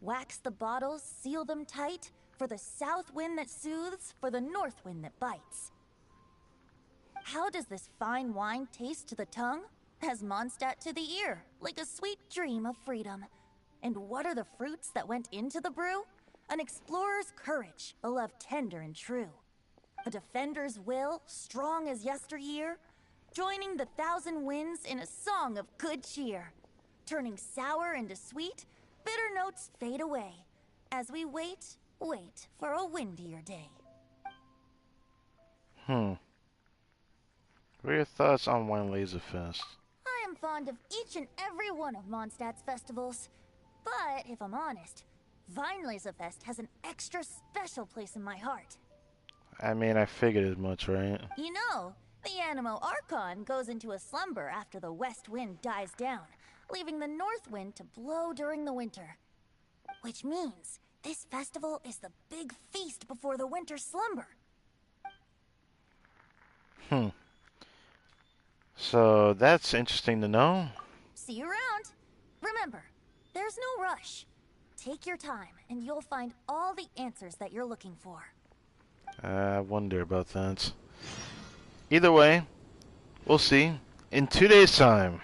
Wax the bottles, seal them tight, for the south wind that soothes, for the north wind that bites. How does this fine wine taste to the tongue? As Mondstadt to the ear, like a sweet dream of freedom. And what are the fruits that went into the brew? An explorer's courage, a love tender and true. A defender's will, strong as yesteryear, joining the thousand winds in a song of good cheer. Turning sour into sweet, bitter notes fade away, as we wait for a windier day.
What are your thoughts on Wine Laserfest?
I am fond of each and every one of Mondstadt's festivals. But, if I'm honest, Weinlaserfest has an extra special place in my heart.
I mean, I figured as much, right?
You know, the Animo Archon goes into a slumber after the west wind dies down, leaving the north wind to blow during the winter. Which means this festival is the big feast before the winter slumber.
So, that's interesting to know.
See you around. Remember, there's no rush. Take your time, and you'll find all the answers that you're looking for.
I wonder about that. Either way, we'll see. In 2 days' time.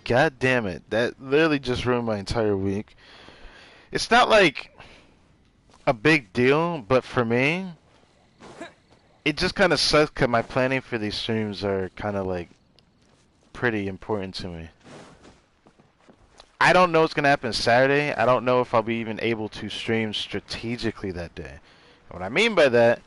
God damn it. That literally just ruined my entire week. It's not like a big deal, but for me, it just kind of sucks because my planning for these streams are kind of like pretty important to me. I don't know what's going to happen Saturday. I don't know if I'll be even able to stream strategically that day. What I mean by that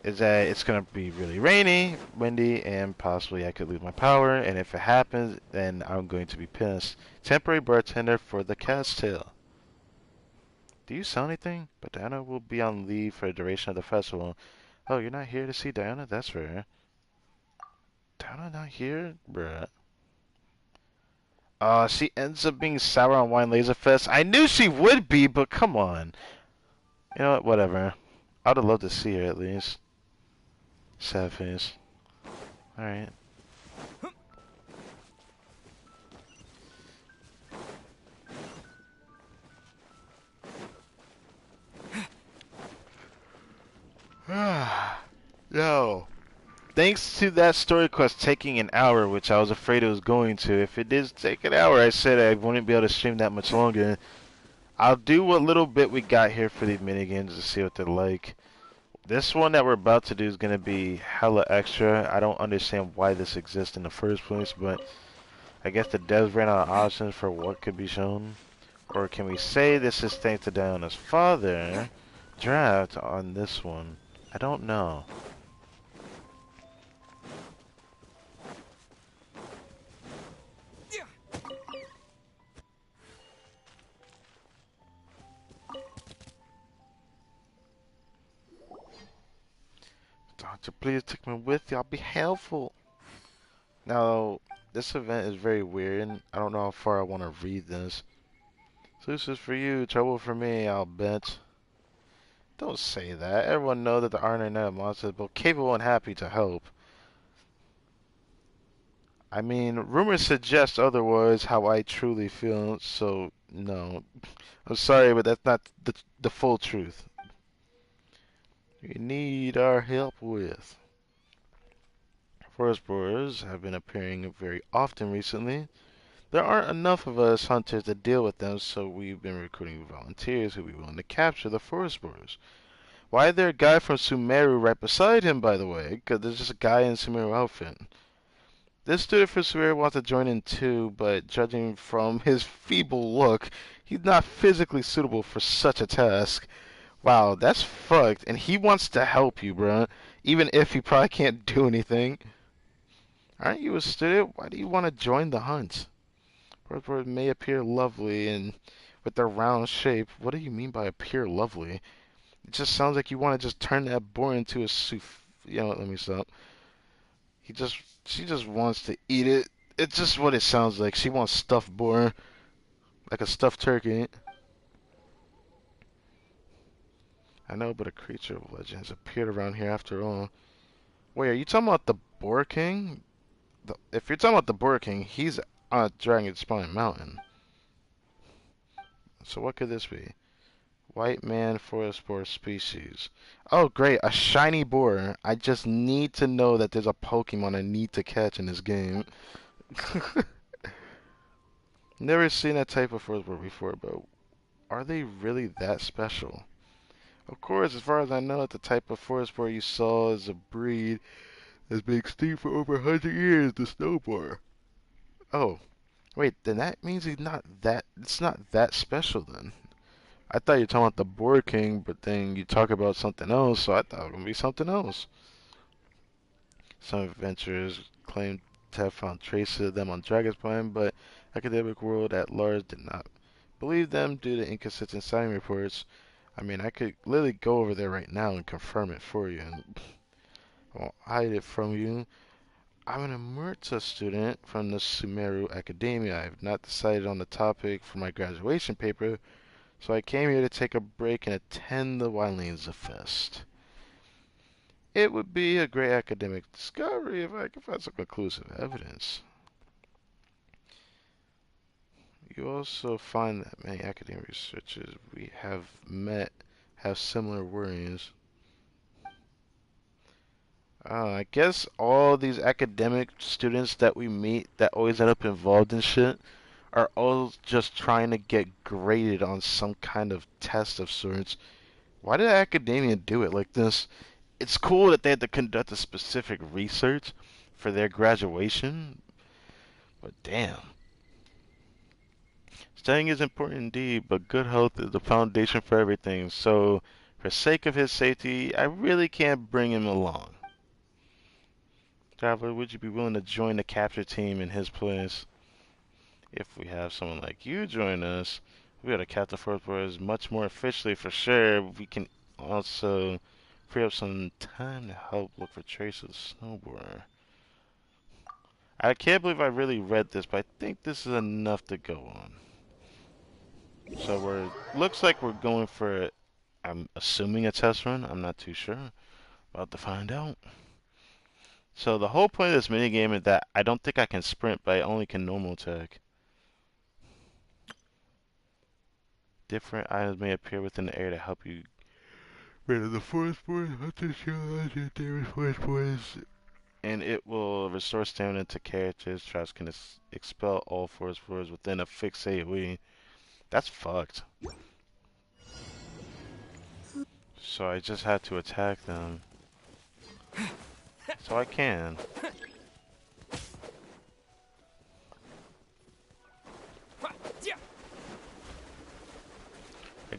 is that it's going to be really rainy, windy, and possibly I could lose my power. And if it happens, then I'm going to be pissed. Temporary bartender for the Castile. Do you sell anything? But Diana will be on leave for the duration of the festival. Oh, you're not here to see Diana? That's rare. Diana not here? Bruh. She ends up being sour on Wine Laserfest. I knew she would be, but come on. You know what? Whatever. I would have loved to see her at least. Sad face. Alright. Yo. Thanks to that story quest taking an hour, which I was afraid it was going to. If it did take an hour, I said I wouldn't be able to stream that much longer. I'll do what little bit we got here for these minigames to see what they're like. This one that we're about to do is going to be hella extra. I don't understand why this exists in the first place, but I guess the devs ran out of options for what could be shown. Or can we say this is thanks to Diana's father draft on this one? I don't know. Doctor, please take me with you. I'll be helpful. Now, this event is very weird, and I don't know how far I want to read this. So this is for you, trouble for me, I'll bet. Don't say that. Everyone knows that the Iron Knight monster is both capable and happy to help. I mean, rumors suggest otherwise how I truly feel, so no. I'm sorry, but that's not the full truth. You need our help with. Forest boars have been appearing very often recently. There aren't enough of us hunters to deal with them, so we've been recruiting volunteers who will be willing to capture the forest boars. Why is there a guy from Sumeru right beside him, by the way? Because there's just a guy in Sumeru outfit. This student from Sumeru wants to join in too, but judging from his feeble look, he's not physically suitable for such a task. Wow, that's fucked. And he wants to help you, bruh. Even if he probably can't do anything. Aren't you a student? Why do you want to join the hunt? Birds may appear lovely and with their round shape. What do you mean by appear lovely? It just sounds like you want to just turn that boar into a soup. You know what, let me stop. She just wants to eat it. It's just what it sounds like. She wants stuffed boar. Like a stuffed turkey. I know, but a creature of legend has appeared around here after all. Wait, are you talking about the Boar King? If you're talking about the Boar King, he's on Dragon Spine Mountain. So what could this be? White man forest boar species. Oh, great, a shiny boar. I just need to know that there's a Pokemon I need to catch in this game. Never seen that type of forest boar before, but are they really that special? Of course, as far as I know, the type of forest boar you saw is a breed that's been extinct for over 100 years, the snow boar. Oh, wait, then that means it's not that special then. I thought you were talking about the Boar King, but then you talk about something else, so I thought it was going to be something else. Some adventurers claim to have found traces of them on Dragonspine, but academic world at large did not believe them due to inconsistent sighting reports. I mean, I could literally go over there right now and confirm it for you, and I won't hide it from you. I'm an Emerita student from the Sumeru Academia. I have not decided on the topic for my graduation paper, so I came here to take a break and attend the Wildlands Fest. It would be a great academic discovery if I could find some conclusive evidence. You also find that many academic researchers we have met have similar worries. I guess all these academic students that we meet that always end up involved in shit are all just trying to get graded on some kind of test of sorts. Why did academia do it like this? It's cool that they had to conduct a specific research for their graduation, but damn. Studying is important indeed, but good health is the foundation for everything, so for sake of his safety, I really can't bring him along. Traveler, would you be willing to join the capture team in his place? If we have someone like you join us, we gotta capture forest boars much more efficiently for sure. We can also free up some time to help look for traces of the snowboarder. I can't believe I really read this, but I think this is enough to go on. So looks like we're going for, I'm assuming a test run. I'm not too sure. About to find out. So the whole point of this minigame is that I don't think I can sprint, but I only can normal attack. Different items may appear within the area to help you rid of the forest boars, hunter challenge, and damage forest boars. And it will restore stamina to characters. Traps can expel all forest boars within a fixed AoE. That's fucked. So I just had to attack them. So I can.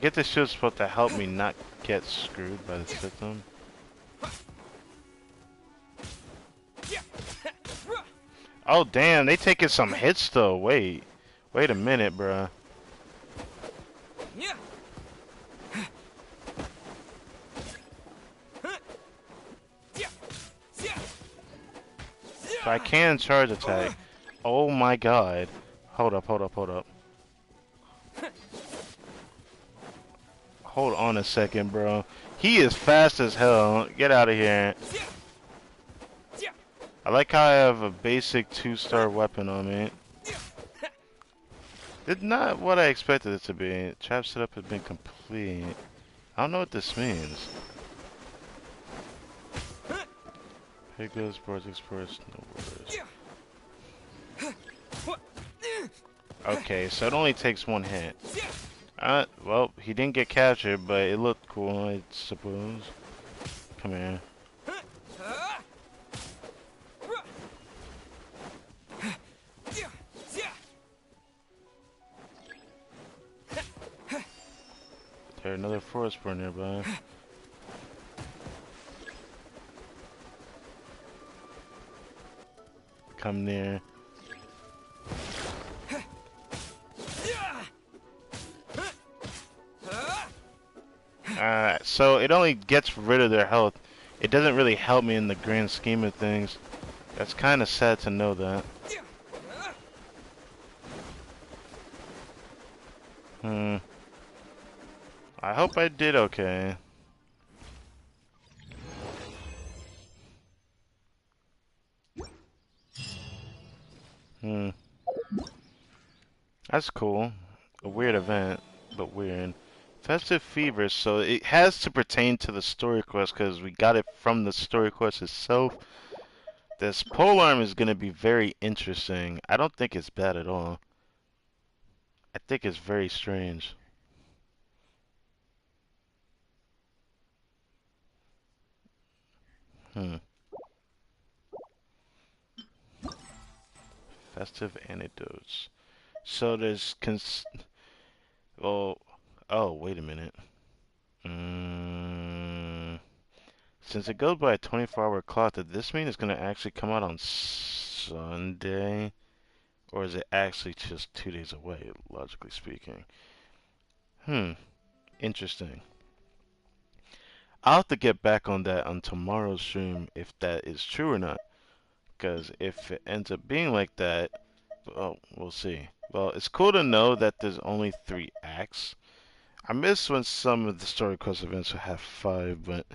get this shield's supposed to help me not get screwed by the system. Oh damn, they taking some hits though. Wait a minute, bruh. So I can charge attack. Oh my god. Hold up. Hold on a second, bro. He is fast as hell. Get out of here. I like how I have a basic 2-star weapon on me. It's not what I expected it to be. Trap setup has been complete. I don't know what this means. Here goes sports exports, no words. Okay, so it only takes one hit. Well, he didn't get captured, but it looked cool, I suppose. Come here. There's another forest burn nearby. Come near. So it only gets rid of their health. It doesn't really help me in the grand scheme of things. That's kind of sad to know that. I hope I did okay. That's cool. A weird event, but weird. Festive Fever, so it has to pertain to the story quest because we got it from the story quest itself. This polearm is going to be very interesting. I don't think it's bad at all. I think it's very strange. Festive anecdotes. So there's oh, wait a minute. Since it goes by a 24-hour clock, does this mean it's going to actually come out on Sunday? Or is it actually just 2 days away, logically speaking? Interesting. I'll have to get back on that on tomorrow's stream if that is true or not. Because if it ends up being like that, well, we'll see. Well, it's cool to know that there's only 3 acts. I miss when some of the story quest events will have 5, but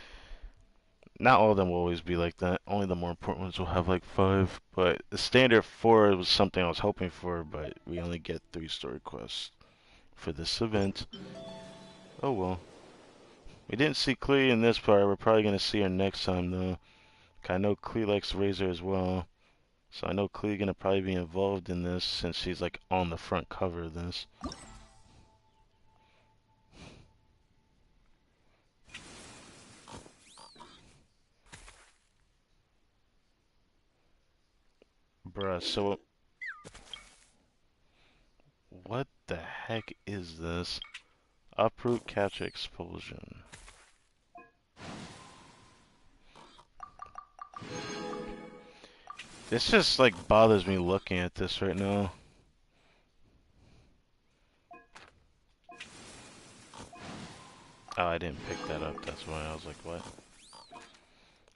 not all of them will always be like that. Only the more important ones will have like 5. But the standard 4 was something I was hoping for, but we only get 3 story quests for this event. Oh well. We didn't see Klee in this part. We're probably going to see her next time though. I know Klee likes Razor as well. So I know Klee going to probably be involved in this since she's like on the front cover of this. Bruh, so what the heck is this? Uproot, capture, expulsion. This just like bothers me looking at this right now. Oh, I didn't pick that up, that's why I was like, what?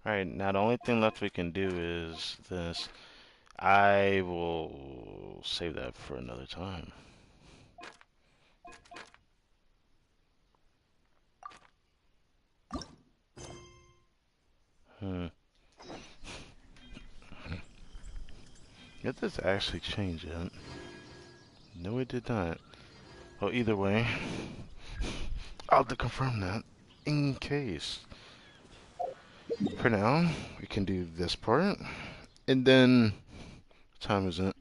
Alright, now the only thing left we can do is this. I will save that for another time. Did this actually change it? No, it did not. Well, either way, I'll have to confirm that in case. For now, we can do this part, and then, what time is it?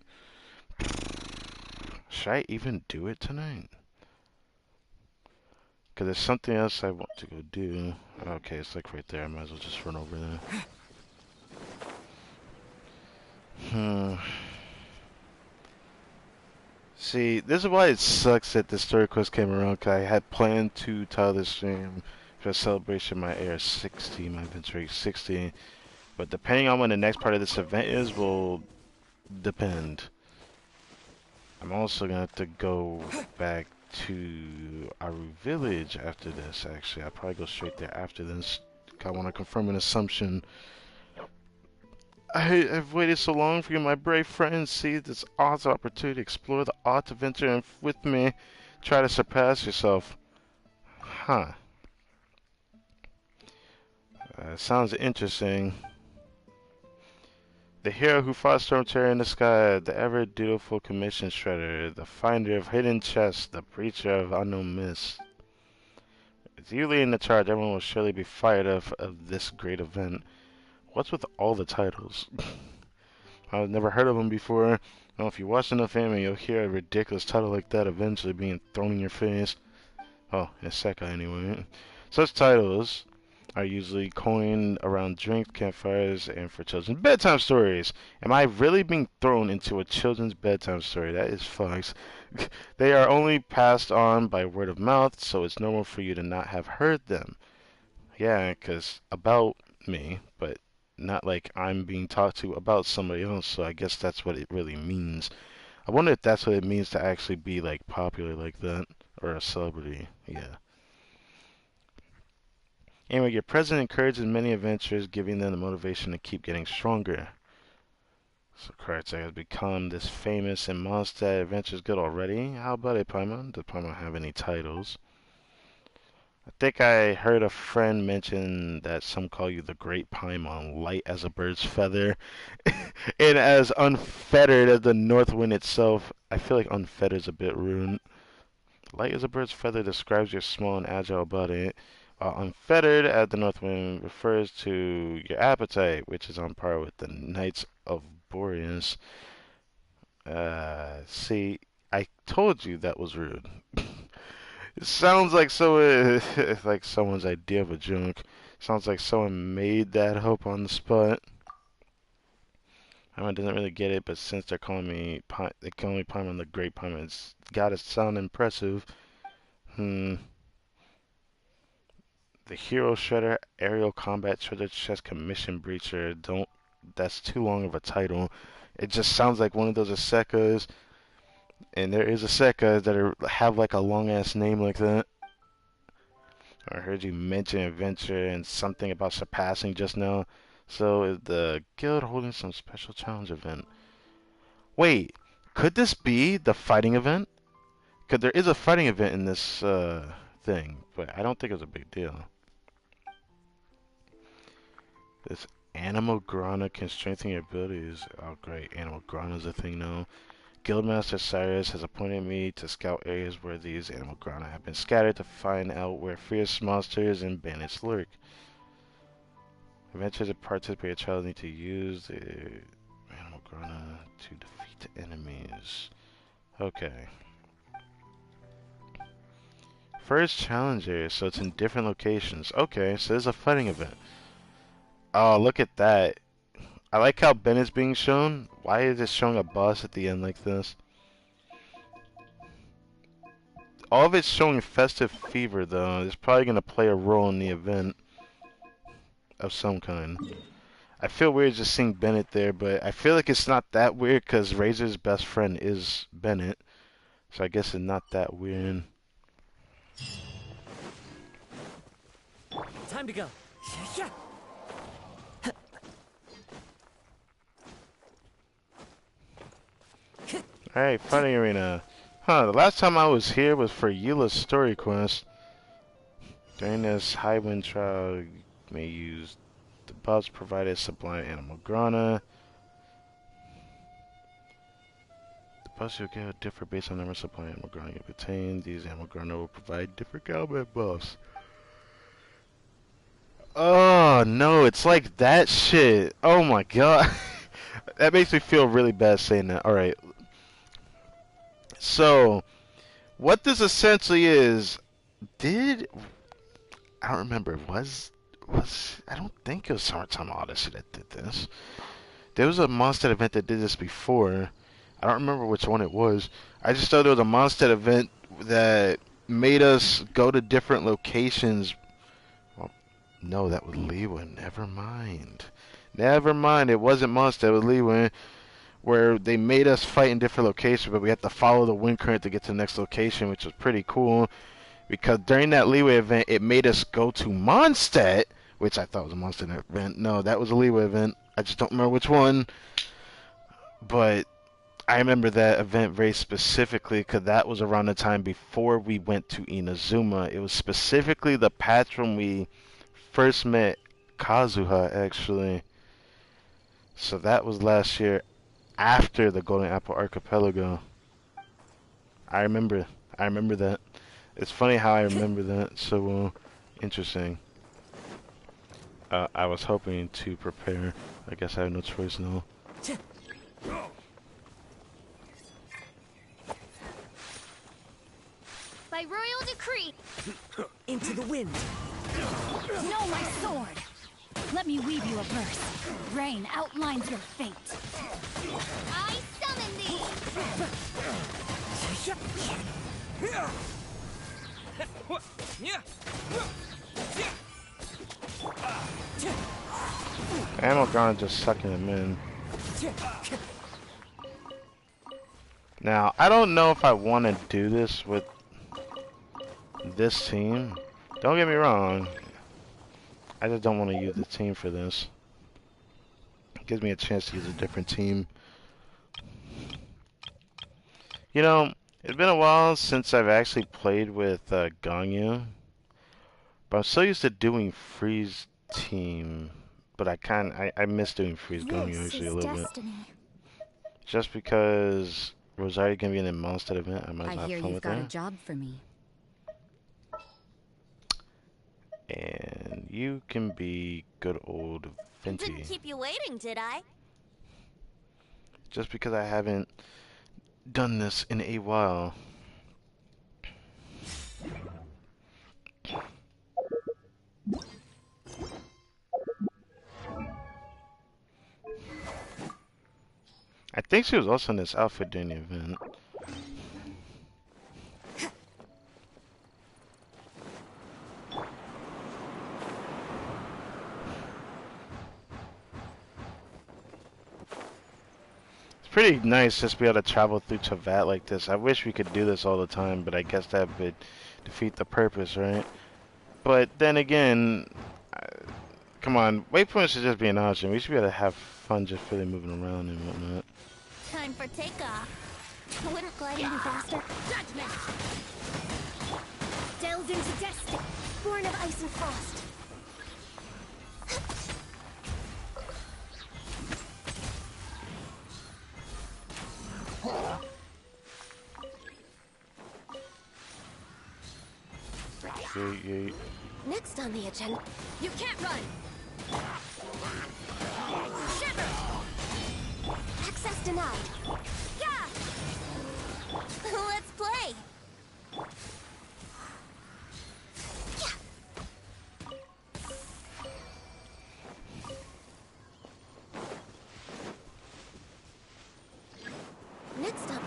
Should I even do it tonight? Because there's something else I want to go do. Okay, it's like right there. I might as well just run over there. See, this is why it sucks that the story quest came around, 'cause I had planned to title this stream for a celebration of my AR-60, my Adventure 60. But depending on when the next part of this event is, will depend. I'm also gonna have to go back to Aru Village after this, actually. I'll probably go straight there after this. I want to confirm an assumption. I've waited so long for you, my brave friends. See this awesome opportunity to explore the art adventure and with me try to surpass yourself. Huh. Sounds interesting. The hero who fought Stormterror in the sky, the ever-dutiful commission shredder, the finder of hidden chests, the breacher of unknown myths. With you leading the charge, everyone will surely be fired up of this great event. What's with all the titles? I've never heard of them before. Well, if you watch enough anime, you'll hear a ridiculous title like that eventually being thrown in your face. Oh, Isekai anyway. Such titles are usually coined around drinks, campfires, and for children's bedtime stories. Am I really being thrown into a children's bedtime story? That is fucked. They are only passed on by word of mouth, so it's normal for you to not have heard them. Yeah, 'cause about me, but not like I'm being talked to about somebody else, so I guess that's what it really means. I wonder if that's what it means to actually be, like, popular like that, or a celebrity. Yeah. Anyway, your presence encourages many adventurers, giving them the motivation to keep getting stronger. So Karate has become this famous and Mondstadt adventure's good already. How about it, Paimon? Does Paimon have any titles? I think I heard a friend mention that some call you the Great Paimon, light as a bird's feather, and as unfettered as the north wind itself. I feel like unfettered is a bit rude. Light as a bird's feather describes your small and agile body, while unfettered as the north wind refers to your appetite, which is on par with the Knights of Boreas. See, I told you that was rude. It sounds like so, like someone's idea of a joke. Sounds like someone made that up on the spot. I doesn't really get it, but since they're calling me, they call me Paimon the Great Paimon. It's gotta sound impressive. The Hero Shredder, Aerial Combat Treasure Chest Commission Breacher. That's too long of a title. It just sounds like one of those isekais. And there is isekais that have like a long ass name like that. I heard you mention adventure and something about surpassing just now. So is the guild holding some special challenge event? Wait, could this be the fighting event? Because there is a fighting event in this thing, but I don't think it's a big deal. This Animal Grana can strengthen your abilities. Oh great, Animal Grana is a thing now. Guildmaster Cyrus has appointed me to scout areas where these Animal Grana have been scattered to find out where fierce monsters and bandits lurk. Adventurers that participate in trials need to use the Animal Grana to defeat enemies. Okay. First challenger, so it's in different locations. Okay, so there's a fighting event. Oh, look at that. I like how Ben is being shown. Why is it showing a boss at the end like this? All of it's showing Festive Fever, though. It's probably going to play a role in the event of some kind. I feel weird just seeing Bennett there, but I feel like it's not that weird because Razor's best friend is Bennett. So I guess it's not that weird.
Time to go.
Alright, fighting arena. Huh, the last time I was here was for Eula's story quest. During this high wind trial, you may use the buffs provided Sublime Animal Grana. The buffs you'll get differ based on the number of Sublime Animal Grana you've obtained. These Animal Grana will provide different combat buffs. Oh no, it's like that shit. Oh my god. That makes me feel really bad saying that. Alright. So, what this essentially is, I don't remember, I don't think it was Summertime Odyssey that did this. There was a Mondstadt event that did this before. I don't remember which one it was. I just know there was a Mondstadt event that made us go to different locations. Well, no, that was Leewin. Never mind. Never mind. It wasn't Mondstadt. It was Leewin, where they made us fight in different locations, but we had to follow the wind current to get to the next location, which was pretty cool. Because during that Leeway event, it made us go to Mondstadt, which I thought was a Mondstadt event. No, that was a Leeway event. I just don't remember which one. But I remember that event very specifically because that was around the time before we went to Inazuma. It was specifically the patch when we first met Kazuha, actually. So that was last year after the Golden Apple Archipelago. I remember that. It's funny how I remember that. So interesting. I was hoping to prepare. I guess I have no choice now.
By royal decree.
Into the wind.
Know my sword. Let me weave you a verse. Rain outlines your fate. I summon thee.
Ammo gun just sucking him in. Now, I don't know if I want to do this with this team. Don't get me wrong. I just don't want to use the team for this. It gives me a chance to use a different team. You know, it's been a while since I've actually played with Ganya. But I'm so used to doing Freeze team. But I miss doing Freeze Ganya actually a little bit. Just because Rosario can be in a Mondstadt event, I might as well have fun with her.
I hear you've got a job for me.
And you can be good old Venti.
Didn't keep you waiting, did I?
Just because I haven't done this in a while. I think she was also in this outfit during the event. It's pretty nice just to be able to travel through Tavat like this. I wish we could do this all the time, but I guess that would defeat the purpose, right? But then again, come on, waypoints should just be an option. We should be able to have fun just really moving around and whatnot.
Time for takeoff. Wouldn't gliding be faster? Judgment! Delved into destiny, born of ice and frost.
Yeet.
Next on the agenda, you can't run. Shiver. Access denied. Yeah. Let's play. Next up.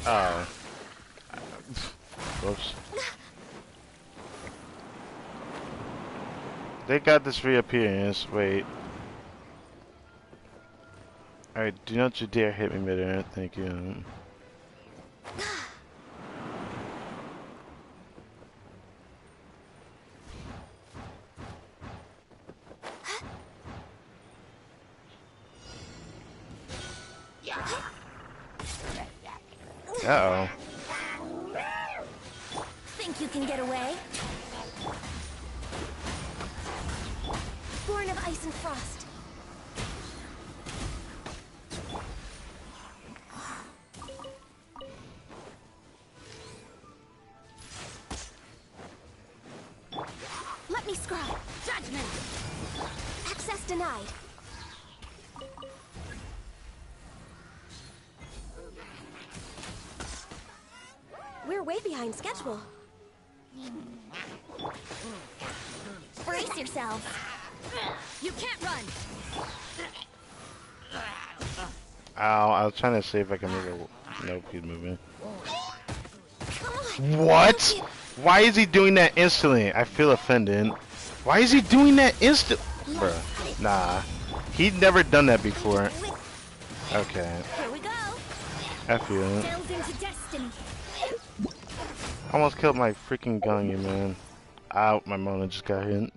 Oh. Whoops. They got this reappearance. Wait. Alright, do not you dare hit me midair. Thank you. Uh-oh.
Think you can get away? Born of ice and frost. Let me scry. Judgment. Access denied.
We're way behind schedule.
Brace yourselves. You can't run.
Ow, I was trying to see if I can move it. Nope, he's moving. What? Why is he doing that instantly? I feel offended. Why is he doing that instant? Bruh, nah. He'd never done that before. Okay.
Here we go.
F you.
Delve into destiny.
Almost killed my freaking gun, you man. Ow, my Mona just got hit.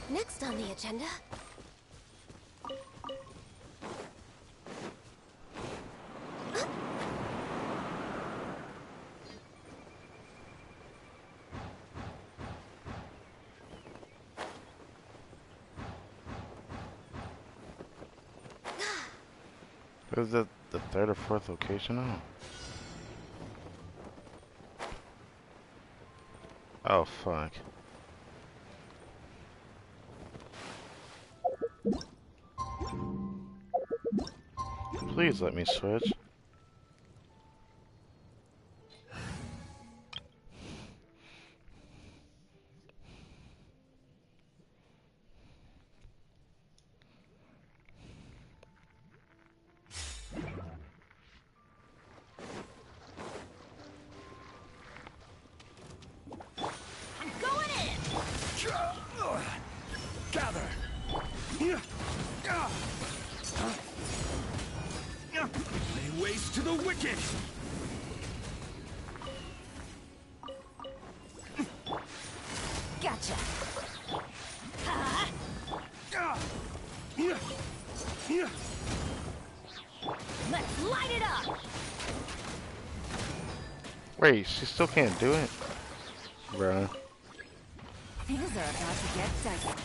Next on the agenda.
Is that the third or fourth location now? Oh, fuck. Please let me switch.
Gather! Lay waste to the wicked!
Gotcha. Let's light it up.
Wait, she still can't do it? Bruh.
Things are about to get dicey.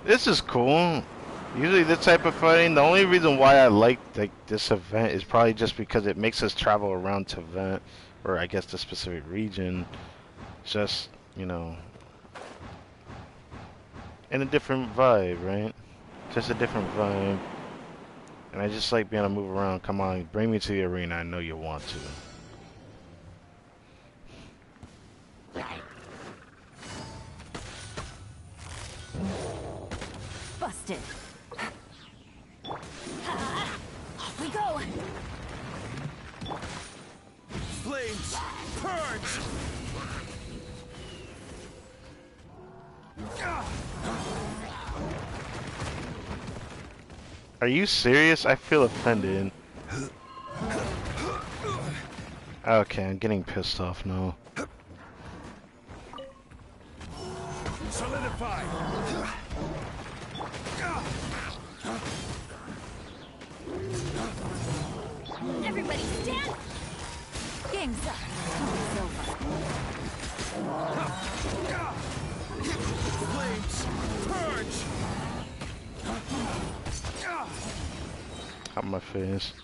This is cool. Usually this type of fighting, the only reason why I like this event is probably just because it makes us travel around to event, or I guess the specific region, just, you know, in a different vibe, right? Just a different vibe. And I just like being able to move around. Come on, bring me to the arena. I know you want to.
Busted. Off we go.
Flames! Purge!
Are you serious? I feel offended. Okay, I'm getting pissed off now.
Solidify!
Everybody stand. Game's up. It's over.
Flames! Purge!
Out my face.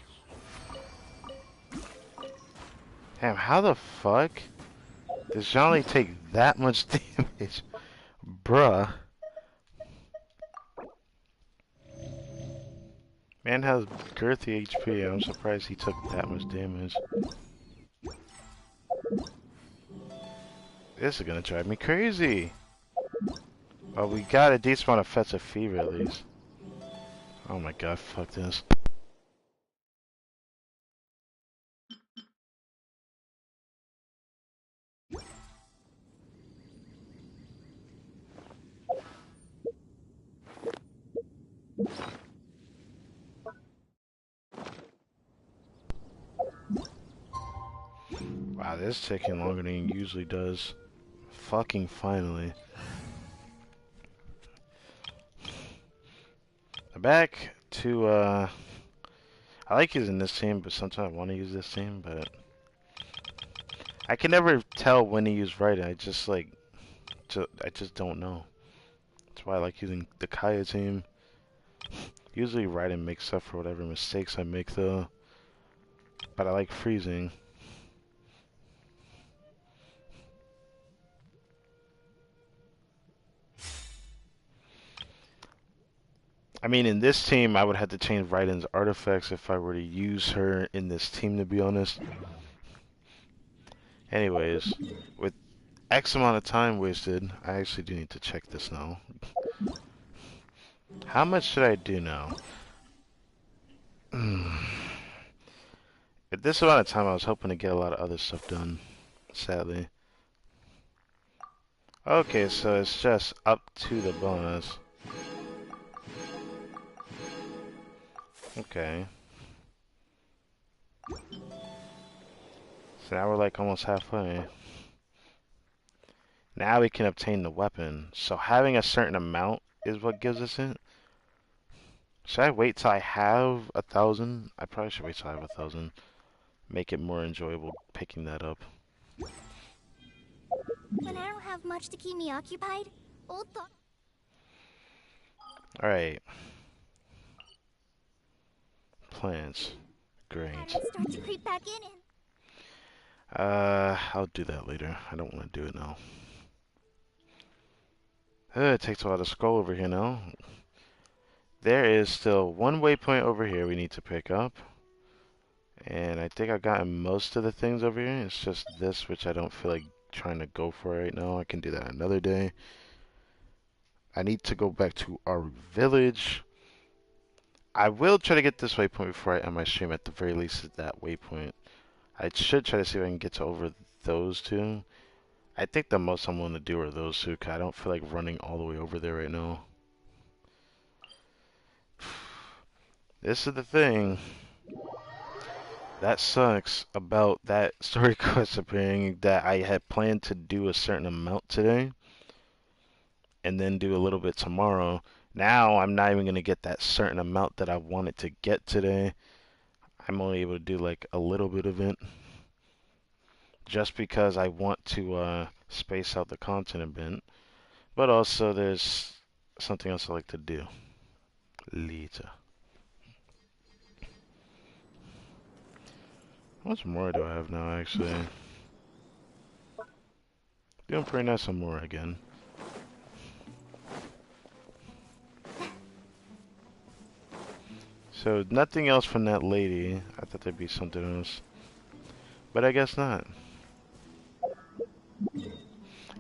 Damn, how the fuck does Johnny take that much damage? Bruh. Man has girthy HP. I'm surprised he took that much damage. This is gonna drive me crazy. Well, we got a decent amount of festive fever at least. Oh my god, fuck this. Wow, this is taking longer than it usually does. Fucking finally. Back to, I like using this team, but sometimes I want to use this team, but I can never tell when to use writing. I just like, I just don't know. That's why I like using the Kaya team. Usually writing makes up for whatever mistakes I make though. But I like freezing. I mean, in this team, I would have to change Raiden's artifacts if I were to use her in this team, to be honest. Anyways, with X amount of time wasted, I actually do need to check this now. How much should I do now? At this amount of time, I was hoping to get a lot of other stuff done, sadly. Okay, so it's just up to the bonus. Okay. So now we're like almost halfway. Now we can obtain the weapon. So having a certain amount is what gives us it. Should I wait till I have 1,000? I probably should wait till I have 1,000. Make it more enjoyable picking that up.
When I don't have much to keep me occupied, old thought.
Alright. Plants. Great.
Start to creep back in.
I'll do that later. I don't want to do it now. It takes a while to scroll over here now. There is still one waypoint over here we need to pick up. And I think I've gotten most of the things over here. It's just this, which I don't feel like trying to go for right now. I can do that another day. I need to go back to our village. I will try to get this waypoint before I end my stream, at the very least at that waypoint. I should try to see if I can get to over those two. I think the most I'm willing to do are those two, because I don't feel like running all the way over there right now. This is the thing that sucks about that story quest appearing, that I had planned to do a certain amount today and then do a little bit tomorrow. Now I'm not even going to get that certain amount that I wanted to get today. I'm only able to do like a little bit of it, just because I want to space out the content a bit. But also there's something else I like to do later. How much more do I have now, actually? Doing pretty nice on more again. So, nothing else from that lady. I thought there'd be something else. But I guess not.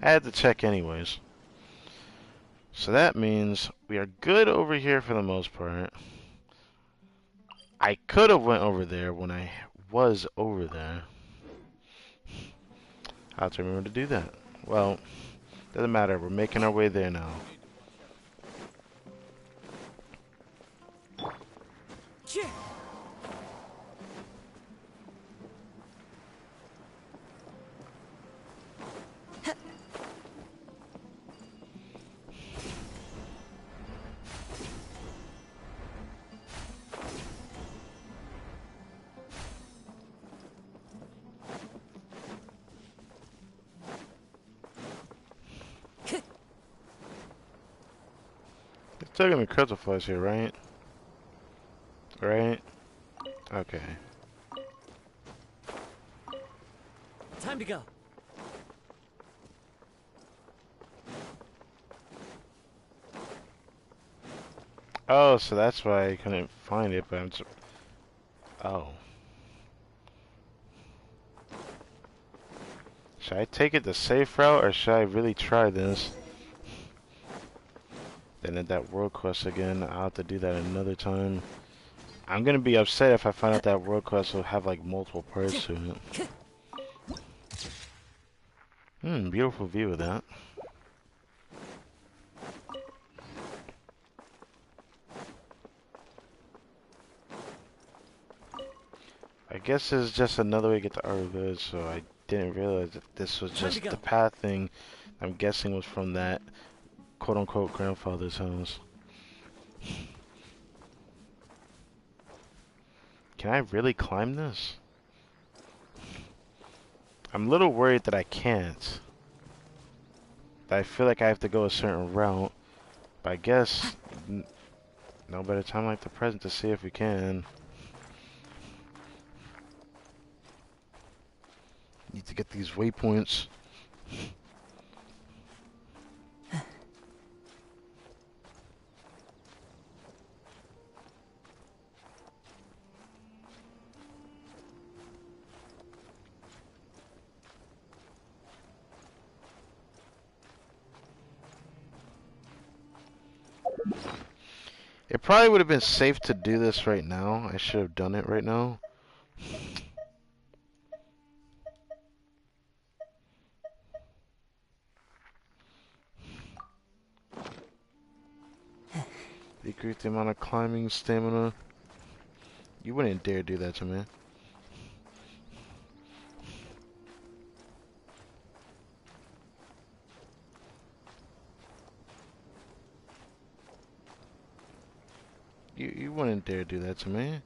I had to check anyways. So that means we are good over here for the most part. I could have went over there when I was over there. I'll have to remember to do that. Well, doesn't matter. We're making our way there now. Still gonna be crystal flies here, right? Right? Okay.
Time to go.
Oh, so that's why I couldn't find it, but I'm just... Oh. Should I take it the safe route, or should I really try this? Then at that world quest again, I'll have to do that another time. I'm gonna be upset if I find out that world quest will have like multiple parts to it. Beautiful view of that. I guess this is just another way to get to our village, so I didn't realize that this was just the path thing. I'm guessing was from that quote-unquote grandfather's house. Can I really climb this? I'm a little worried that I can't. That I feel like I have to go a certain route. But I guess no better time like the present to see if we can. Need to get these waypoints. It probably would have been safe to do this right now. I should have done it right now. Decrease the amount of climbing stamina. You wouldn't dare do that to me. You wouldn't dare do that to me.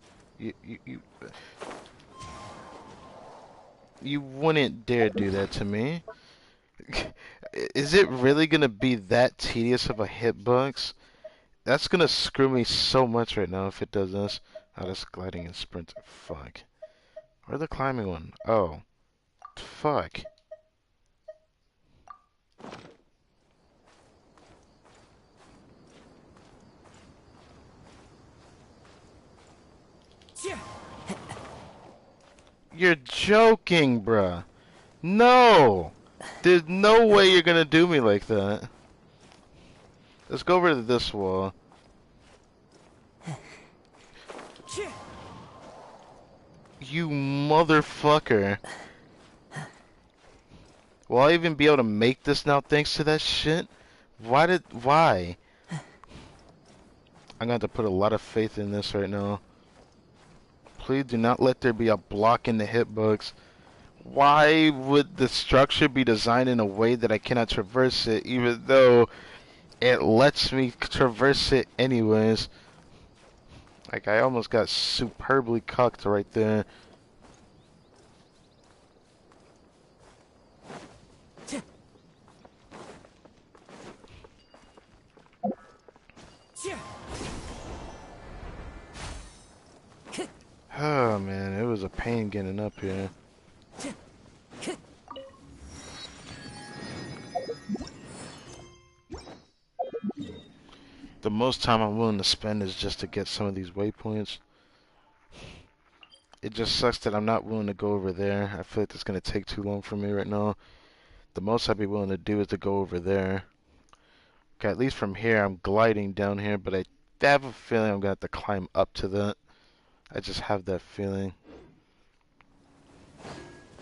You wouldn't dare do that to me. Is it really gonna be that tedious of a hitbox? That's gonna screw me so much right now if it does this. Oh, that's gliding and sprint. Fuck. Where's the climbing one? Oh. Fuck. You're joking, bruh. No! There's no way you're gonna do me like that. Let's go over to this wall. You motherfucker. Will I even be able to make this now thanks to that shit? Why? I'm gonna have to put a lot of faith in this right now. Please do not let there be a block in the hitbox. Why would the structure be designed in a way that I cannot traverse it, even though it lets me traverse it anyways? Like, I almost got superbly cucked right there. Oh man, it was a pain getting up here. The most time I'm willing to spend is just to get some of these waypoints. It just sucks that I'm not willing to go over there. I feel like it's going to take too long for me right now. The most I'd be willing to do is to go over there. Okay, at least from here, I'm gliding down here, but I have a feeling I'm going to have to climb up to that. I just have that feeling.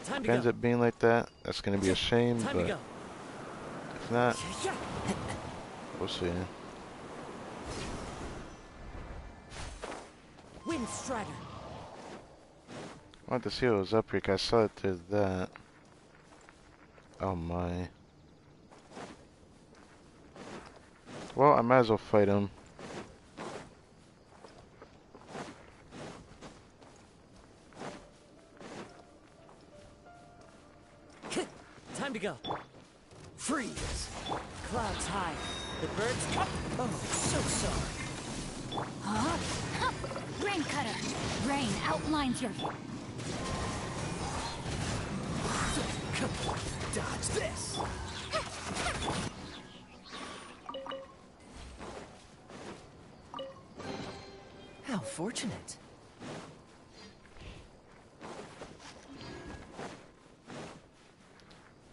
If it ends up being like that, that's going to be a shame, but if not, we'll see.
Wind Strider.
I want to see what was up here, 'cause I saw that there's that. Oh my. Well, I might as well fight him.
Time to go. Freeze. Clouds high. The birds. Oh, so sorry.
Huh? Rain Cutter. Rain outlines your...
Dodge this. How fortunate.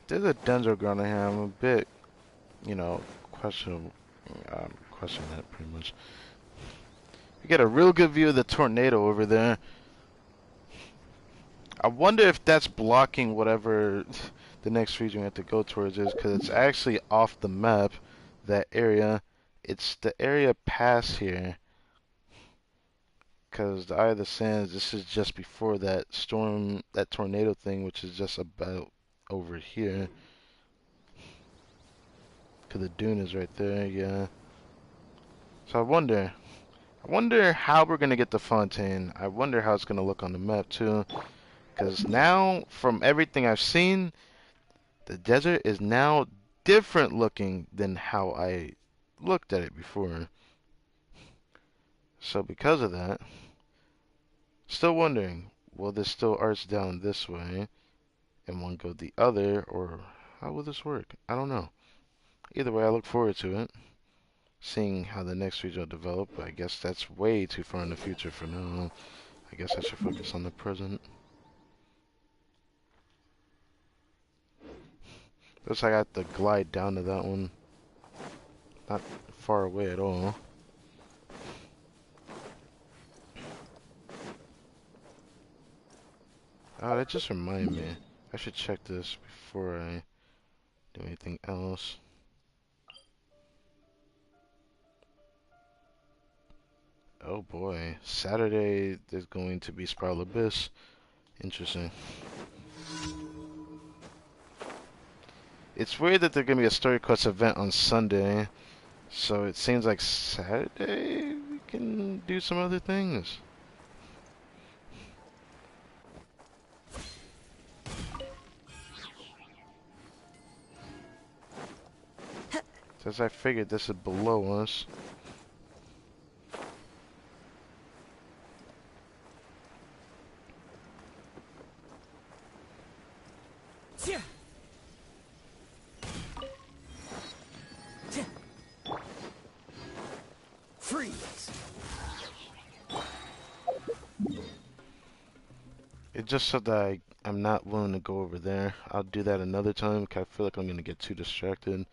There's a Denzo ground in here. I'm a bit, you know, questioning that pretty much. You get a real good view of the tornado over there. I wonder if that's blocking whatever the next region we have to go towards is, because it's actually off the map, that area. It's the area past here. Because the Eye of the Sands, this is just before that storm, that tornado thing, which is just about over here. Because the dune is right there, yeah. So I wonder how we're going to get the Fontaine. I wonder how it's going to look on the map, too. Because now, from everything I've seen, the desert is now different looking than how I looked at it before. So because of that, still wondering, will this still arch down this way and one go the other, or how will this work? I don't know. Either way, I look forward to it. Seeing how the next region will develop, but I guess that's way too far in the future for now. I guess I should focus on the present. Looks like I have to glide down to that one. Not far away at all. Oh, that just reminded me. I should check this before I do anything else. Oh boy. Saturday there's going to be Spiral Abyss. Interesting. It's weird that there's going to be a Story Quest event on Sunday. So it seems like Saturday we can do some other things. Since I figured this is below us.
Freeze.
It just said that I'm not willing to go over there. I'll do that another time because I feel like I'm going to get too distracted.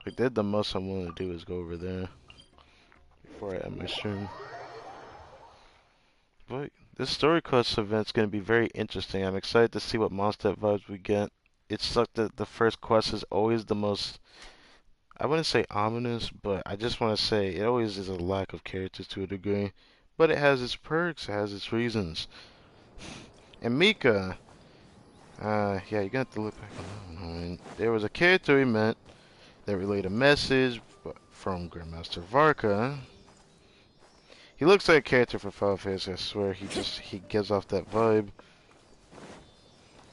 Like, the most I'm willing to do is go over there before I end my stream. But this Story Quest event's going to be very interesting. I'm excited to see what monster vibes we get. It sucked that the first quest is always the most, I wouldn't say ominous, but I just want to say it always is a lack of characters to a degree. But it has its perks, it has its reasons. And Mika, yeah, you're going to have to look back on that one. I mean, there was a character we met that relayed a message from Grandmaster Varka. He looks like a character for Final Fantasy, I swear. He gives off that vibe.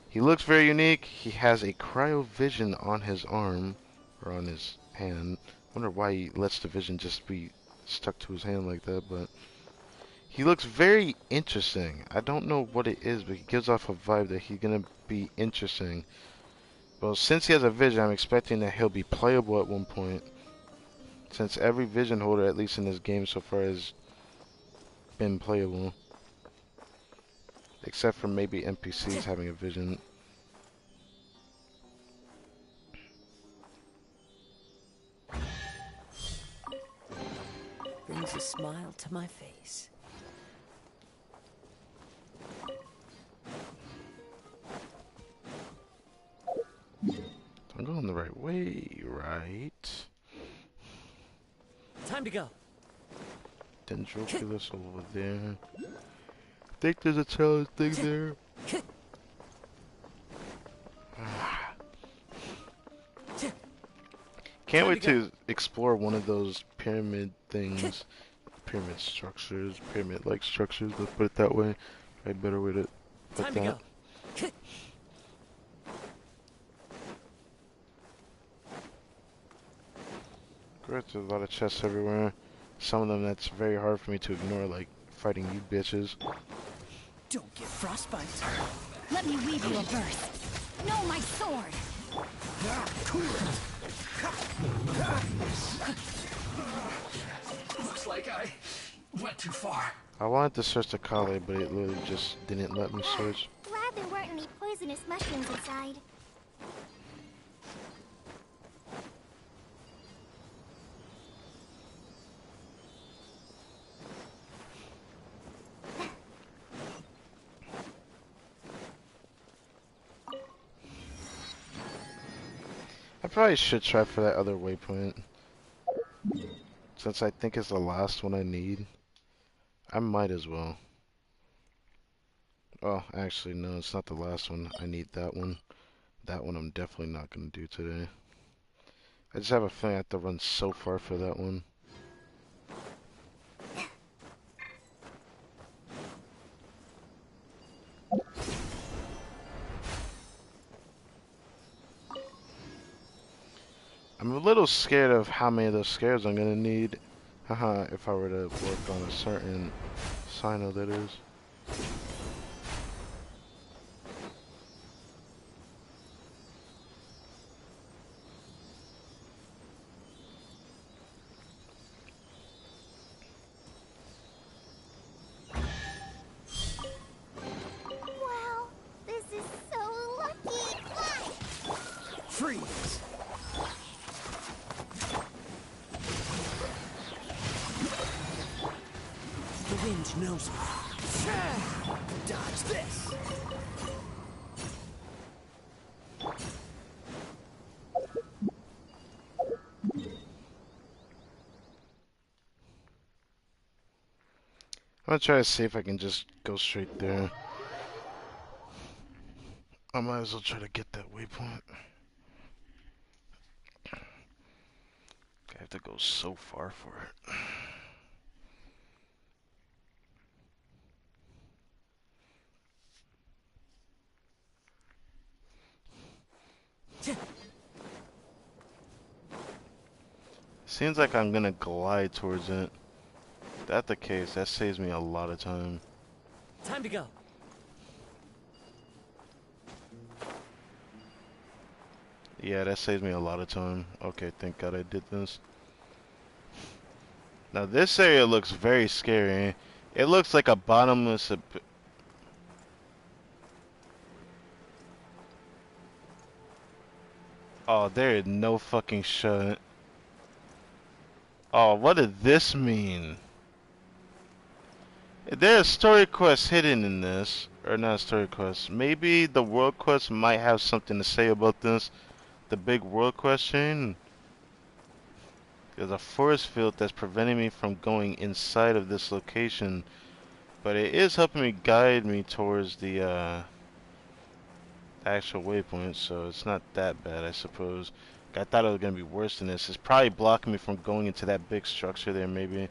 He looks very unique. He has a cryovision on his arm, or on his hand. I wonder why he lets the vision just be stuck to his hand like that, but he looks very interesting. I don't know what it is, but he gives off a vibe that he's gonna be interesting. Well, since he has a vision, I'm expecting that he'll be playable at one point. Since every vision holder, at least in this game so far, has been playable. Except for maybe NPCs having a vision.
Brings a smile to my face.
I'm going the right way, right?
Time to go.
Dendroculus over there. I think there's a challenge thing there. Can't wait to explore one of those pyramid things. Pyramid structures, pyramid-like structures, let's put it that way. A better way to put
Time
that.
to go.
Great, there's a lot of chests everywhere. Some of them that's very hard for me to ignore, like fighting you bitches.
Don't get frostbite. Let me weave you a verse. No, my sword.
Looks like I went too far.
I wanted to search the Kale, but it literally just didn't let me search.
Glad there weren't any poisonous mushrooms inside.
I probably should try for that other waypoint. Since I think it's the last one I need. I might as well. Oh, actually, no, it's not the last one. I need that one. That one I'm definitely not going to do today. I just have a feeling I have to run so far for that one. I'm a little scared of how many of those scares I'm gonna need. Haha, if I were to work on a certain Sino, that is.
Wow, this is so lucky.
Freeze! The wind knows me. Dodge this!
I'm gonna try to see if I can just go straight there. I might as well try to get that waypoint. I have to go so far for it. Seems like I'm gonna glide towards it. If that's the case, that saves me a lot of time.
Time to go.
Yeah, that saves me a lot of time. Okay, thank God I did this. Now this area looks very scary. It looks like a bottomless Oh, there is no fucking shot. Oh, what did this mean? There's story quests hidden in this. Or not story quests. Maybe the world quest might have something to say about this. The big world question. There's a force field that's preventing me from going inside of this location. But it is helping me guide me towards the actual waypoint, so it's not that bad, I suppose. I thought it was going to be worse than this. It's probably blocking me from going into that big structure there, maybe.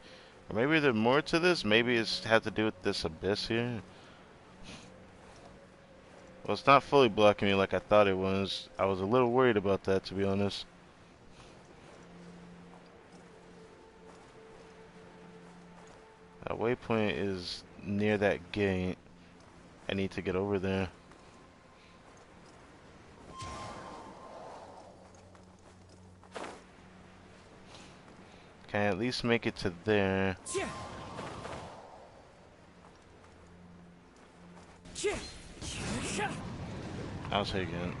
Or maybe there's more to this? Maybe it's had to do with this abyss here? Well, it's not fully blocking me like I thought it was. I was a little worried about that, to be honest. That waypoint is near that gate. I need to get over there. Can I at least make it to there? I'll take it.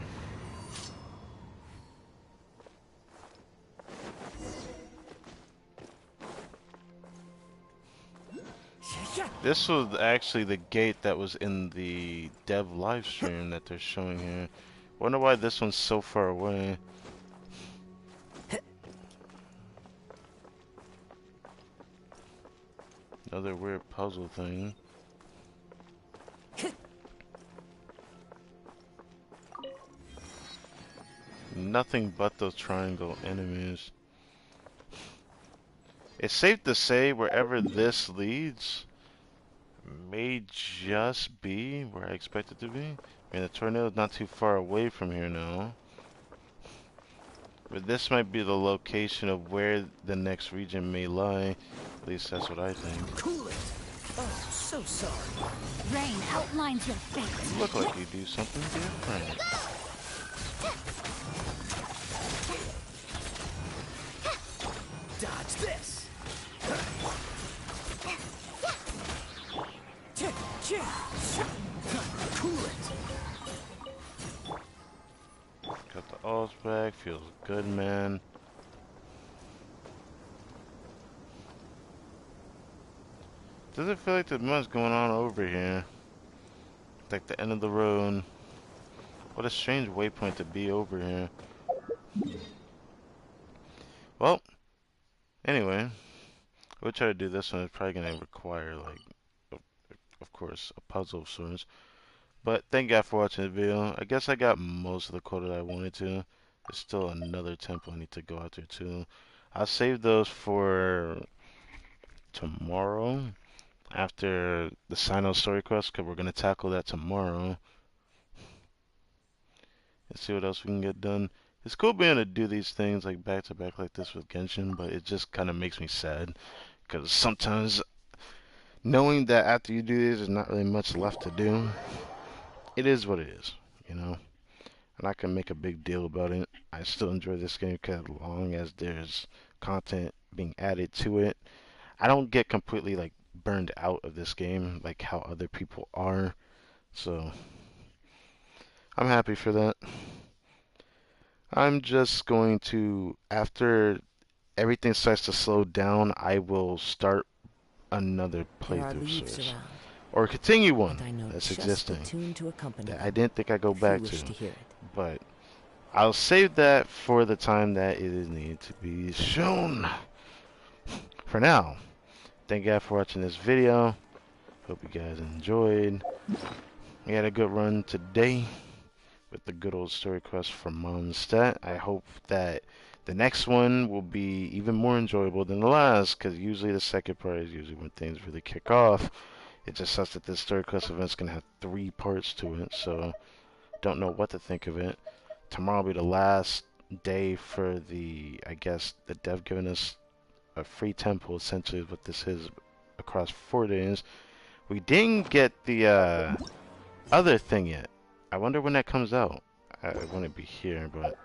This was actually the gate that was in the dev live stream that they're showing here. Wonder why this one's so far away. Another weird puzzle thing. Nothing but those triangle enemies. It's safe to say wherever this leads may just be where I expect it to be. I mean, the tornado's not too far away from here now. But this might be the location of where the next region may lie. At least that's what I think.
Cool it. Oh, so sorry.
Rain outlines your fate.
You look like you do something different.
Dodge this. Cool it.
Got the ults back. Feels good, man. Doesn't feel like there's much going on over here. Like the end of the road. What a strange waypoint to be over here. Well, anyway, we'll try to do this one. It's probably going to require, like, of course, a puzzle of sorts. But thank you guys for watching the video. I guess I got most of the quota that I wanted to. There's still another temple I need to go out there too. I'll save those for tomorrow after the Sino story quest, because we're going to tackle that tomorrow. Let's see what else we can get done. It's cool being able to do these things like back to back like this with Genshin, but it just kind of makes me sad because sometimes knowing that after you do this, there's not really much left to do. It is what it is, you know. And I can make a big deal about it. I still enjoy this game because as long as there's content being added to it, I don't get completely like burned out of this game like how other people are. So I'm happy for that. I'm just going to, after everything starts to slow down, I will start another
There are
playthrough
leaves
source.
around,
Or continue one
and I know
that's
just the
existing
tune to accompany
that I
them,
didn't think I'd go
if you
back
wish
to.
to hear it.
But I'll save that for the time that it is needed to be shown. For now, thank you guys for watching this video. Hope you guys enjoyed. We had a good run today with the good old story quest from Mondstadt. I hope that the next one will be even more enjoyable than the last, because usually the second part is usually when things really kick off. It just sucks that this story quest event's going to have 3 parts to it, so don't know what to think of it. Tomorrow will be the last day for the, I guess, the dev giving us a free temple, essentially is what this is, across 4 days. We didn't get the other thing yet. I wonder when that comes out. I wouldn't be here, but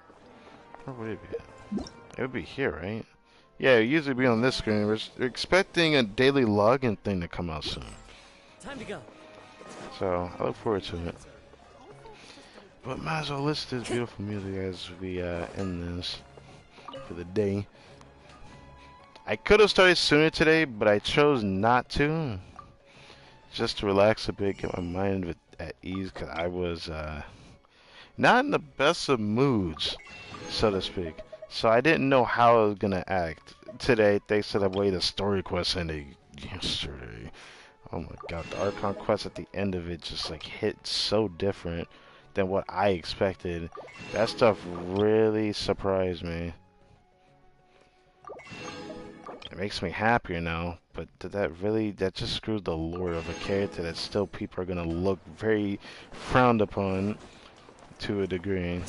where would it be at? It would be here, right? Yeah, it usually be on this screen. We're expecting a daily login thing to come out soon.
Time to go.
So I look forward to it. But might as well listen to this beautiful music as we end this for the day. I could have started sooner today, but I chose not to. Just to relax a bit, get my mind at ease, because I was not in the best of moods, so to speak. So I didn't know how I was going to act today, thanks to the way the story quest ended yesterday. Oh my god, the Archon quest at the end of it just like hit so different than what I expected. That stuff really surprised me. It makes me happier now, but that just screws the lore of a character that still people are gonna look very frowned upon to a degree.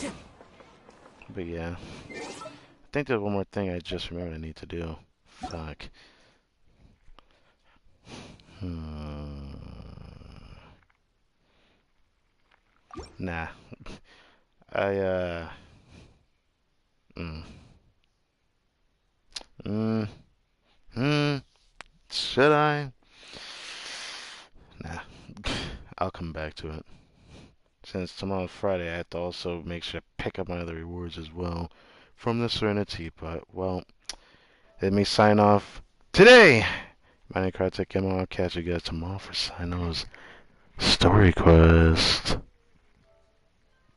But yeah. I think there's one more thing I just remembered I need to do. Fuck. Nah. I should I? Nah. I'll come back to it. Since tomorrow's Friday, I have to also make sure to pick up my other rewards as well from the Serenity. But, well, let me sign off today. My name is Kartik, and I'll catch you guys tomorrow for Sino's Story Quest.